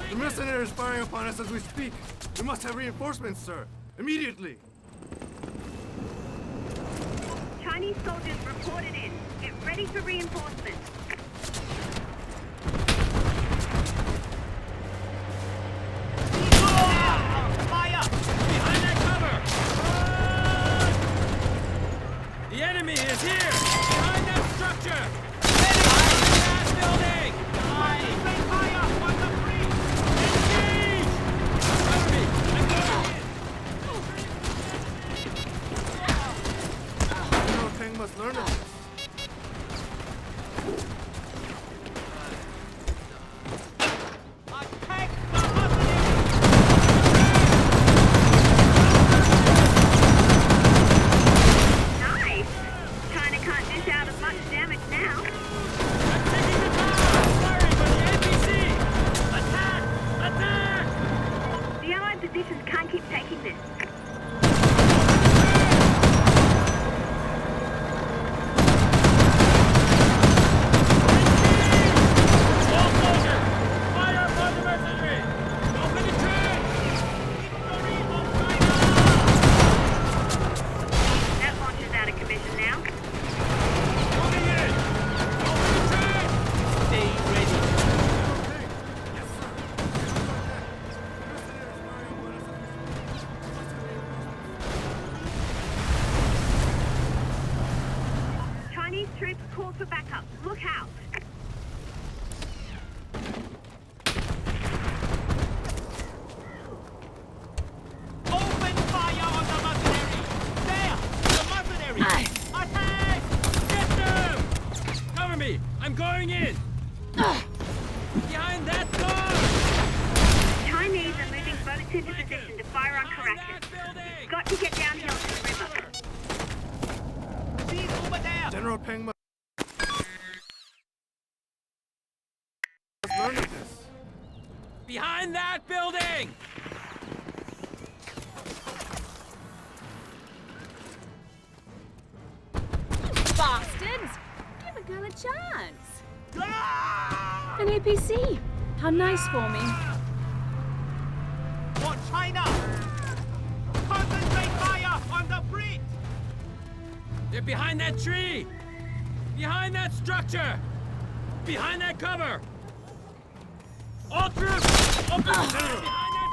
W: The mercenaries firing upon us as we speak. We must have reinforcements, sir. Immediately.
D: Chinese soldiers reported in. Get ready for reinforcements.
J: Fire! Behind that cover! The enemy is here! Behind I'm going in! Behind that door!
D: Chinese are moving boats into position to fire on Caracas. Got to get downhill to the river.
J: See over there! General Peng must learn of this. Behind that building!
F: Bastards! Give a girl a chance. An APC. How nice for me.
J: For China! Concentrate fire on the bridge! They're behind that tree! Behind that structure! Behind that cover! All troops! Open General!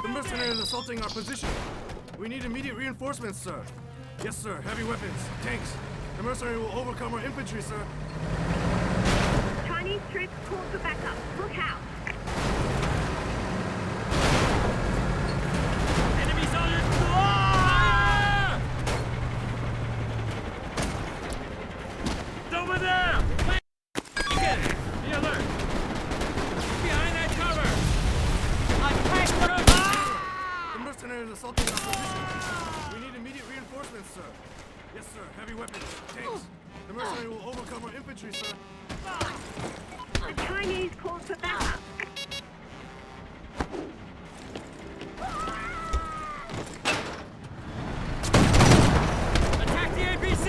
J: The mercenaries assaulting our position. We need immediate reinforcements, sir. Yes, sir. Heavy weapons. Tanks. The mercenary will overcome our infantry, sir.
D: Chinese troops call for backup. Look out!
J: Enemy soldiers! Fire! It's over there! Again! Be alert! Behind that cover! Attack the mercenaries assaulting our position. We need immediate reinforcements, sir. Yes, sir. Heavy weapons. Tanks. The mercenary will overcome our infantry, sir.
D: The Chinese call for backup.
J: Attack the APC!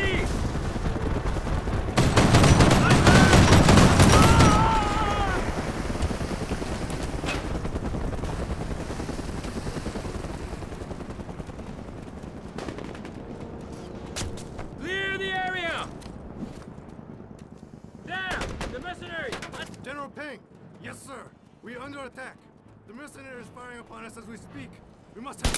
J: Clear the area! There! The mercenaries! General Peng! Yes, sir. We are under attack. The mercenary is firing upon us as we speak. We must have...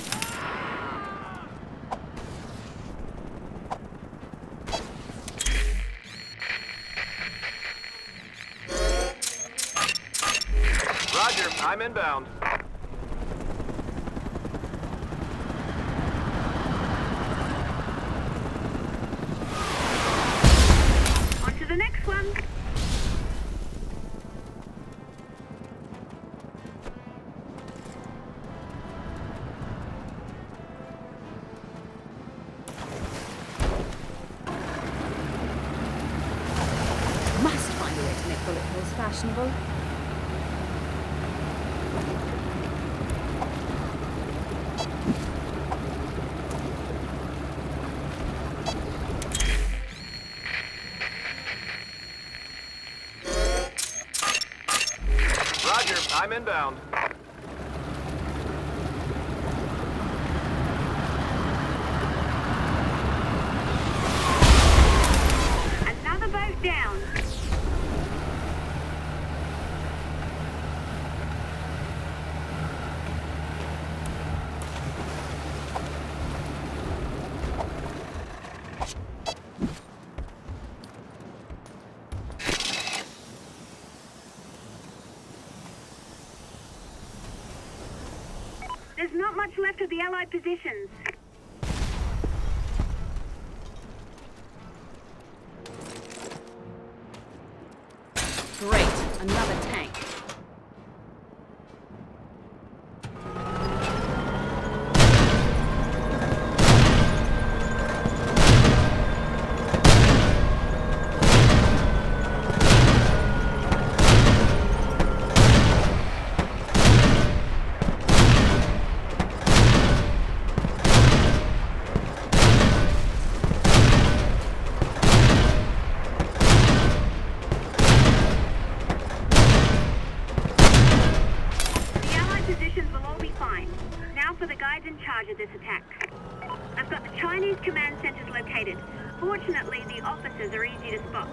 N: Roger, I'm inbound.
D: On to the next one.
F: Must find a way to make bullet holes fashionable.
N: Roger, I'm inbound.
D: Another boat down. There's not much left of the Allied positions.
B: Great, another tank.
D: This attack. I've got the Chinese command centers located. Fortunately, the officers are easy to spot.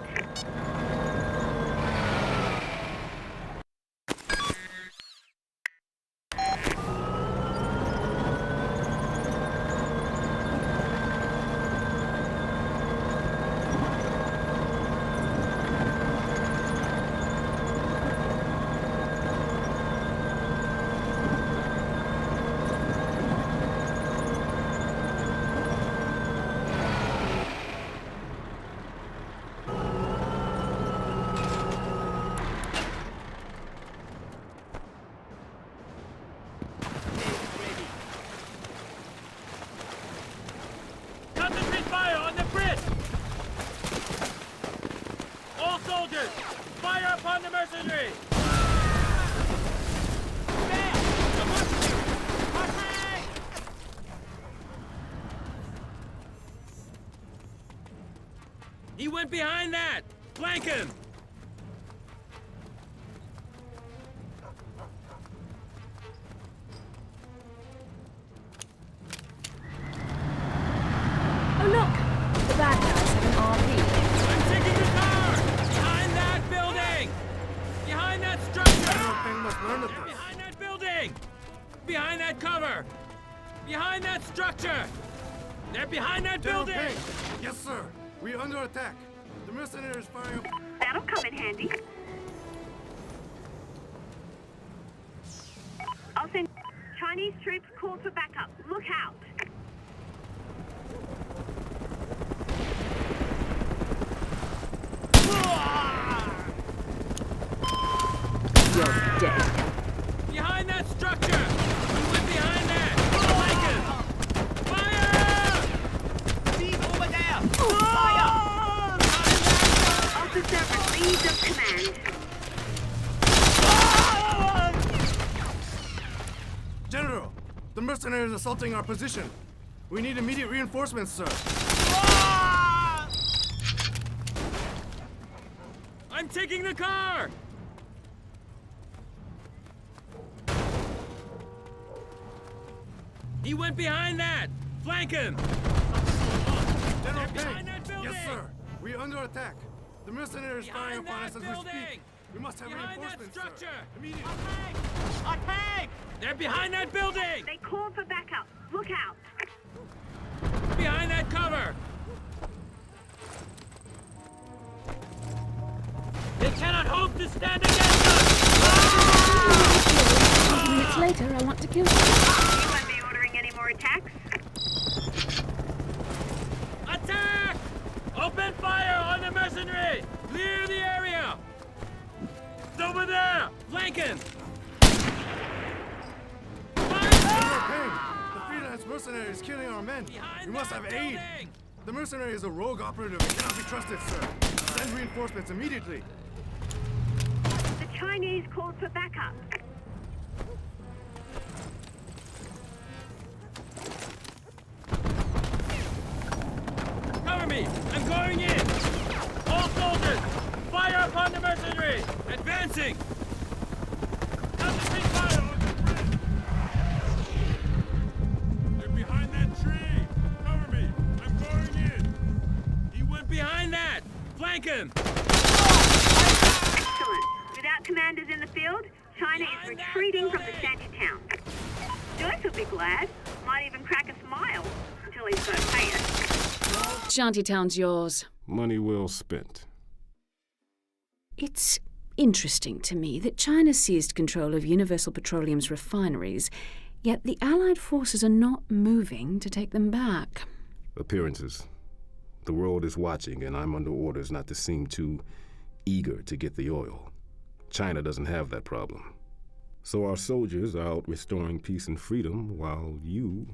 U: He went behind that! Flank him!
B: Oh look! The bad guys have an RP.
U: I'm taking the car! Behind that building! Behind that structure! Behind that building! Behind that cover! Behind that structure! They're behind that building!
R: Yes, sir. We're under attack. The mercenaries firing.
D: That'll come in handy. I'll send Chinese troops called for backup. Look out!
B: You're dead.
U: Behind that structure! We went behind that! Flank him! Fire!
C: He's over there! Fire!
D: Officer relieved of command.
R: General, the mercenaries are assaulting our position. We need immediate reinforcements, sir.
U: I'm taking the car! He went behind that! Flank him!
R: General
U: behind that building!
R: Yes, sir. We're under attack. The mercenaries firing upon us as we speak. We must have
U: Behind
R: reinforcements,
U: that structure!
R: sir. Immediately.
U: Attack! They're behind that building!
D: They called for backup. Look out!
U: Behind that cover! They cannot hope to stand against us!
B: 20 minutes later, I want to kill you.
D: You won't be ordering any more attacks.
U: Attack! Open fire on the mercenary! Clear the area! It's over there! Flanking!
R: General Payne, the freelance mercenary is killing our men. We must have aid. The mercenary is a rogue operative and cannot be trusted, sir. Send reinforcements immediately.
D: The Chinese called for backup.
U: Cover me! I'm going in! All soldiers! Fire upon the mercenary! Advancing! Concentrate fire on the bridge! They're behind that tree! Cover me! I'm going in! He went behind that! Flank him!
D: Excellent. Without commanders in the field, China is retreating from the shanty town. Joyce will be glad. Might even crack a smile until he's got to pay us.
B: Shantytown's yours.
A: Money well spent.
B: It's interesting to me that China seized control of Universal Petroleum's refineries, yet the Allied forces are not moving to take them back.
A: Appearances. The world is watching, and I'm under orders not to seem too eager to get the oil.
O: China doesn't have that problem. So our soldiers are out restoring peace and freedom while you...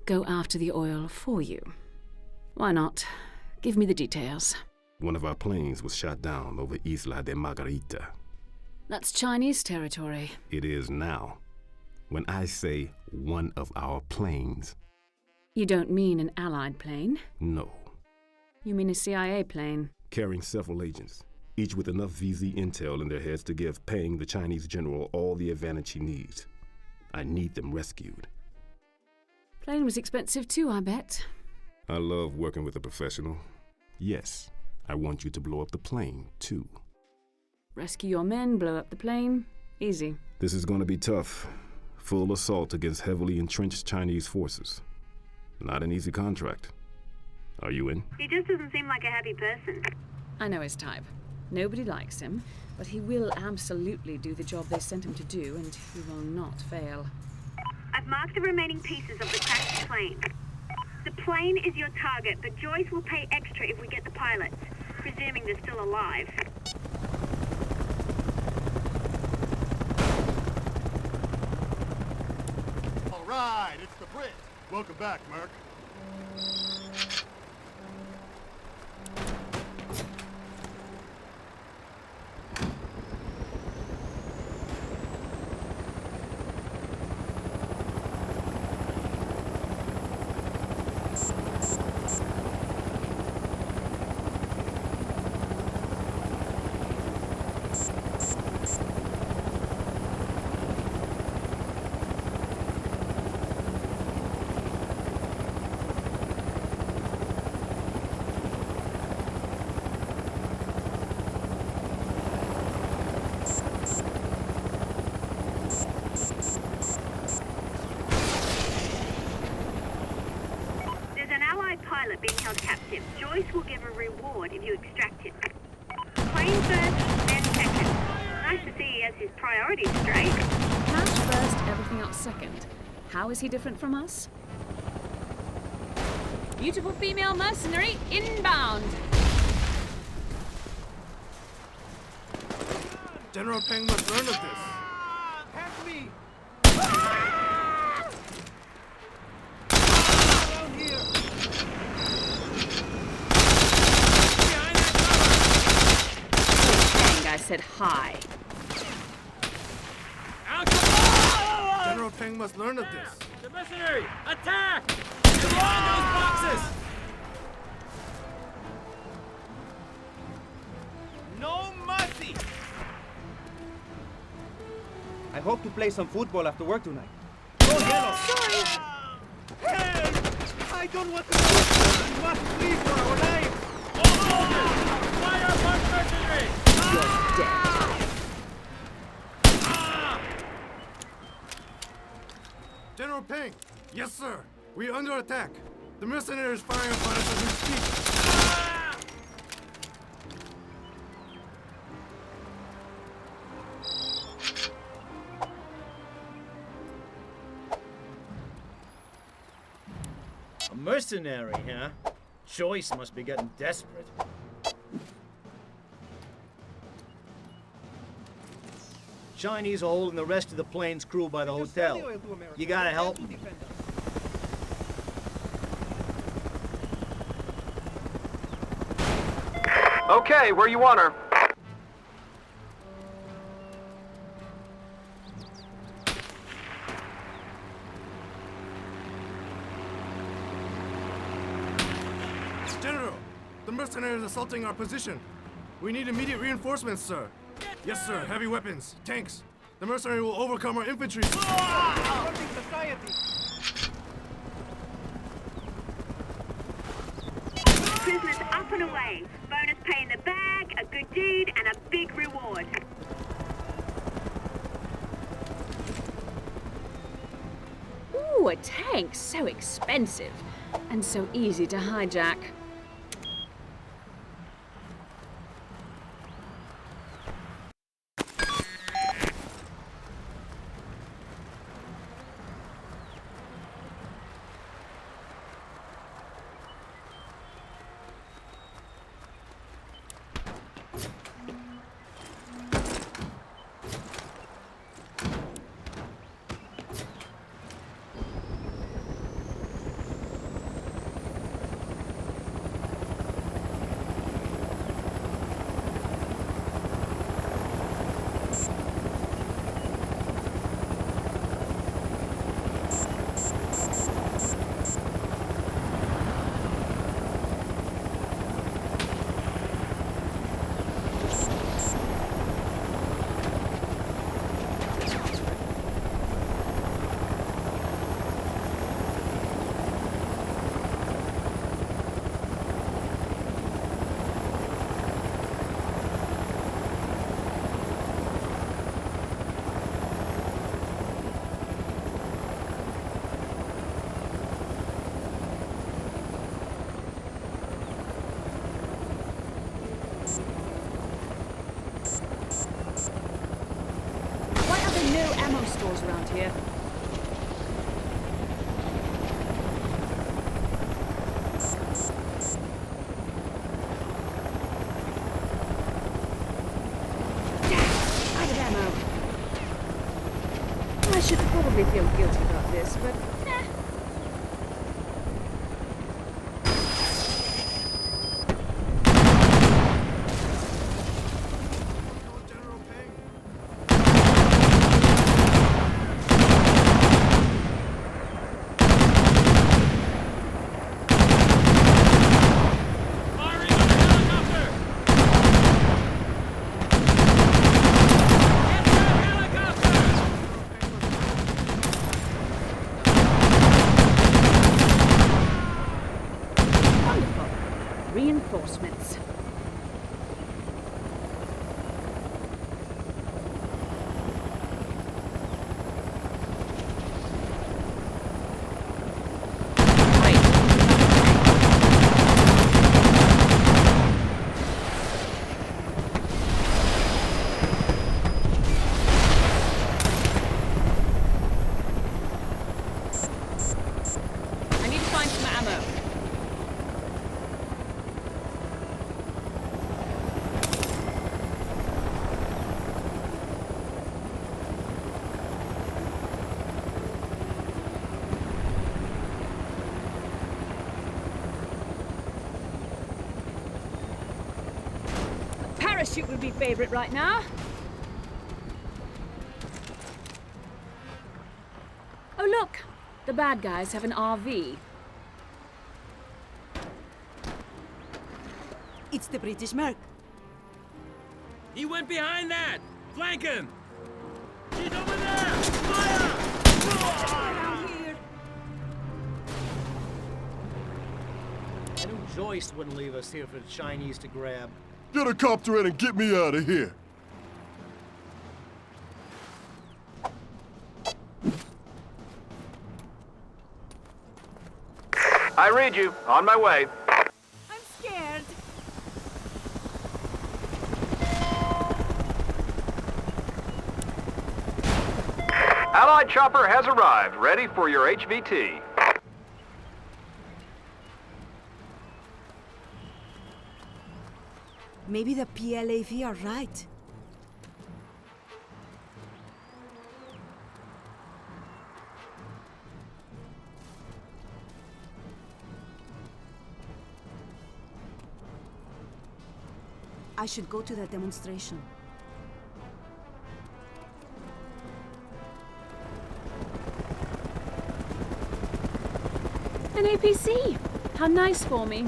B: Go after the oil for you. Why not? Give me the details.
O: One of our planes was shot down over Isla de Margarita.
B: That's Chinese territory.
O: It is now. When I say one of our planes...
B: You don't mean an Allied plane?
O: No.
B: You mean a CIA plane?
O: Carrying several agents, each with enough VZ intel in their heads to give Peng, the Chinese general, all the advantage he needs. I need them rescued.
B: Plane was expensive too, I bet.
O: I love working with a professional. Yes, I want you to blow up the plane, too.
B: Rescue your men, blow up the plane. Easy.
O: This is going to be tough. Full assault against heavily entrenched Chinese forces. Not an easy contract. Are you in?
D: He just doesn't seem like a happy person.
B: I know his type. Nobody likes him, but he will absolutely do the job they sent him to do, and he will not fail.
D: I've marked the remaining pieces of the crashed plane. The plane is your target, but Joyce will pay extra if we get the pilots, presuming they're still alive.
W: All right, it's the Brit. Welcome back, Merc.
D: Being held captive. Joyce will give a reward if you extract him. Plane first, then second. Nice to see he has his priorities straight.
B: Cash first, everything else second. How is he different from us? Beautiful female mercenary inbound.
R: General Peng must learn of this.
J: Help me! Down here!
B: I said hi.
R: General Peng must learn of this.
J: The mercenary! Attack! Behind those boxes! No mercy!
H: I hope to play some football after work tonight.
J: Go yellow! Sorry! Hey! I don't want to go! We must flee for our lives! Fire upon mercenary!
B: You're dead.
R: General Peng! Yes, sir! We are under attack. The mercenaries firing upon us as we speak.
J: A mercenary, huh? Joyce must be getting desperate. Chinese are holding the rest of the plane's crew by the hotel. You gotta help them.
N: Okay, where you want her?
R: General, the mercenaries are assaulting our position. We need immediate reinforcements, sir. Yes, sir. Heavy weapons, tanks. The mercenary will overcome our infantry.
D: Prisoners up and away. Bonus pay in the bag, a good deed, and a big reward.
B: Ooh, a tank. So expensive. And so easy to hijack. stores around here. Out of ammo. I should probably feel guilty about this, but reinforcements. I need to find some ammo. Parachute would be favorite right now. Oh look, the bad guys have an RV.
L: It's the British Merc.
U: He went behind that! Flank him! He's over there! Fire!
L: Around here.
J: I knew Joyce wouldn't leave us here for the Chinese to grab.
W: Get a copter in and get me out of here.
N: I read you. On my way.
L: I'm scared.
N: Allied chopper has arrived, ready for your HVT.
L: Maybe the PLAV are right. I should go to that demonstration.
B: An APC! How nice for me.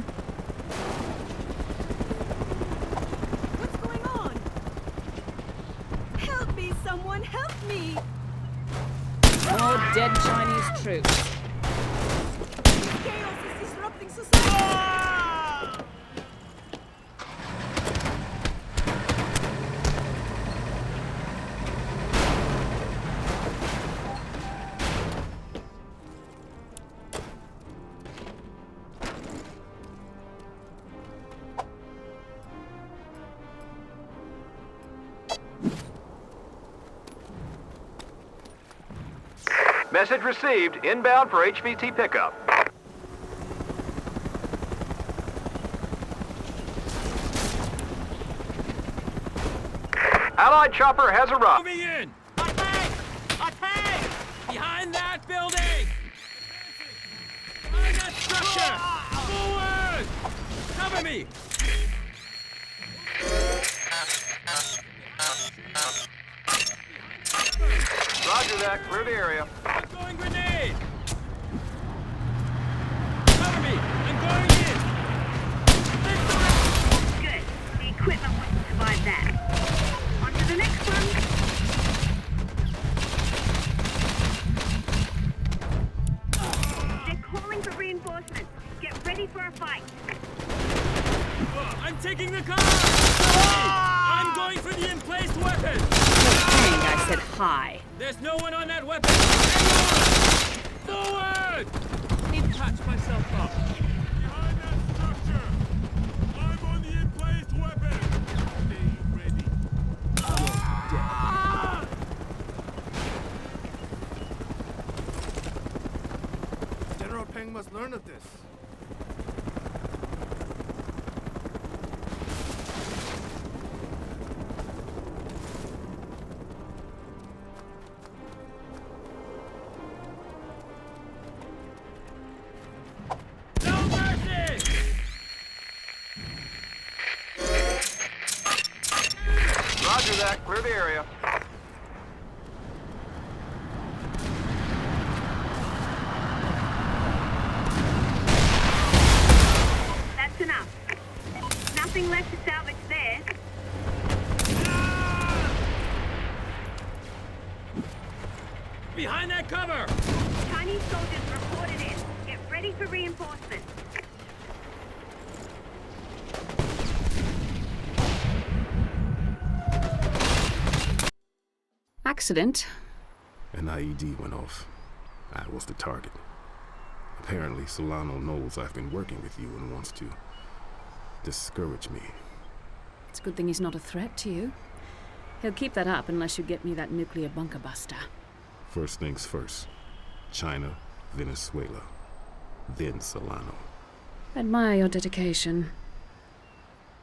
L: What's going on? Help me, someone, help me!
B: More dead Chinese troops.
L: Chaos is disrupting society!
N: Message received. Inbound for HVT pickup. Allied chopper has arrived.
U: Moving in! Attack! Attack! Behind that building! Behind that structure! Forward! Cover me!
N: Roger that. Clear the area.
U: I'm throwing grenade! Cover me! I'm going in!
D: Good. The equipment wouldn't survive that. On to the next one. They're calling for reinforcements. Get ready for a fight.
U: I'm taking the car! I'm going for the emplaced weapon!
B: I said hi.
U: There's no one on that weapon! Forward!
J: Need to patch myself up.
W: Behind that structure. I'm on the emplaced weapon. Stay ready.
N: Roger that. Clear the area.
D: That's enough. Nothing left to salvage there.
U: Behind that cover!
D: Chinese soldiers reported in. Get ready for reinforcements.
B: Accident?
O: An IED went off. I was the target. Apparently, Solano knows I've been working with you and wants to discourage me.
B: It's a good thing he's not a threat to you. He'll keep that up unless you get me that nuclear bunker buster.
O: First things first. China, Venezuela. Then Solano.
B: Admire your dedication.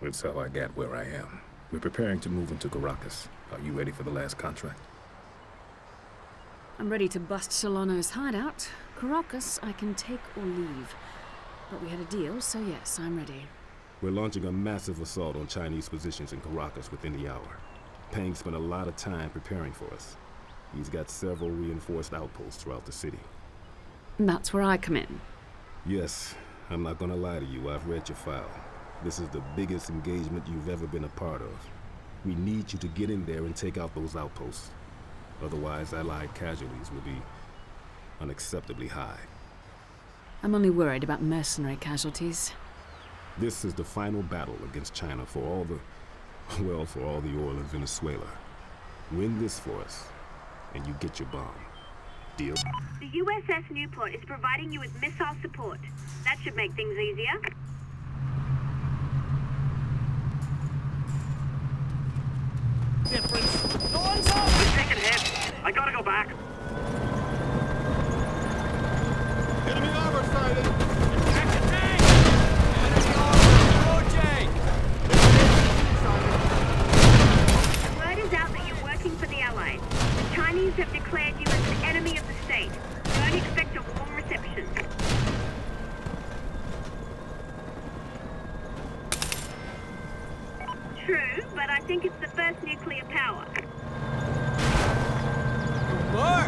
O: That's how I got where I am. We're preparing to move into Caracas. Are you ready for the last contract?
B: I'm ready to bust Solano's hideout. Caracas, I can take or leave. But we had a deal, so yes, I'm ready.
O: We're launching a massive assault on Chinese positions in Caracas within the hour. Peng spent a lot of time preparing for us. He's got several reinforced outposts throughout the city.
B: And that's where I come in.
O: Yes, I'm not gonna lie to you, I've read your file. This is the biggest engagement you've ever been a part of. We need you to get in there and take out those outposts. Otherwise, Allied casualties will be unacceptably high.
B: I'm only worried about mercenary casualties.
O: This is the final battle against China for all the oil in Venezuela. Win this for us, and you get your bomb. Deal?
D: The USS Newport is providing you with missile support. That should make things easier.
J: Difference. No one's up!
P: I'm taking hits. I gotta go back.
W: Enemy armor sighted.
J: Attack the tank! Enemy armor approaching!
D: Word is out that you're working for the Allies. The Chinese have declared you as an enemy of the state. Don't expect a warm reception. True, but I think it's the first nuclear power.
J: More!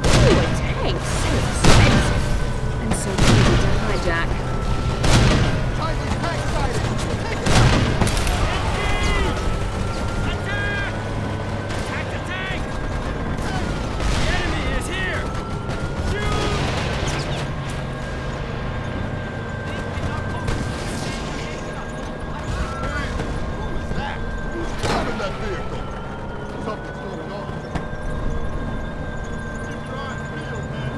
B: Ooh, a tank! So expensive. And so easy to hijack.
W: Chinese tank sighted. Take it out.
J: Attack! Attack the tank! The enemy is here! Shoot!
W: Who is that? Who's driving that vehicle? Something's going on. Keep your eyes peeled, man.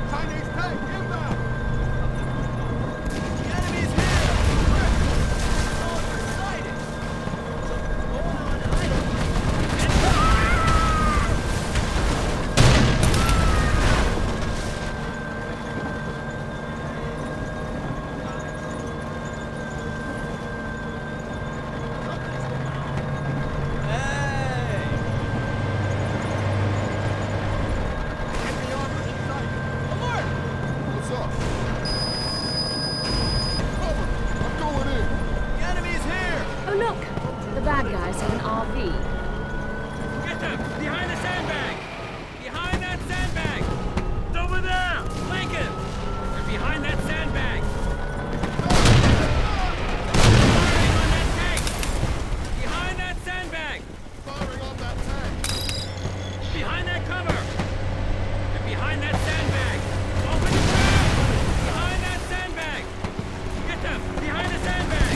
W: Chinese tank inbound.
J: The enemy's here! Soldiers sighted! Something's going on and I don't
W: Enemy armor in sight. Alert! What's up? Cover me. I'm going in.
J: The enemy's here!
B: Oh look! The bad guys have an RV.
J: Get them! Behind the sandbag! Behind that sandbag! It's over there! Lincoln! They're behind that sandbag! Firing on that tank! Behind that sandbag!
W: Firing on that tank.
J: Behind that cover! They're behind that sandbag! Open the trap! Behind that sandbag! Get them! Behind the sandbag!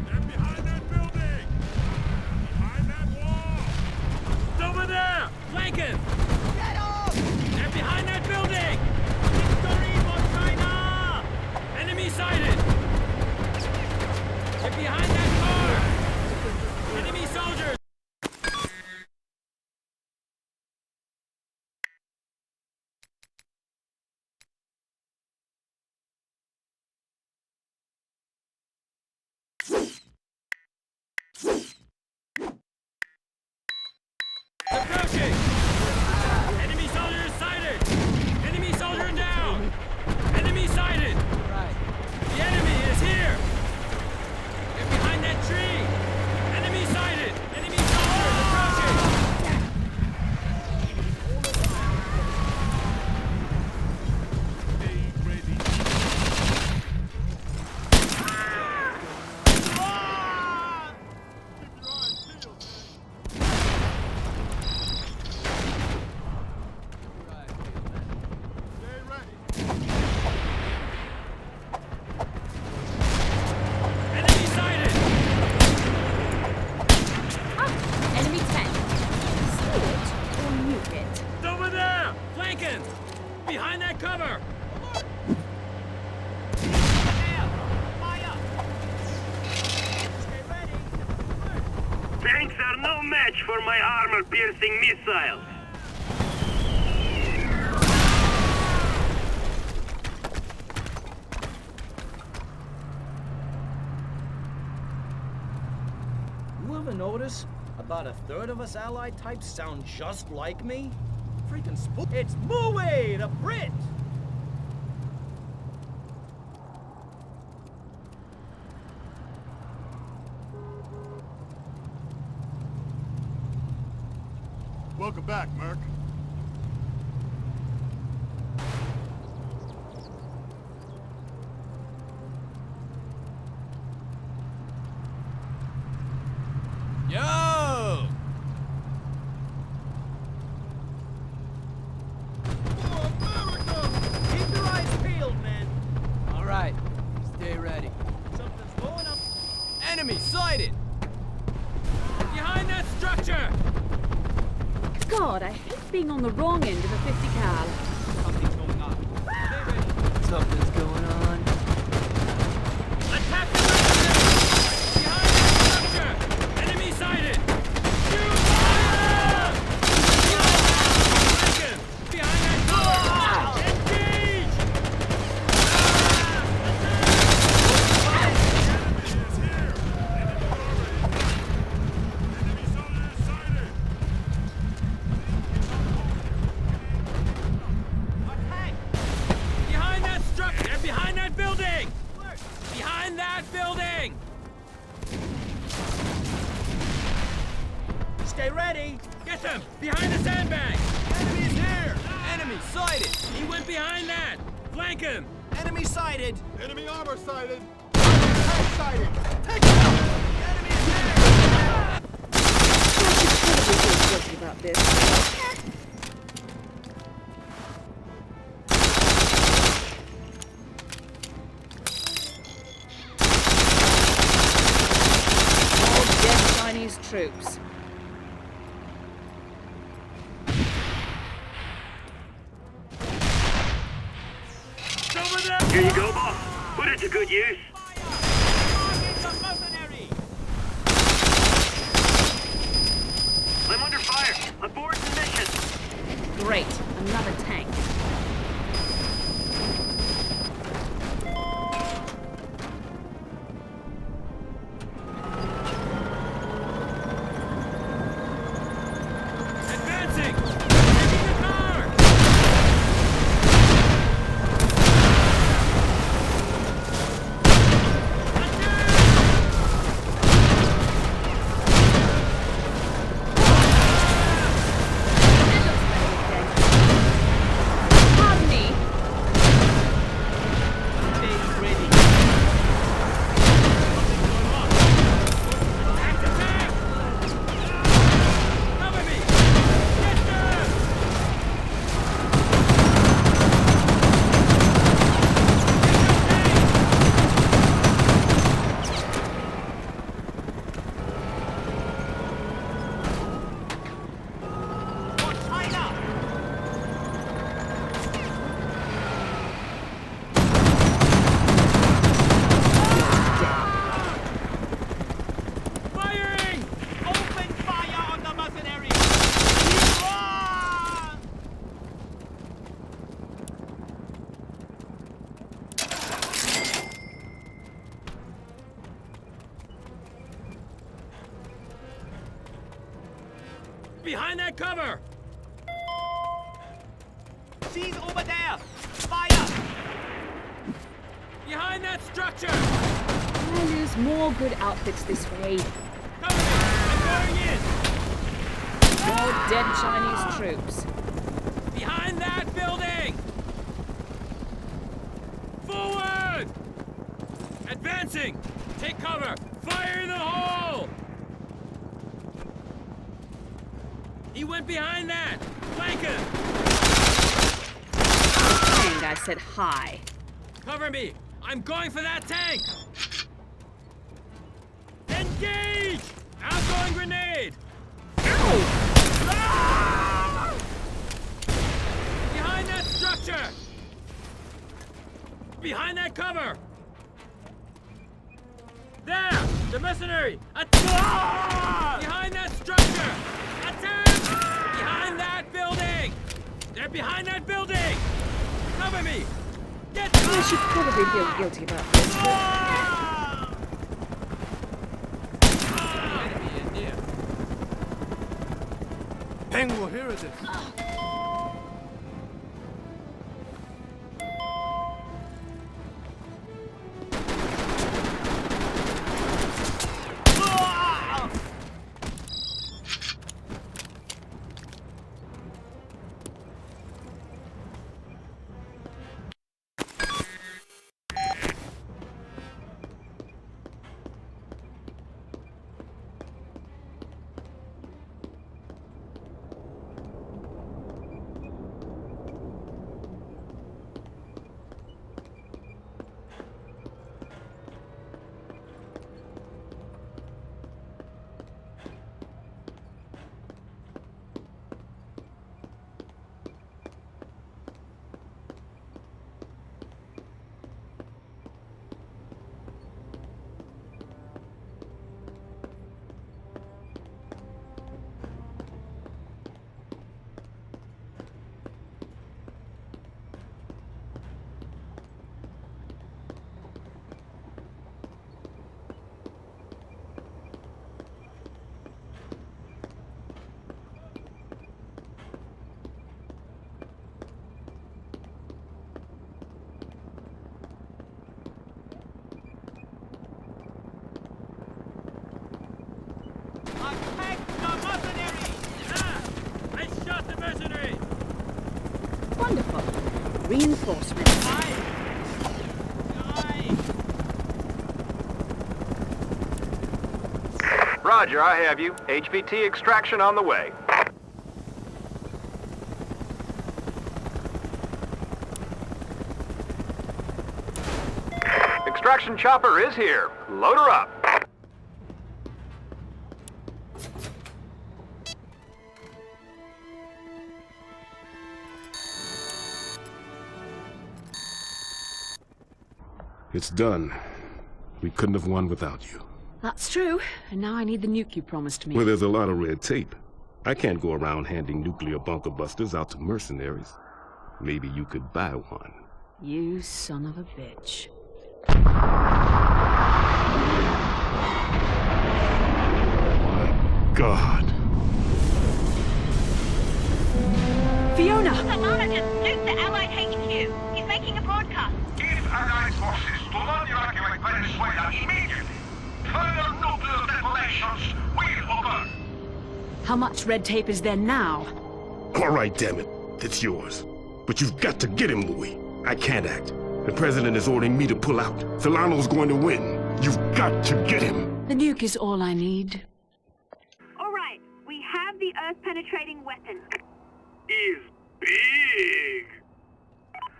W: They're behind that building.
U: cover!
P: Tanks are no match for my armor-piercing missiles.
J: You ever notice about a third of us allied types sound just like me? Freaking It's Mooey, the Brit!
W: Welcome back, Merc.
J: Yo! Keep your eyes peeled, man. All right, stay ready. Something's going up. Enemy sighted!
U: Behind that structure!
B: God, I hate being on the wrong end of a 50 cal.
J: Something's going on. Stay ready. Something's going on.
U: Attack the structure! Behind that structure! Enemy sighted! Shoot fire! Behind that cover! Engage! Behind that structure! Behind that building! Behind that building!
J: Stay ready.
U: Get them! Behind the sandbag!
J: Enemy's here. Enemy sighted.
U: He went behind that! Flank him!
J: Enemy sighted.
W: Enemy armor sighted. Tank sighted.
J: Take it out. Enemy's here.
B: I should probably feel guilty about this. All dead Chinese troops.
U: Over there!
P: Here you go, boss. Put it to good use. I'm under fire. Abort the mission.
B: Great, another tank.
U: Advancing! Taking the car!
B: Pardon me.
U: Cover me! Get them! Firing!
J: Open fire on the mercenaries.
U: Behind that cover!
J: She's over there. Fire.
U: Behind that structure!
B: I lose more good outfits this way.
U: Cover me! I'm going in!
B: More dead Chinese troops.
U: Behind that building! Forward! Advancing! Take cover! Fire in the hole! He went behind that! Flank him!
B: And I said hi.
U: Cover me! I'm going for that tank! Engage! Outgoing grenade!
B: Ow!
U: Behind that structure! Look behind that cover! There! The mercenary! Attack! Behind that structure! Attack! Behind that building! They're behind that building! Cover me! Get
B: I should probably feel guilty about this,
R: Peng will hear of this.
B: Wonderful. Reinforcements.
N: Roger, I have you. HVT extraction on the way. Extraction chopper is here. Load her up.
O: It's done. We couldn't have won without you.
B: That's true. And now I need the nuke you promised me.
O: Well, there's a lot of red tape. I can't go around handing nuclear bunker busters out to mercenaries. Maybe you could buy one.
B: You son of a bitch.
O: God.
B: Fiona!
D: Solana just nuked the Allied HQ. He's making a broadcast.
J: If Allied forces do not evacuate Venezuela immediately, further nuclear detonations will occur.
B: How much red tape is there now?
O: All right, damn it. It's yours. But you've got to get him, boy. I can't act. The president is ordering me to pull out. Solano's going to win. You've got to get him.
B: The nuke is all I need.
D: All right, we have the Earth-penetrating weapon.
P: Is big.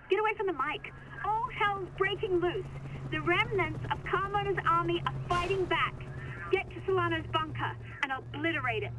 D: Get away from the mic. All hell's breaking loose. The remnants of Carmona's army are fighting back. Get to Solano's bunker and obliterate it.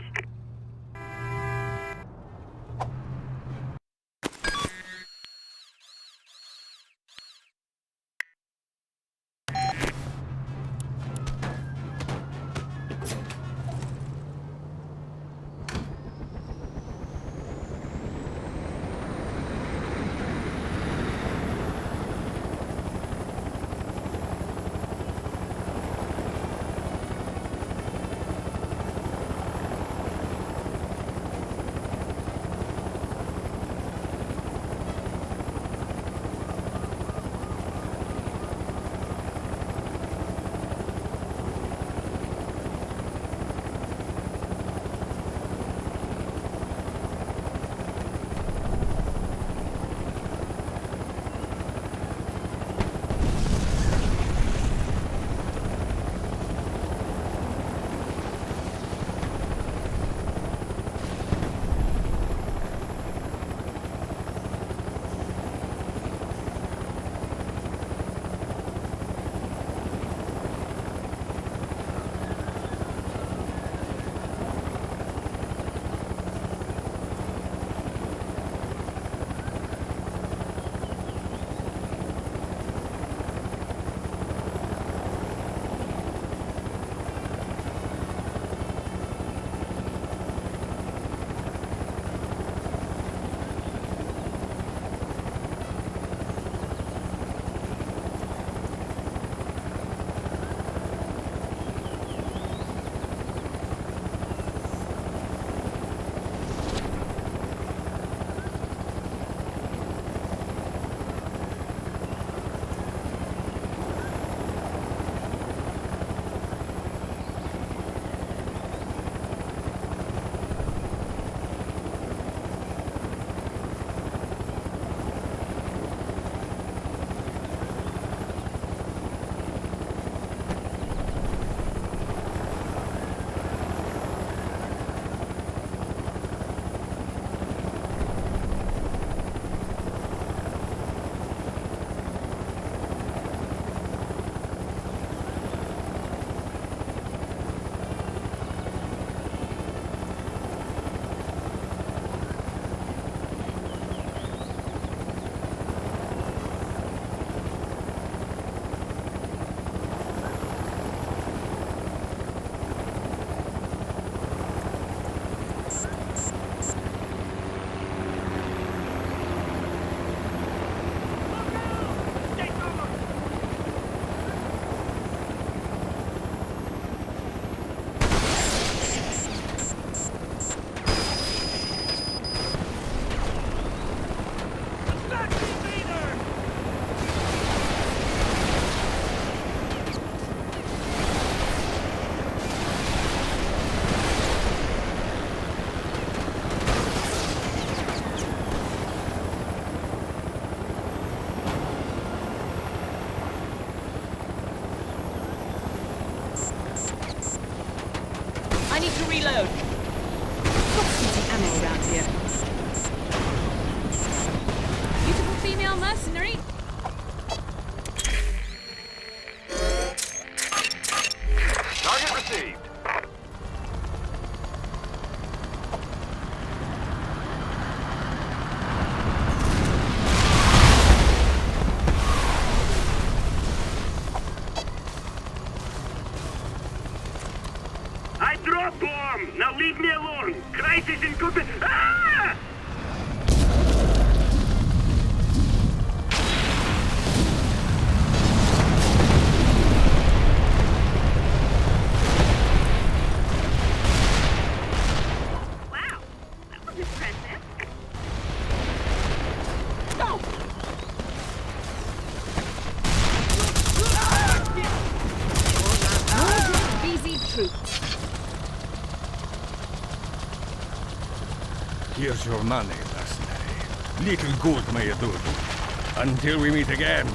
B: to reload. Got some ammo around here. Beautiful female mercenary.
N: Target received.
P: I drop bomb! Now leave me alone! Crisis in Copenhagen! Ah!
D: Wow, that was impressive.
B: Go! Busy troops.
S: Here's your money, mercenary. Little good may it do. Until we meet again.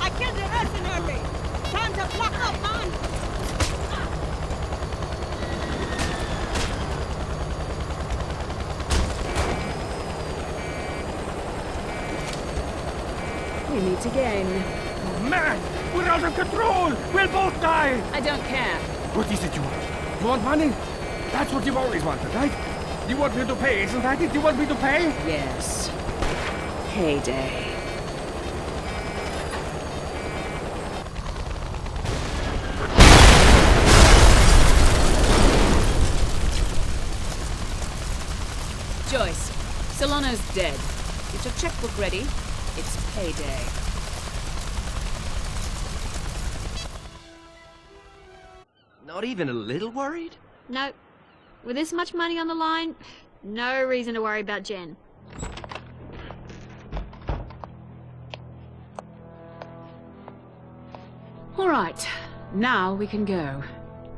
C: I killed the mercenary! Time to block up, man!
B: We meet again.
S: Oh, man! We're out of control! We'll both die!
B: I don't care.
S: What is it you want? You want money? That's what you've always wanted, right? You want me to pay, isn't that it? You want me to pay?
B: Yes. Payday. Joyce, Solano's dead. Get your checkbook ready. It's payday.
U: Not even a little worried?
E: No. With this much money on the line, no reason to worry about Jen.
B: All right, now we can go.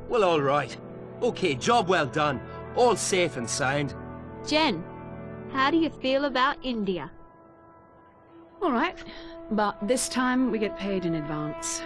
U: Well, all right. Okay, job well done. All safe and sound.
E: Jen, how do you feel about India?
B: All right, but this time we get paid in advance.